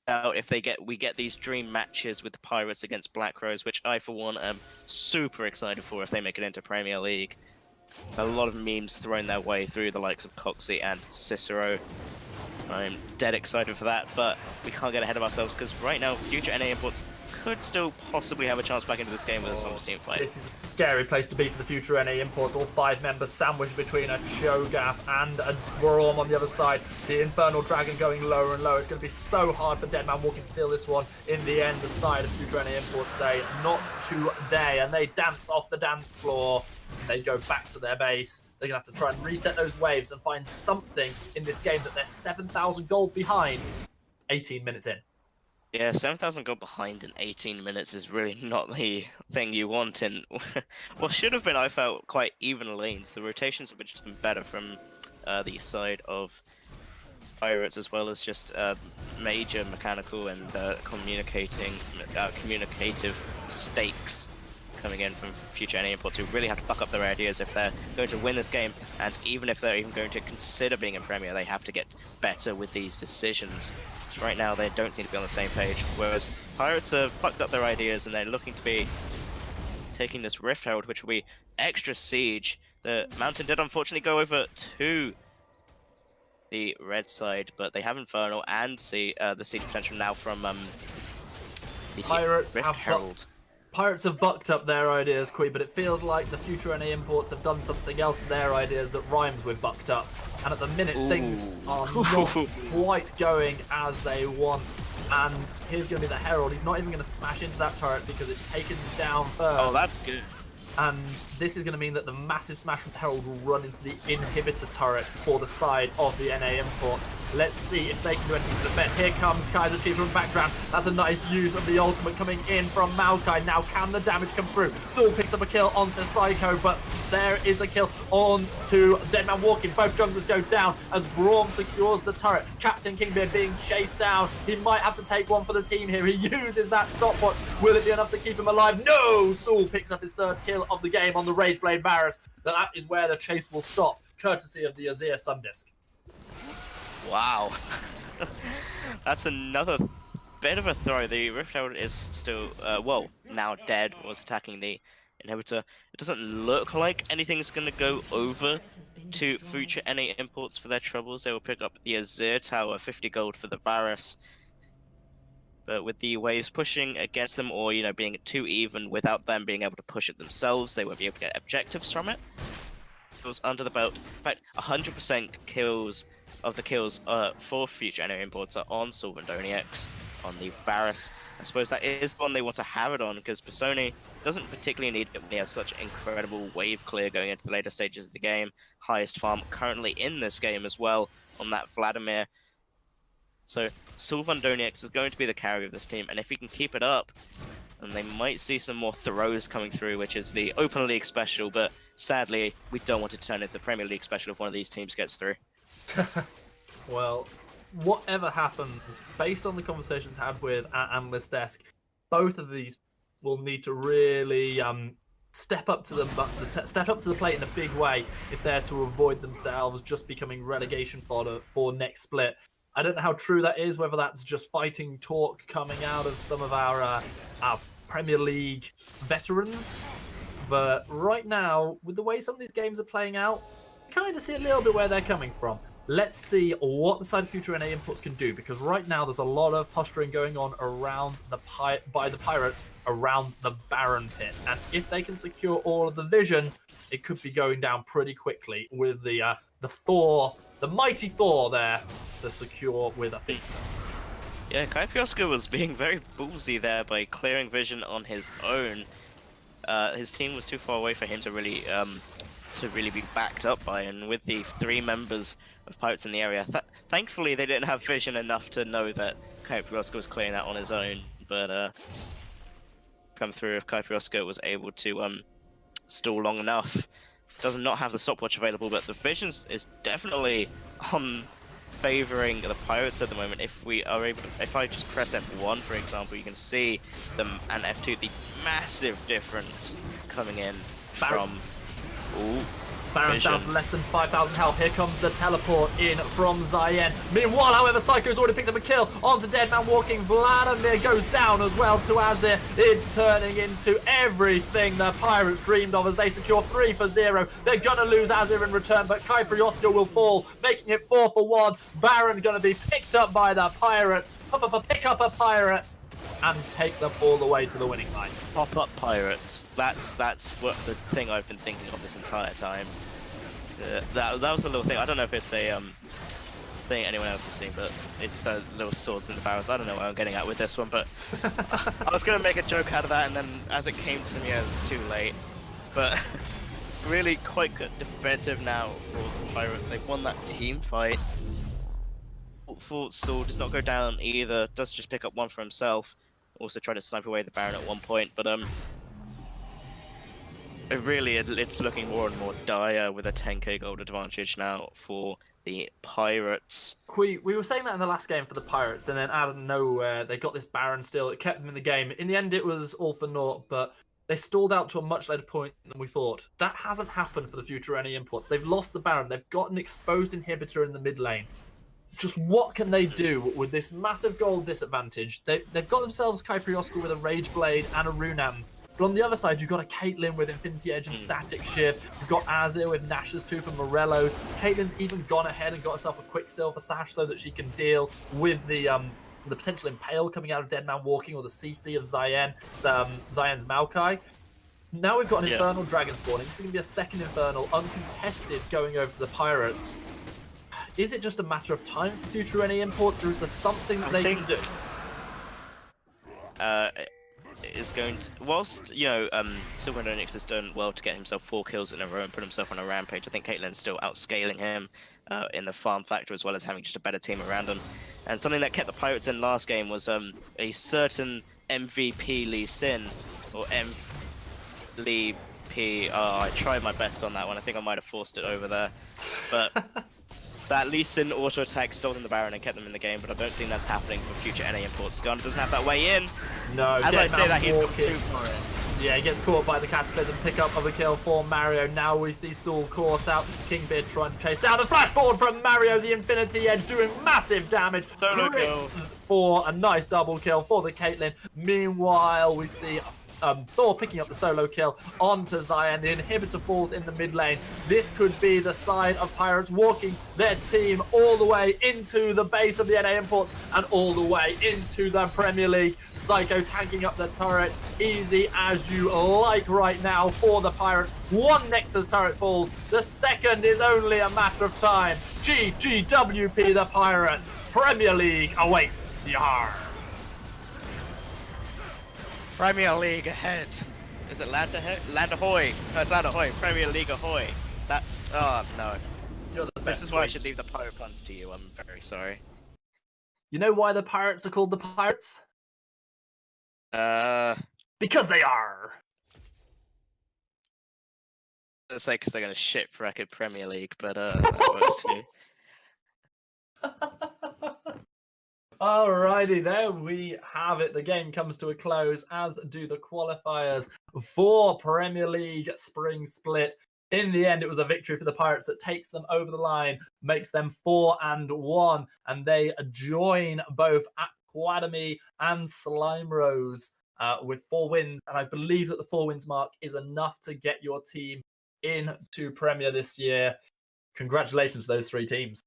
If we get these dream matches with the Pirates against Black Rose, which I for one am super excited for if they make it into Premier League. A lot of memes thrown their way through the likes of Coxie and Cicero. I'm dead excited for that, but we can't get ahead of ourselves because right now future NA imports could still possibly have a chance back into this game with a solid team fight. This is a scary place to be for the future NA imports. All 5 members sandwiched between a Cho'Gath and a Braum on the other side. The Infernal Dragon going lower and lower. It's going to be so hard for Deadman Walking to steal this one. In the end, the side of future NA imports say, not today. And they dance off the dance floor. They go back to their base. They're going to have to try and reset those waves and find something in this game that they're 7,000 gold behind 18 minutes in. Yeah, 7,000 gold behind in 18 minutes is really not the thing you want in what should have been, I felt, quite even lanes. The rotations have just been better from the side of Pirates, as well as just major mechanical and communicative mistakes coming in from future NA imports who really have to buck up their ideas if they're going to win this game, and even if they're even going to consider being in Premier, they have to get better with these decisions. So right now they don't seem to be on the same page, whereas Pirates have bucked up their ideas and they're looking to be taking this Rift Herald, which will be extra siege. The Mountain did unfortunately go over to the red side, but they have Infernal and see the siege potential now from the Pirates Rift Herald. Pirates have bucked up their ideas, Kui, but it feels like the future NA imports have done something else to their ideas that rhymes with bucked up. And at the minute, things are not quite going as they want. And here's going to be the Herald. He's not even going to smash into that turret because it's taken down first. Oh, that's good. And this is going to mean that the massive smash from Herald will run into the inhibitor turret for the side of the NA import. Let's see if they can do anything to defend. Here comes Kaiser Chief from background. That's a nice use of the ultimate coming in from Maokai. Now can the damage come through? Saul picks up a kill onto Psycho, but there is a kill onto Deadman Walking. Both junglers go down as Braum secures the turret. Captain Kingbeard being chased down. He might have to take one for the team here. He uses that stopwatch. Will it be enough to keep him alive? No! Saul picks up his 3rd kill of the game on the Rageblade Varus. That is where the chase will stop, courtesy of the Azir Sundisk. Wow. That's another bit of a throw. The Rift Herald is still, well, now dead, was attacking the inhibitor. It doesn't look like anything's going to go over to future NA imports for their troubles. They will pick up the Azir Tower, 50 gold for the Varus. But with the waves pushing against them, or, you know, being too even without them being able to push it themselves, they won't be able to get objectives from it. It was under the belt. In fact, 100% kills of the kills for future NA imports are on Sylvandoniacs, on the Varus. I suppose that is the one they want to have it on, because Pisoni doesn't particularly need it when he has such incredible wave clear going into the later stages of the game. Highest farm currently in this game as well on that Vladimir. So Sylvan Doniax is going to be the carry of this team, and if he can keep it up, and they might see some more throws coming through, which is the Open League special, but sadly, we don't want it to turn into the Premier League special if one of these teams gets through. Well, whatever happens, based on the conversations had with our analyst desk, both of these will need to really step up to the plate in a big way if they're to avoid themselves just becoming relegation fodder for next split. I don't know how true that is, whether that's just fighting talk coming out of some of our Premier League veterans. But right now, with the way some of these games are playing out, I kind of see a little bit where they're coming from. Let's see what the side of Future NA Imports can do, because right now there's a lot of posturing going on around by the Pirates around the Baron pit. And if they can secure all of the vision, it could be going down pretty quickly with the mighty Thor there to secure with a feast. Yeah, Kaipioska was being very ballsy there by clearing vision on his own. His team was too far away for him to really be backed up by, and with the 3 members of Pirates in the area, thankfully they didn't have vision enough to know that Kaipioska was clearing that on his own, but come through if Kaipioska was able to stall long enough. Does not have the stopwatch available, but the vision is definitely favoring the Pirates at the moment. If I just press F1 for example, you can see them, and F2, the massive difference coming in from Baron's down to less than 5,000 health. Here comes the teleport in from Zayen. Meanwhile, however, Psycho's already picked up a kill onto Deadman Walking. Vladimir goes down as well to Azir. It's turning into everything the Pirates dreamed of as they secure 3 for 0. They're going to lose Azir in return, but Kyprioska will fall, making it 4 for 1. Baron going to be picked up by the Pirates. Pick up a Pirate and take them all the way to the winning line. Pop-up Pirates. That's what the thing I've been thinking of this entire time. That was the little thing. I don't know if it's a thing anyone else has seen, but it's the little swords in the barrels. I don't know what I'm getting at with this one, but I was gonna make a joke out of that, and then as it came to me, it was too late. But really quite good defensive now for the Pirates. They've won that team fight. Thought Saul does not go down either. Does just pick up 1 for himself. Also try to snipe away the Baron at one point, but it's looking more and more dire with a 10k gold advantage now for the Pirates. We were saying that in the last game for the Pirates, and then out of nowhere they got this Baron still. It kept them in the game. In the end, it was all for naught, but they stalled out to a much later point than we thought. That hasn't happened for the Future NA Imports. They've lost the Baron. They've got an exposed inhibitor in the mid lane. Just what can they do with this massive gold disadvantage? They've got themselves Kyprioska with a Rage Blade and a Runand. But on the other side, you've got a Caitlyn with Infinity Edge and Static Shift. You've got Azir with Nash's 2 for Morello's. Caitlyn's even gone ahead and got herself a quick Silver Sash so that she can deal with the potential Impale coming out of Deadman Walking, or the CC of Zayen. It's Zayen's Maokai. Now we've got an Infernal Dragon spawning. This is going to be a second Infernal, uncontested, going over to the Pirates. Is it just a matter of time for Future NA Imports, or is there something that they can do? Is going to, whilst Silver Onyx has done well to get himself 4 kills in a row and put himself on a rampage, I think Caitlyn's still outscaling him in the farm factor, as well as having just a better team around him. And something that kept the Pirates in last game was a certain MVP Lee Sin, or Lee P. I tried my best on that one. I think I might have forced it over there, but that Lee Sin auto attack stolen the Baron and kept them in the game. But I don't think that's happening for Future NA Imports. Gun doesn't have that way in. No, as I say that, he's got 2 for it. Yeah, he gets caught by the Cataclysm, pick up of the kill for Mario. Now we see Saul caught out. Kingbeard trying to chase down the flash forward from Mario. The Infinity Edge doing massive damage. Solo kill for a nice double kill for the Caitlyn. Meanwhile, we see Thor picking up the solo kill onto Zayen. The inhibitor falls in the mid lane. This could be the side of Pirates walking their team all the way into the base of the NA Imports and all the way into the Premier League. Psycho tanking up the turret, easy as you like right now for the Pirates. 1 Nectar's turret falls. The second is only a matter of time. GGWP the Pirates. Premier League awaits. Yar. Premier League ahead. Is it Land Ahoy? No, it's Land Ahoy. Premier League ahoy. That. Oh no. You're the best. This is why I should leave the pirate puns to you. I'm very sorry. You know why the Pirates are called the Pirates? Because they are. Let's say because they're going to shipwreck a Premier League, but that works too. Alrighty, there we have it. The game comes to a close, as do the qualifiers for Premier League Spring Split. In the end, it was a victory for the Pirates that takes them over the line, makes them 4-1, and they join both Academy and Slime Rose with 4 wins. And I believe that the 4 wins mark is enough to get your team into Premier this year. Congratulations to those 3 teams.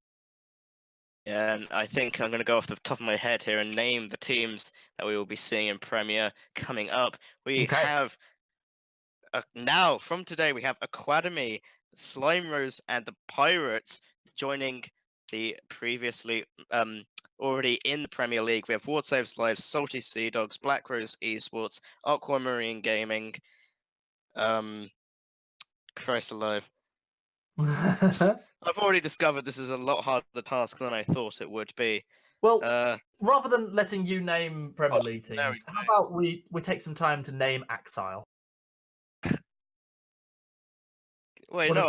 Yeah, and I think I'm going to go off the top of my head here and name the teams that we will be seeing in Premier coming up. We have now, from today, we have Academy, Slime Rose, and the Pirates joining the previously already in the Premier League. We have Ward Saves Lives, Salty Sea Dogs, Black Rose Esports, Aquamarine Gaming. Christ alive. I've already discovered this is a lot harder task than I thought it would be. Well, rather than letting you name Premier League there we teams, how about we take some time to name Axile? Wait, What no, a-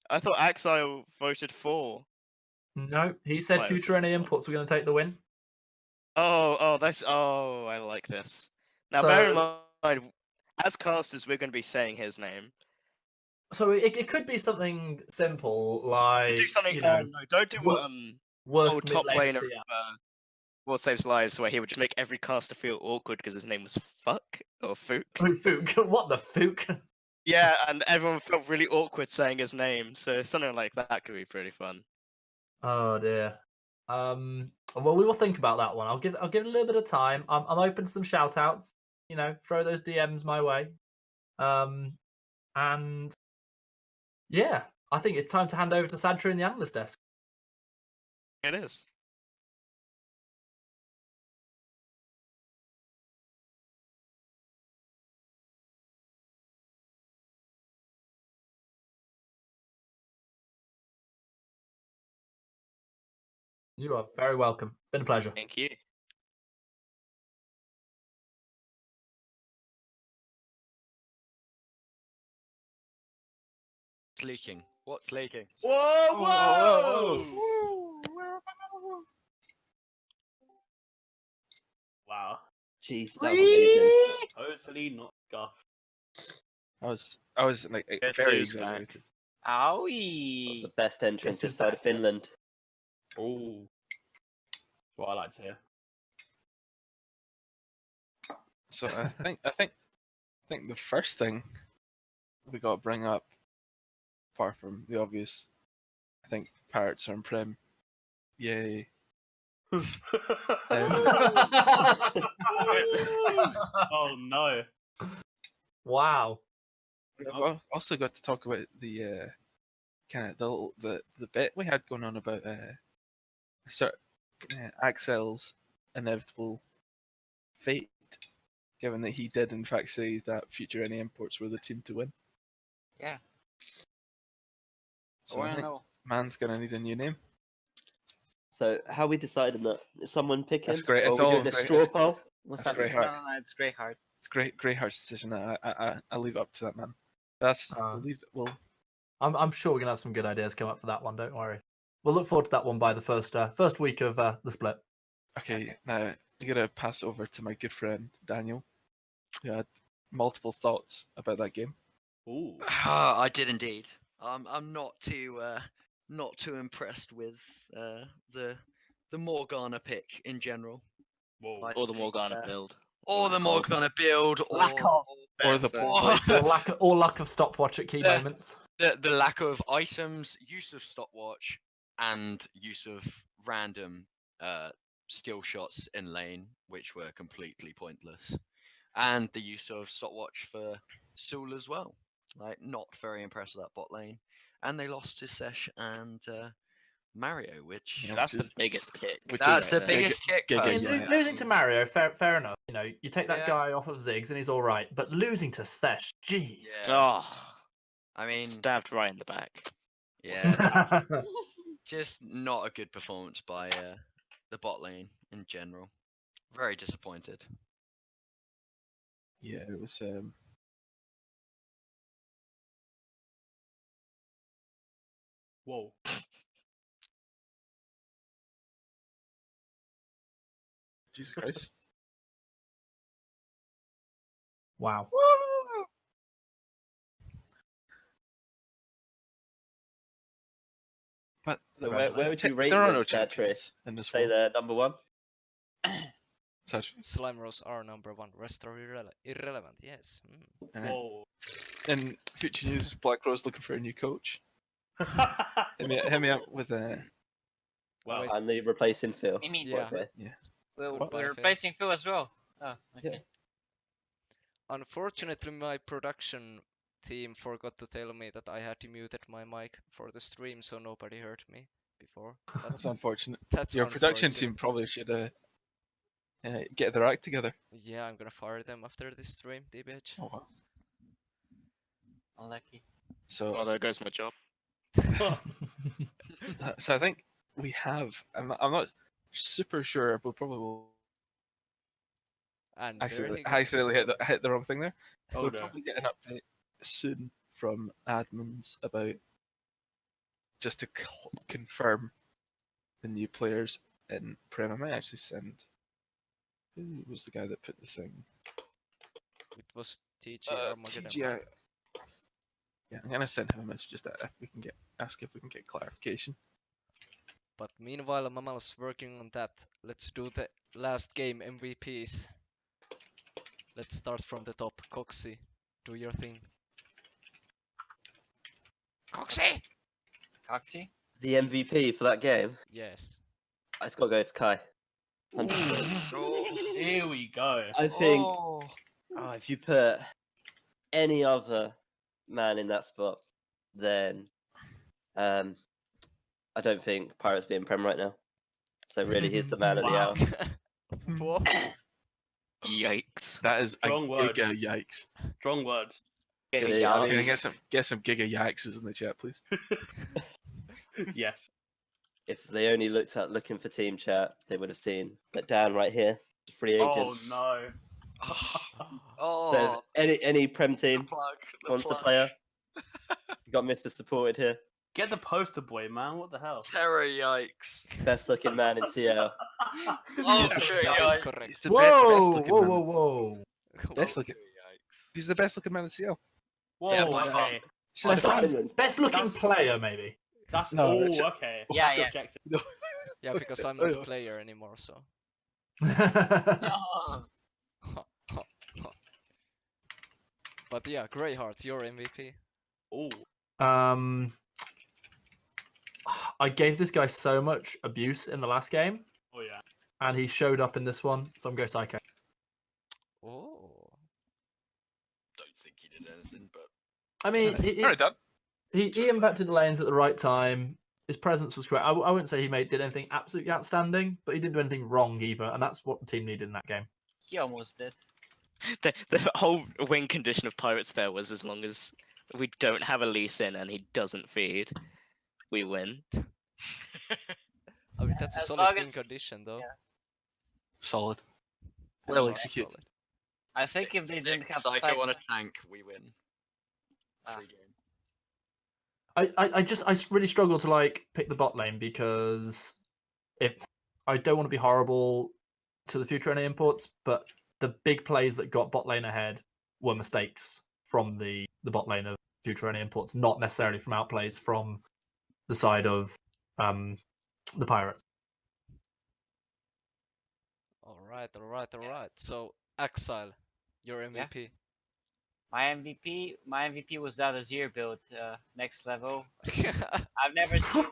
I thought Axile voted for. No, he said Pirates Future in NA this one. Imports were going to take the win. I like this. Now, bear in mind, as casters, we're going to be saying his name. So it could be something simple like Do something. you know, No, don't do what worst top mid laner World Saves Lives, where he would just make every caster feel awkward because his name was Fuck or Fook. Fook. What the Fook? Yeah, and everyone felt really awkward saying his name, so something like that could be pretty fun. Oh dear. Well, we will think about that one. I'll give it a little bit of time. I'm open to some shout outs. You know, throw those DMs my way. And yeah, I think it's time to hand over to Sadra in the analyst desk. It is. You are very welcome. It's been a pleasure. Thank you. What's leaking? What's leaking? Whoa! Wow. Jeez, that was amazing. Totally not Guff. I was like Guess very who's back? exaggerated. That was Owie! the best entrance Guess who's inside of back? Finland. Oh. What I like to hear. So I think the first thing we got to bring up, apart from the obvious, I think Pirates are in Prem. Yay! Oh no. Wow. We've also got to talk about the kind of the bit we had going on about Axel's inevitable fate, given that he did in fact say that Future NA Imports were the team to win. Yeah. So I think man's gonna need a new name. So how are we deciding that? Is someone picking? That's great. Or It's are we all doing a great. straw It's- poll? What's that's happening? great. No, it's Greyheart. It's Greyheart's decision. I leave it up to that man. That's we'll I'm sure we're gonna have some good ideas come up for that one. Don't worry. We'll look forward to that one by the first week of the split. Okay, now I'm gonna pass over to my good friend Daniel, who had multiple thoughts about that game. Ooh. I did indeed. I'm not too impressed with the Morgana pick in general. Whoa. I Or the think, Morgana build. or the Lack of. Morgana build, Lack of. Or the or lack of stopwatch at key Yeah. moments. the lack of items, use of stopwatch, and use of random skill shots in lane, which were completely pointless, and the use of stopwatch for Soul as well. Like, not very impressed with that bot lane, and they lost to Sesh and Mario, which Yeah, that's the biggest kick. that's the right there. biggest kick. Giga, I mean, personally. losing to Mario, fair enough. You know, you take that Yeah. guy off of Ziggs and he's all right, but losing to Sesh, jeez. Yeah. Oh, I mean, stabbed right in the back. yeah, just not a good performance by the bot lane in general. Very disappointed. Yeah, it was. Whoa. Jesus Christ. Wow. But So where would you rate there are them, no Satri? champions in this Say one. they're number one. Satri. Slime Rose are number one. Rest are irrelevant. Yes. Alright. Whoa. In future news, Black Rose looking for a new coach. Hit me up with a. Wow. Wait. And they're replacing Phil. I mean, Yeah. Okay. we're, Goodbye, we're Phil. replacing Phil as well. Oh, okay. Unfortunately, my production team forgot to tell me that I had muted my mic for the stream, so nobody heard me before. That's unfortunate. That's Your production unfortunate. team probably should get their act together. Yeah, I'm gonna fire them after this stream, DBH. Oh wow. Unlucky. So, Well, there goes my job. so I think we have. I'm not super sure. We'll probably will And there he accidentally goes. hit the wrong thing there. Oh, We'll no. probably get an update soon from admins about just to confirm the new players in Prem. I might actually send. Who was the guy that put the thing? It was TG Armageddon. TGI. right? Yeah, I'm gonna send him a message just that if we can ask if we can get clarification. But meanwhile, Mamal's working on that. Let's do the last game MVPs. Let's start from the top. Coxie, do your thing. Coxie! Coxie? The MVP for that game, Yes. it's got to go to Kai. Here we go. I think Oh, if you put any other man in that spot, then I don't think Pirates be in Prem right now. So really, he's the man of the Wow. hour. Whoa. Yikes. That is a Strong words. giga yikes. Strong words. Yeah, I Can I mean, get some giga yikes in the chat, please? Yes. if they only looking for team chat, they would have seen that Dan right here, free agent. Oh no. oh. So any Prem the team plug. The wants a plug. player, you got Mr. Supported here, Get the poster boy, man. What the hell? Terror yikes. best looking man in CL. Oh, That sure, is yikes. correct. He's the Whoa! best looking Whoa! man. Whoa! Whoa! Best looking. He's the best looking man in CL. Whoa. Yeah, by far. Okay. Best looking, Diamond. best looking That's- player, maybe. That's No, oh it's- okay. Yeah, yeah. Subjective. Yeah, because I'm not a player anymore, so. Oh, But yeah, Greyheart, your MVP. Oh. I gave this guy so much abuse in the last game, Oh yeah. and he showed up in this one, so I'm going Psycho. Oh. Don't think he did anything, but I mean, Alright, done. he impacted the lanes at the right time. His presence was great. I wouldn't say he did anything absolutely outstanding, but he didn't do anything wrong either, and that's what the team needed in that game. he almost did. The whole win condition of Pirates there was as long as we don't have a Lee Sin and he doesn't feed, we win. I mean, that's a As solid long win as- condition, though. yeah. Solid. Yeah, Well that's executed. solid. I think if they didn't have Psycho on a Psycho- tank, we win. Ah. Free game. I really struggle to like pick the bot lane because I don't want to be horrible to the future NA imports, but the big plays that got bot lane ahead were mistakes from the bot lane of future NA imports, not necessarily from outplays from the side of the Pirates. Alright, alright, alright. So, Exile, your MVP. My MVP was that Azir build, next level. I've never seen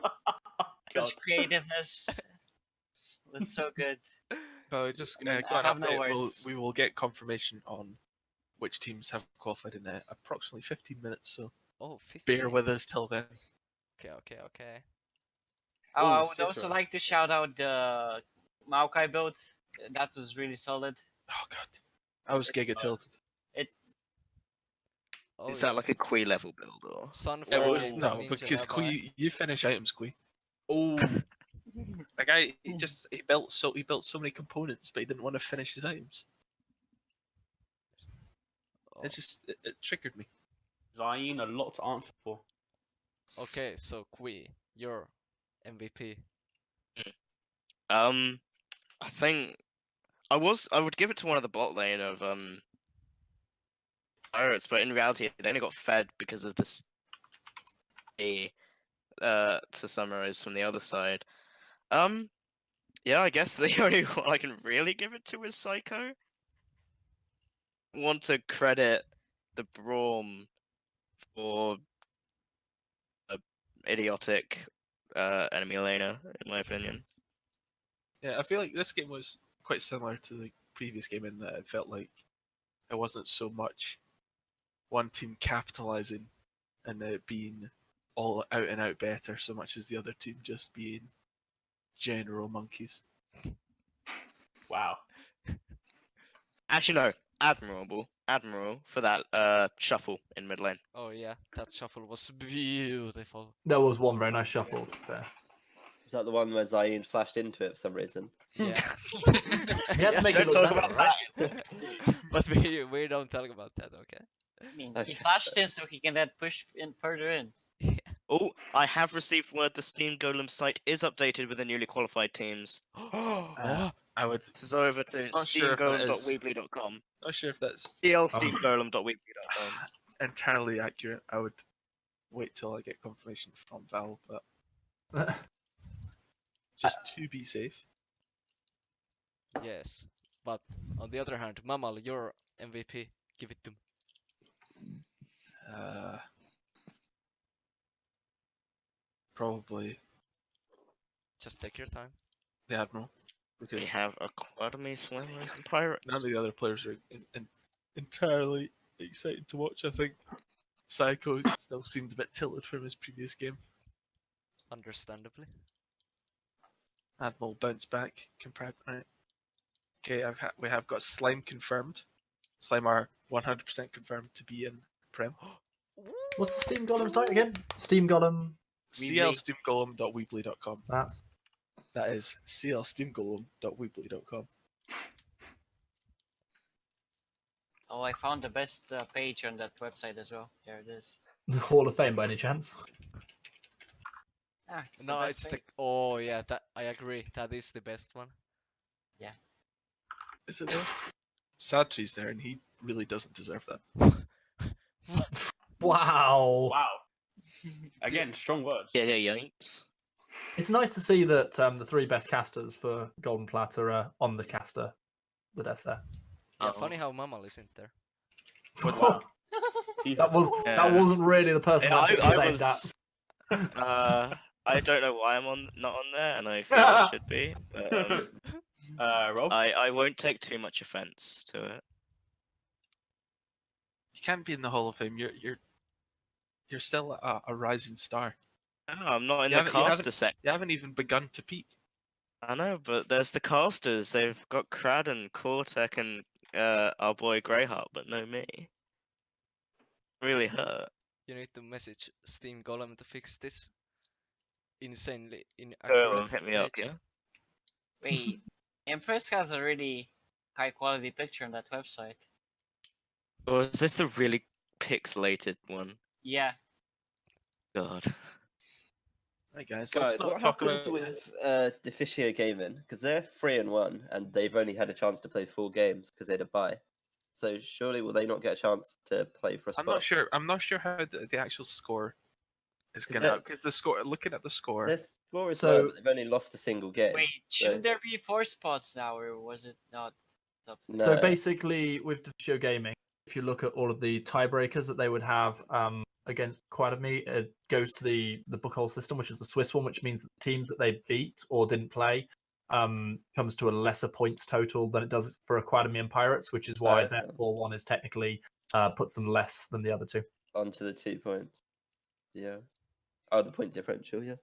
such creativeness. It was so good. But just I mean, got I an have no update. words. We will get confirmation on which teams have qualified in approximately 15 minutes. So Oh, 50. bear with us till then. Okay. Oh, I Ooh, would also Cicero. like to shout out the Maokai build. That was really solid. Oh god, I was giga tilted. Oh, Is yeah. that like a Quee level build or? Sun It Oh, was Ninja no, Ninja because Rabbi. you finish items, Quee. Oh. The guy, he built so many components, but he didn't want to finish his items. Oh, It triggered me. Zayn, a lot to answer for. okay, so Kui, your MVP. I think I would give it to one of the bot lane of Pirates, but in reality, they only got fed because of this to summarize from the other side. Yeah, I guess the only one I can really give it to is Psycho. Want to credit the Braum for a idiotic enemy laner, in my opinion. Yeah, I feel like this game was quite similar to the previous game in that it felt like it wasn't so much one team capitalizing and it being all out and out better, so much as the other team just being general monkeys. Wow. Actually, no, Admiral for that shuffle in mid lane. Oh yeah, that shuffle was beautiful. There was one very nice shuffle there. Was that the one where Zayn flashed into it for some reason? Yeah. You had to make it Don't look talk better, about right? But we don't talk about that, okay? I mean, Okay. he flashed in so he can then push in further in. Oh, I have received word the Steam Golem site is updated with the newly qualified teams. Oh, I would This is over to Not sure if that is- steamgolem.weebly.com. not sure if that's clsteamgolem.weebly.com. entirely accurate. I would wait till I get confirmation from Valve, but just to be safe. yes. But on the other hand, Mamal, your MVP. Give it to me. Probably Just take your time. the Admiral, We because have Academy Slammers and Pirates. none of the other players are entirely excited to watch. I think Psycho still seemed a bit tilted from his previous game. Understandably. Admiral bounced back compared. Right. Okay, we have got Slime confirmed. Slime are 100% confirmed to be in Prem. What's the Steam Golem site again? Steam Golem. clsteamgolem.weebly.com. That's That is clsteamgolem.weebly.com. Oh, I found the best page on that website as well. There it is. the Hall of Fame by any chance? Ah, it's the No, best it's page. the. Oh yeah, that I agree. That is the best one. Is it there? Sadtree's there, and he really doesn't deserve that. Wow. Wow. Again, strong words. Yeah, yikes. It's nice to see that the three best casters for Golden Plat are on the caster, the desk there. Yeah, Oh. funny how Mamal isn't there. Wow. Jesus. That wasn't really the person Yeah, that pick I was aimed was- at. I don't know why I'm not on there, and I feel I should be. But, Rob? I won't take too much offense to it. You can't be in the Hall of Fame. You're still a rising star. No, I'm not in You the haven't- you caster set. You haven't even begun to peak. I know, but there's the casters. They've got Kraden, Cortec, and our boy Greyheart, but no me. Really hurt. You need to message Steam Golem to fix this insanely Go inaccurate on, hit me up, page. yeah? Wait, Empress has a really high quality picture on that website. Or is this the really pixelated one? Yeah. God. Right, guys. Guys, Let's not what talk happens about. with Deficio Gaming? Because they're 3-1 and they've only had a chance to play 4 games because they had a bye. So surely will they not get a chance to play for a I'm spot? not sure. I'm not sure how the actual score is going to. Because the score, looking at the score, Their score is So- low, but they've only lost a single game. Wait, shouldn't there be 4 spots now, or was it not? So No. basically, with Deficio Gaming, if you look at all of the tiebreakers that they would have against Quademy, it goes to the bookhole system, which is the Swiss one, which means that the teams that they beat or didn't play comes to a lesser points total than it does for Academy and Pirates, which is why Okay. their 4-1 is technically puts them less than the other two. Onto the 2 points. Yeah. Oh, the point differential, yeah.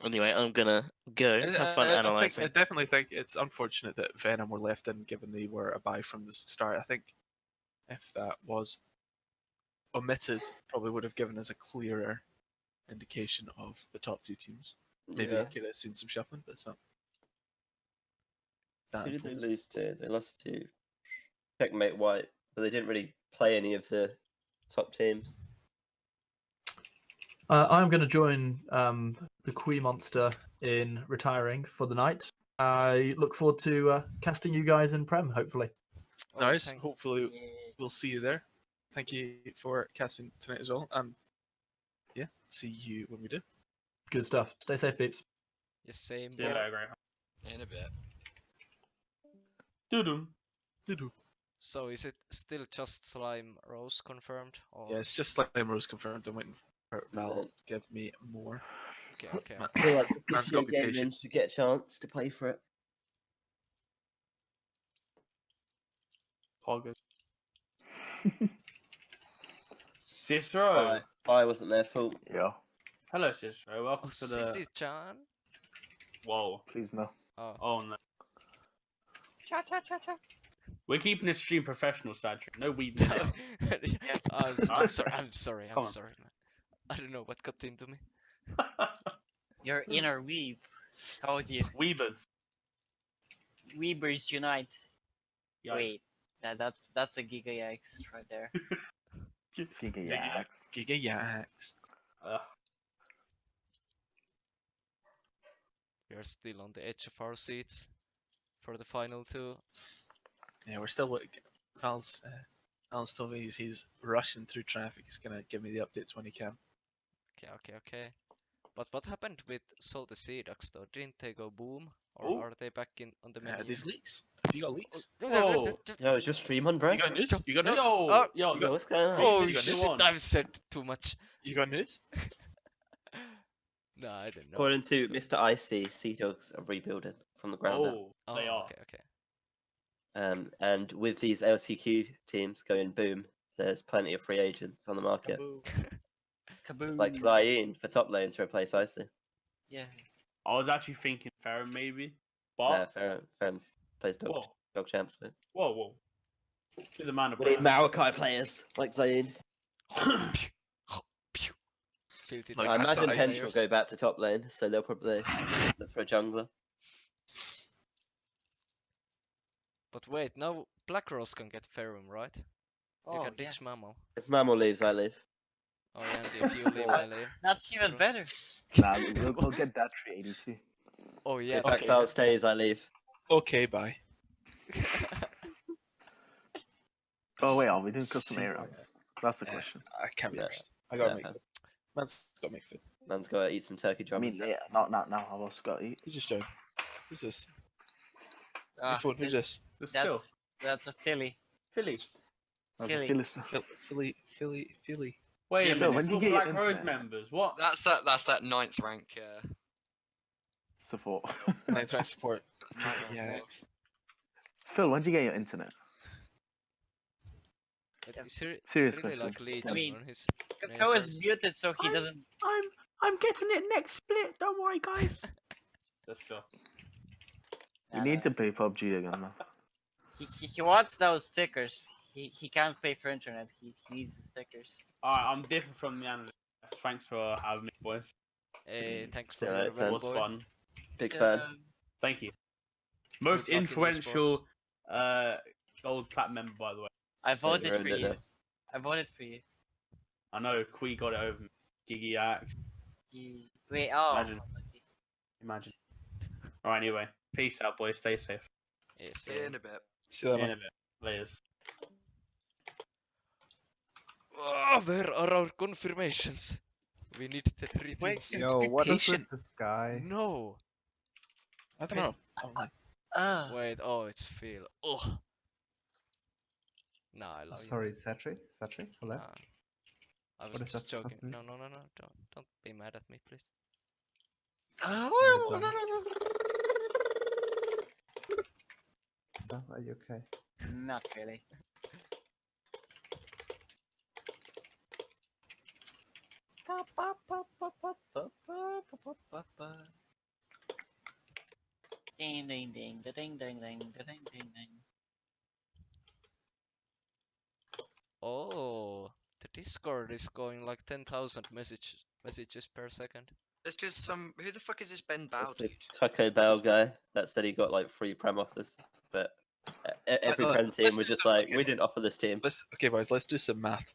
Anyway, I'm gonna go. Have fun I analyzing. definitely think it's unfortunate that Venom were left in, given they were a buy from the start. I think if that was omitted, probably would have given us a clearer indication of the top 2 teams. Maybe Yeah. I could have seen some shuffling, but it's not. Who That did they important. lose to? They lost to Checkmate White, but they didn't really play any of the top teams. I'm going to join the Quee Monster in retiring for the night. I look forward to casting you guys in Prem, hopefully. Oh, Nice. thank- Hopefully, Yeah. we'll see you there. Thank you for casting tonight as well. And yeah, see you when we do. Good stuff. Stay safe, peeps. Yes, same. Yeah, bro. I agree. In a bit. Doo-doo. Doo-doo. So is it still just Slime Rose confirmed? Or... Yeah, it's just Slime Rose confirmed. I'm waiting for Val Yeah. to give me more. Okay, okay. Man, I feel like man's got to be Gaming patient. should get a chance to play for it. All good. Cicero. Bye wasn't their fault. Yeah, Hello, Cicero. Welcome Oh, to the. Sissy-chan. Whoa. please no. Oh. Oh no. We're keeping this stream professional, Sadric. No weeb. I'm sorry. I'm sorry. Come I'm on. sorry, man. I don't know what got into me. Your inner weeb. Told you. Weebers. Weebers unite. Yikes. Wait. That's a Giga Yikes right there. Giga Yeah. Yaks. Giga Yaks. We are still on the edge of our seats for the final 2. Yeah, we're still waiting. Val's told me he's rushing through traffic. He's gonna give me the updates when he can. Okay. But what happened with Salty Sea Ducks though? Didn't they go boom? Or Oh. are they back in on the menu? These leaks. Have you got leaks? Whoa. Yo, is your stream on, bro? You got news? You got news? Yo, Oh, yo, you got- What's going on? Oh You got shit, news? I've said too much. You got news? No, I don't know. According to It's good. Mr. Icy, Sea Dogs are rebuilding from the ground up. Oh, they are. Okay. And with these LCQ teams going boom, there's plenty of free agents on the market. Kaboom. Kaboom. Like Zayn for top lane to replace Icy. Yeah. I was actually thinking Farron maybe. Yeah, But fair plays dog, whoa, dog champs. Mate. whoa. Give the man a We need break. Maokai players like Zayn. Filthy Like, I Ducks imagine Asai Hench will players. go back to top lane, so they'll probably look for a jungler. But wait, now Black Rose can get Ferrum, right? You Oh, can yeah. ditch Mamo. If Mammal leaves, I leave. Oh yeah, and if you leave, I leave. That's even True. better. Nah, we'll get that 380. Oh yeah, If okay. Axel stays, I leave. Okay, bye. Oh wait, are we doing custom See, ARAMs? That's the Yeah. question. I can't be Yeah. arsed. I gotta Yeah, make fam. food. Man's gotta make food. Man's got to eat some turkey I mean, drums. later, not now. I've also got to eat. You just joined. Who's this? Ah, Your phone, who's this? Just chill. that's a Philly. Philly. That's Philly. a Philistine. Philly. Wait Yeah, a Phil, minute. when It's do you all get your Black Rose internet? members. What? That's that 9th rank. Support. Ninth rank support. Ninth Yeah. rank. Phil, when did you get your internet? But is he Serious really question. like Legion mean, on his Coco is first? muted so he doesn't. I'm getting it next split. Don't worry, guys. Let's go. We need to play PUBG again now. He wants those stickers. He can't pay for internet. He needs the stickers. Alright, I'm different from the analyst. Thanks for having me, boys. Hey, thanks for Yeah, your it's It red was boy. fun. Big fan. Thank you. Most Good luck in influential gold plat member, by the way. I So voted you're for in it you. now. I voted for you. I know Quee got it over me. Gigi Axe. Wait, oh. Imagine. Imagine. Alright, anyway. Peace out, boys. Stay safe. Yeah, In same. a bit. See you In later. a bit. Layers. Oh, where are our confirmations? We need the 3 Wait, teams. yeah. Yo, be what is patient. with this guy? No. I don't know. Oh, man. Wait, oh, it's Phil. Oh. Nah, I love Sorry, Satri? Hello? you. Nah. I was What is just that supposed joking. to No, don't be mad at me, please. So, are you okay? Not really. Ding ding ding da ding ding ding da ding ding ding. Oh, the Discord is going like 10,000 messages messages per second. There's just some. Who the fuck is this Ben Bow That's the dude? Taco Bell guy that said he got like free prem offers, but every prem team let's was do just some- like, okay, we didn't offer this team. Okay, boys, let's do some math.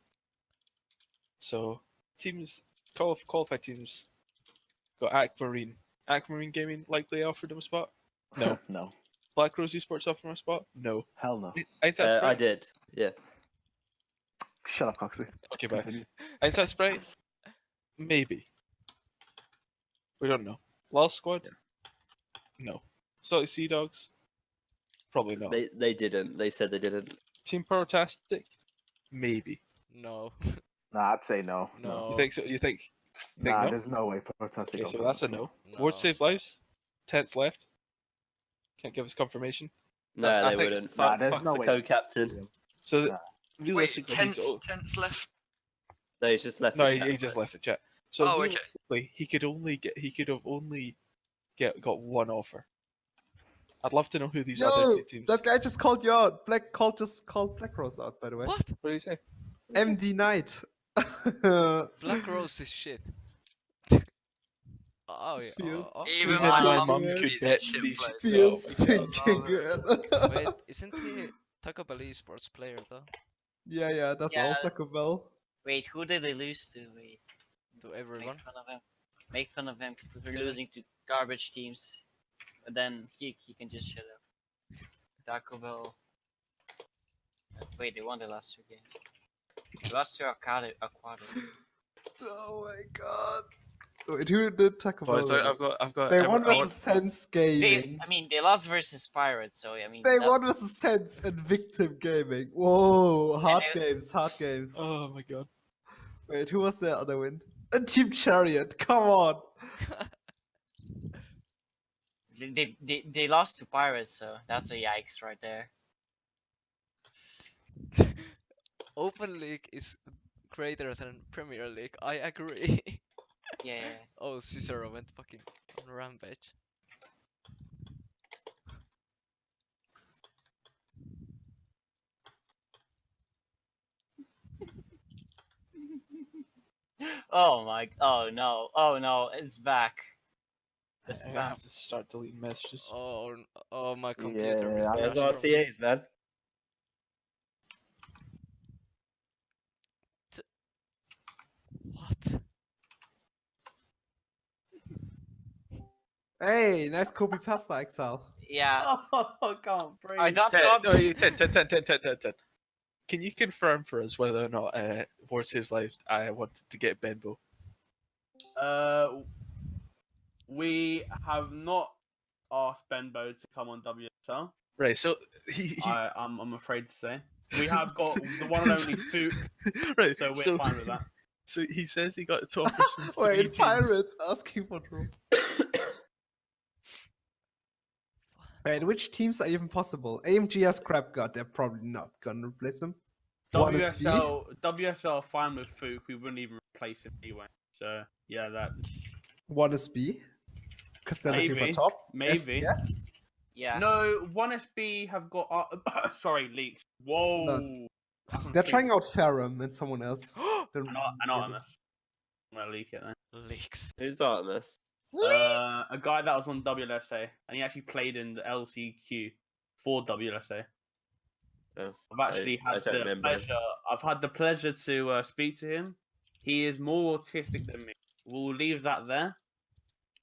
So, teams, qualified teams, got Aquamarine. Aquamarine Gaming likely offered him a spot? No. No. Black Rose Esports offered him a spot? No. Hell no. Einstein Sprite? I did, yeah. Shut up, Coxie. Okay, bye. Continue. Einstein Sprite? Maybe. We don't know. Lost Squad? No. Salty Sea Dogs? Probably no. They didn't. They said they didn't. Team Pyrotastic? Maybe. No. Nah, I'd say no. No. You think so? You think Nah, no? there's no way Protestic. Okay, so that's a no. No. Ward saves lives. Tents left. Can't give us confirmation. No, I they think- wouldn't. Nah, Fuck, there's fuck's no the way. co-captain. So Nah. Wait, realistically, he's Tents left. No, he's just left. no, the he chat, just right? left the chat. So Oh, okay. realistically, he could have only got one offer. I'd love to know who these other Yo, two teams. that guy just called you out. Just called Black Rose out, by the way. What? What do you say? MD Knight. Black Rose is shit. Oh yeah. Feels Even pretty my good. mum Yeah. could beat bet that shit these place. Feels Oh my freaking good. Wait, isn't he Taco Bell esports player though? yeah, that's Yeah. all Taco Bell. Wait, who did they lose to? Wait, To everyone. make fun of him. Make fun of him for losing to garbage teams. But then he can just shut up. Taco Bell. Wait, they won the last 2 games. They lost to Aquatic. Oh my god. Wait, who did Taco Bell? Boys, win? I've got. They I won want- versus Sense They, Gaming. I mean, they lost versus Pirates, so I mean. They that- won versus Sense and Victim Gaming. Whoa, hard they- games, hard games. Oh my god. Wait, who was the other win? And Team Chariot, come on. They lost to Pirates, so that's a yikes right there. Open League is greater than Premier League. I agree. Yeah. Oh, Cicero went fucking on rampage. Oh my. Oh no, it's back. It's I back. have to start deleting messages. Oh, my computer. will Yeah, I'm There's crash from RCAs, this. man. What? Hey, nice copy pasta, Exile. Yeah. Oh, can't breathe. I got 10, dropped. no, 10. Can you confirm for us whether or not Ward Saves Life I wanted to get Benbow? We have not asked Benbow to come on WSL. Right, so he I'm afraid to say we have got the one and only Fook, right, so we're fine with that. So he says he got to offer from 3 Wait, teams. Pirates asking for draw. Wait, which teams are even possible? AMG has Crab God, they're probably not gonna replace him. One is B. WSL are fine with Fook. We wouldn't even replace him anyway. So yeah, that One is B. Because they're looking Maybe. for top. Maybe. Yes. Yeah. no 1SB have got sorry leaks. Whoa. No. That's on They're Fook. trying out Ferrum and someone else. I know I'm gonna leak it then. Leaks. Who's Artemis? A guy that was on WSA, and he actually played in the LCQ for WSA. Oh, I've actually I had don't the remember him. pleasure. I've had the pleasure to speak to him. He is more autistic than me. We'll leave that there.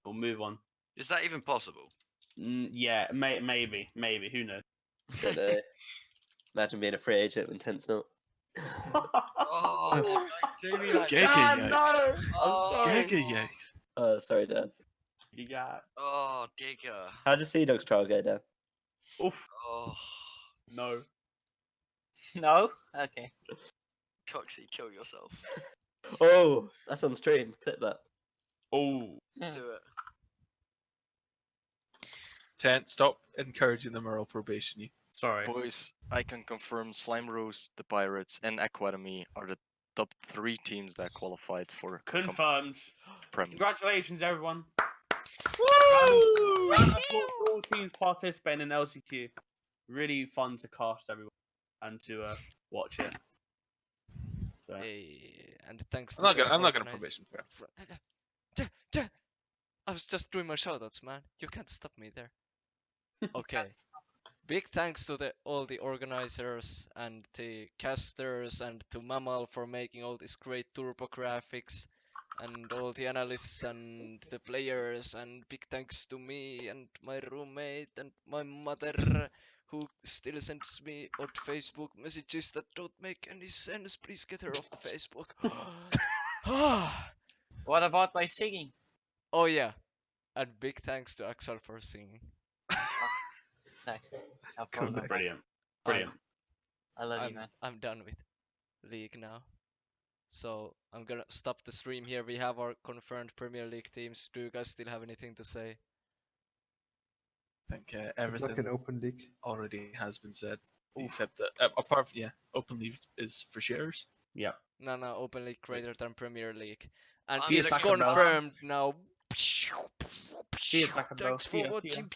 We'll move on. Is that even possible? Yeah, maybe. Who knows? Don't know. Imagine being a free agent when Tent's not. Oh, Jamie, like, Giga Ah, yikes. oh, Giga yikes. Sorry, Dan. You got. oh, Giga. How did Sea Dog's trial go down? Oof. Oh, No. No. Okay. Coxie, kill yourself. Oh, that's on stream. Clip that. Oh. Do it. Tent, stop encouraging the moral probation. You. Sorry. Boys, I can confirm Slime Rose, the Pirates, and Academy are the top 3 teams that qualified for Confirmed. Prem. Congratulations, everyone. Woo! Round of applause for all teams participating in LCQ. Really fun to cast everyone and to watch it. So. Hey, And thanks I'm to not the gonna organizers. probation for I was just doing my shoutouts, man. You can't stop me there. Okay. Big thanks to all the organizers and the casters and to Mamal for making all these great turbo graphics and all the analysts and the players, and big thanks to me and my roommate and my mother who still sends me odd Facebook messages that don't make any sense. Please get her off the Facebook. What about my singing? Oh yeah, and big thanks to Axel for singing. Thanks. I Come apologize. Brilliant. Brilliant. I love you, man. I'm done with League now. So I'm gonna stop the stream here. We have our confirmed Premier League teams. Do you guys still have anything to say? I think Good luck everything in Open League. already has been said, except that apart from Open League is for shares. Yeah. No, Open League greater than Premier League. And I'm it's looking- confirmed now. See you, Taco Bell. Thanks See for ya. watching.